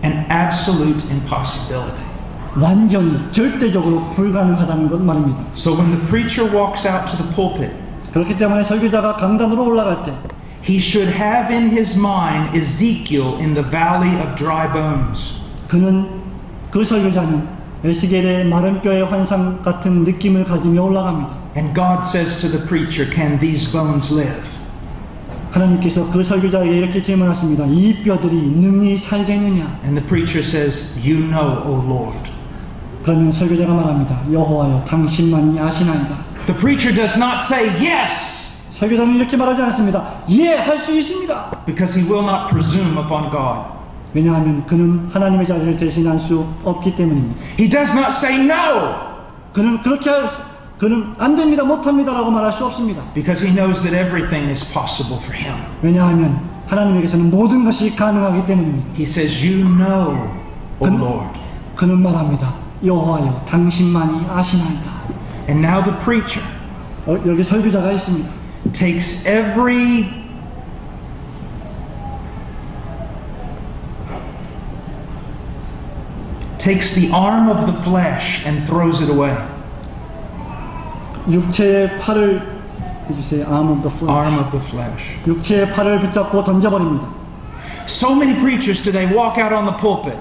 An absolute impossibility. 완전히 절대적으로 불가능하다는 것 말입니다. So when the preacher walks out to the pulpit, 그렇기 때문에 설교자가 강단으로 올라갈 때 he should have in his mind Ezekiel in the valley of dry bones. 그 설교자는 에스겔의 마른 뼈의 환상 같은 느낌을 가지며 올라갑니다. And God says to the preacher, can these bones live? 하나님께서 그 설교자에게 이렇게 질문하십니다. 이 뼈들이 능히 살겠느냐? And the preacher says, you know, O Lord. 그러면 설교자가 말합니다. 여호와여, 당신만이 아시나이다. The preacher does not say yes, 설교자는 이렇게 말하지 않습니다. 예, 할 수 있습니다. because he will not presume upon God. 왜냐하면 그는 하나님의 자리를 대신할 수 없기 때문입니다. He does not say no, 그는 안 됩니다, 못합니다라고 말할 수 없습니다. because he knows that everything is possible for him. 왜냐하면 하나님에게서는 모든 것이 가능하기 때문입니다. He says, you know, O Lord. 그는 말합니다. 여호와여, 당신만이 아시나이다. And now the preacher 여기 설교자가 있습니다. takes the arm of the flesh and throws it away. 육체의 팔을 해주세요. Arm of the flesh. Arm of the flesh. 육체의 팔을 붙잡고 던져버립니다. So many preachers today walk out on the pulpit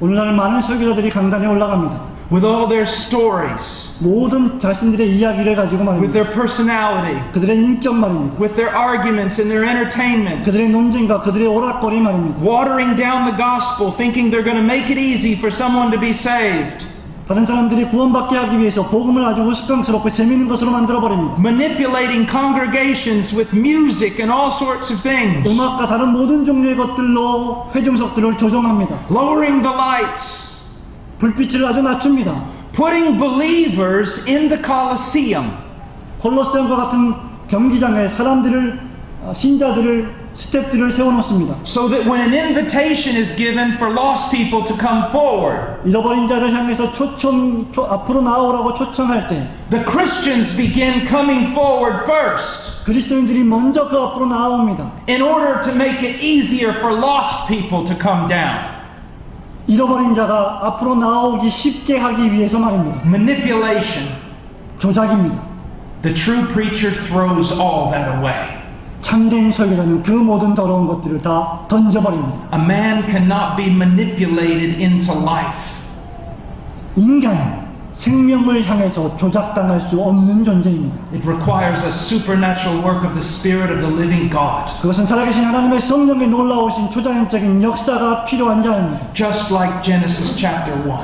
오늘날 많은 설교자들이 강단에 올라갑니다. with all their stories, 모든 자신들의 이야기를 가지고 with 말입니다. their personality, 그들의 인격 말입니다. with their arguments and their entertainment, 그들의 논쟁과 그들의 오락거리 말입니다. watering down the gospel, thinking they're going to make it easy for someone to be saved, 다른 사람들이 구원받게 하기 위해서 복음을 아주 우스꽝스럽고 재미있는 것으로 만들어버립니다. manipulating congregations with music and all sorts of things, 음악과 다른 모든 종류의 것들로 회중석들을 조종합니다. lowering the lights, 불빛을 아주 낮춥니다. putting believers in the Colosseum, 콜로세움과 같은 경기장에 사람들을 신자들을 스텝들을 세워놓습니다. so that when an invitation is given for lost people to come forward, 잃어버린 자를 향해서 앞으로 나오라고 초청할 때 the Christians begin coming forward first 그리스도인들이 먼저 그 앞으로 나옵니다. in order to make it easier for lost people to come down. 잃어버린 자가 앞으로 나오기 쉽게 하기 위해서 말입니다. Manipulation. 조작입니다. The true preacher throws all that away. 참된 설교자는 그 모든 더러운 것들을 다 던져버립니다. A man cannot be manipulated into life. 인간은 생명을 향해서 조작당할 수 없는 존재입니다. It requires a supernatural work of the Spirit of the living God. 그것은 살아계신 하나님의 성령의 놀라우신 초자연적인 역사가 필요한 자입니다. Just like Genesis chapter 1.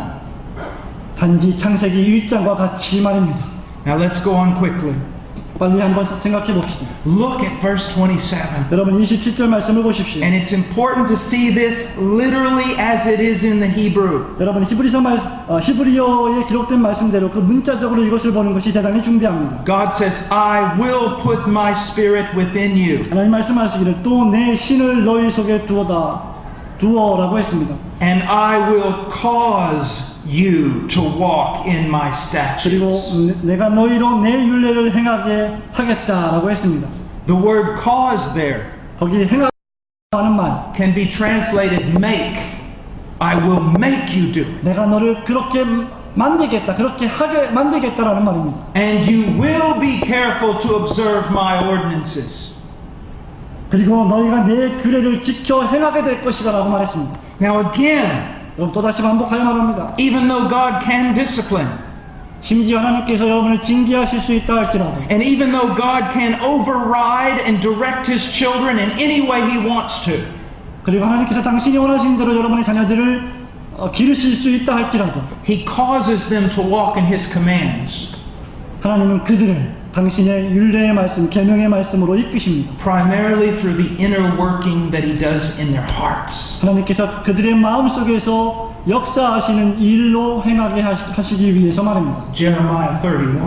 단지 창세기 1장과 같이 말입니다. Now let's go on quickly. 빨리 한번 생각해 봅시다. Look at verse 27. 여러분 27절 말씀을 보십시오. And it's important to see this literally as it is in the Hebrew. 여러분 히브리어에 기록된 말씀대로 그 문자적으로 이것을 보는 것이 대단히 중대합니다. God says, I will put my spirit within you. 하나님 말씀하시기를 또 내 신을 너희 속에 두어라고 했습니다. And I will cause you to walk in my 그리고 statutes. 내가 너희로 내 율례를 행하게 하겠다라고 했습니다. The word cause there 거기 행하는 말, can be translated make. I will make you do it. 내가 너를 그렇게 만들겠다, 그렇게 하게 만들겠다라는 말입니다. And you will be careful to observe my ordinances. 그리고 너희가 내 규례를 지켜 행하게 될 것이다라고 말했습니다. Now again, 여러분 또다시 반복하여 말합니다. even though God can discipline, 심지어 하나님께서 여러분을 징계하실 수 있다 할지라도 and even though God can override and direct His children in any way He wants to, 그리고 하나님께서 당신이 원하시는 대로 여러분의 자녀들을 기르실 수 있다 할지라도 He causes them to walk in His commands, 하나님은 그들을 당신의 율례의 말씀, 계명의 말씀으로 이끄십니다. primarily through the inner working that He does in their hearts. 하나님께서 그들의 마음속에서 역사하시는 일로 행하게 하시기 위해서 말입니다. Jeremiah 31.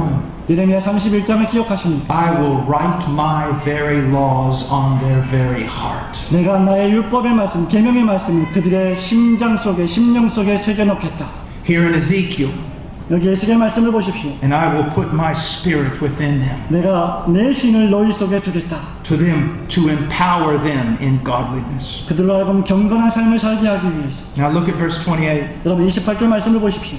예레미야 31장을 기억하십니까? I will write my very laws on their very heart. 내가 나의 율법의 말씀, 계명의 말씀을 그들의 심장 속에, 심령 속에 새겨놓겠다. Here in Ezekiel, 여기 에스겔 말씀을 보십시오. and I will put my spirit within them, 내가 내 신을 너희 속에 두겠다. to empower them in godliness. 그들로 하여금 경건한 삶을 살게 하기 위해서. Now look at verse 28. 여러분 28절 말씀을 보십시오.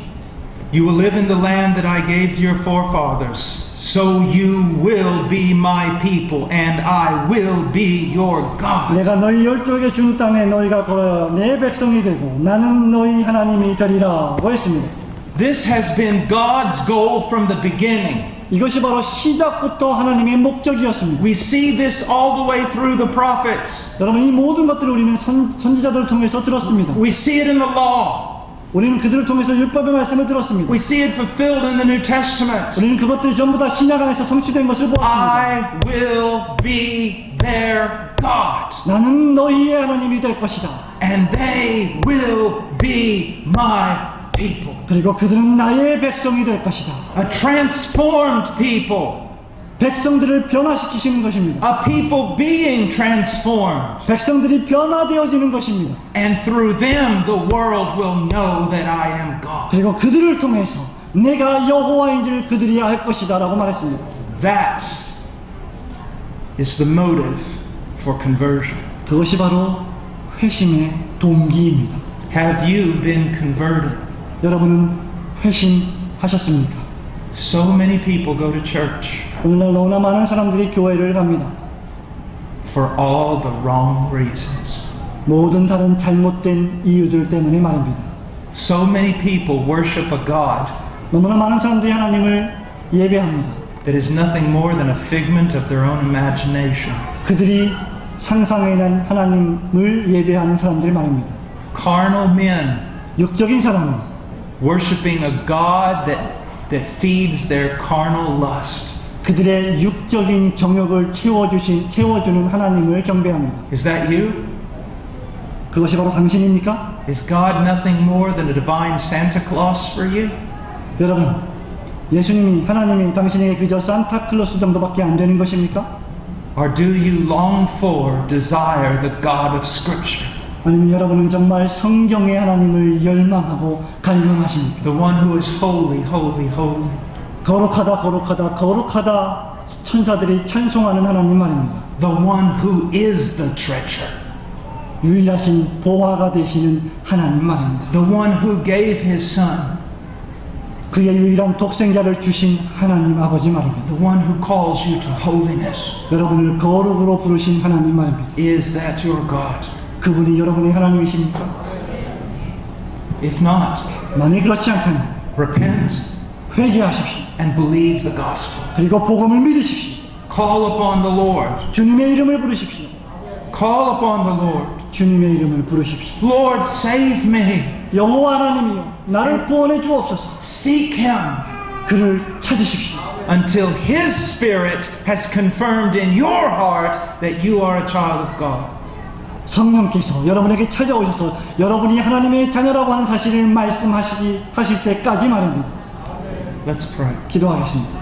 You will live in the land that I gave to your forefathers, so you will be my people, and I will be your God. 내가 너희 열조에게 준 땅에 너희가 걸어야 내 백성이 되고 나는 너희 하나님이 되리라고 했습니다. This has been God's goal from the beginning. 이것이 바로 시작부터 하나님의 목적이었습니다. We see this all the way through the prophets. 여러분 이 모든 것들을 우리는 선지자들을 통해서 들었습니다. We see it in the law. 우리는 그들을 통해서 율법의 말씀을 들었습니다. We see it fulfilled in the New Testament. 우리는 그것들이 전부 다 신약 안에서 성취된 것을 보았습니다. I will be their God, 나는 너희의 하나님이 될 것이다. and they will be my people. 그리고 그들은 나의 백성이 될 것이다. A transformed people. 백성들을 변화시키시는 것입니다. A people being transformed. 백성들이 변화되어지는 것입니다. And through them the world will know that I am God. 그리고 그들을 통해서 내가 여호와인지를 그들이 알 것이다 라고 말했습니다. That is the motive for conversion. 그것이 바로 회심의 동기입니다. Have you been converted? 여러분은 회심하셨습니까? So many people go to church 오늘날 너무나 많은 사람들이 교회를 갑니다. for all the wrong reasons. 모든 다른 잘못된 이유들 때문에 말입니다. So many people worship a God 너무나 많은 사람들이 하나님을 예배합니다. that is nothing more than a figment of their own imagination. 그들이 상상해낸 하나님을 예배하는 사람들이 말입니다. Carnal men 육적인 사람은 worshiping a God that feeds their carnal lust. 그들의 육적인 정욕을 채워주는 하나님을 경배합니다. Is that you? 그것이 바로 당신입니까? Is God nothing more than a divine Santa Claus for you? 여러분, 예수님이 하나님이 당신에게 그저 산타클로스 정도밖에 안 되는 것입니까? Or do you long for, desire the God of Scripture? 아니면 여러분은 정말 성경의 하나님을 열망하고 갈망하십니까? The one who is holy, holy, holy. 거룩하다, 거룩하다, 거룩하다 천사들이 찬송하는 하나님 말입니다. The one who is the treasure. 유일하신 보화가 되시는 하나님 말입니다. The one who gave his son. 그의 유일한 독생자를 주신 하나님 아버지 말입니다. The one who calls you to holiness. 여러분을 거룩으로 부르신 하나님 말입니다. Is that your God? 그분이 여러분의 하나님이십니까? If not, 만일 그렇지 않다면 repent 회개하십시오. and believe the gospel. 그리고 복음을 믿으십시오. Call upon the Lord. 주님의 이름을 부르십시오. Call upon the Lord. 주님의 이름을 부르십시오. Lord, save me. 여호와 하나님이여, 나를 구원해 주옵소서. Seek him 그를 찾으십시오. until his spirit has confirmed in your heart that you are a child of God. 성령께서 여러분에게 찾아오셔서 여러분이 하나님의 자녀라고 하는 사실을 말씀하실 때까지 말입니다. Let's pray. 기도하겠습니다.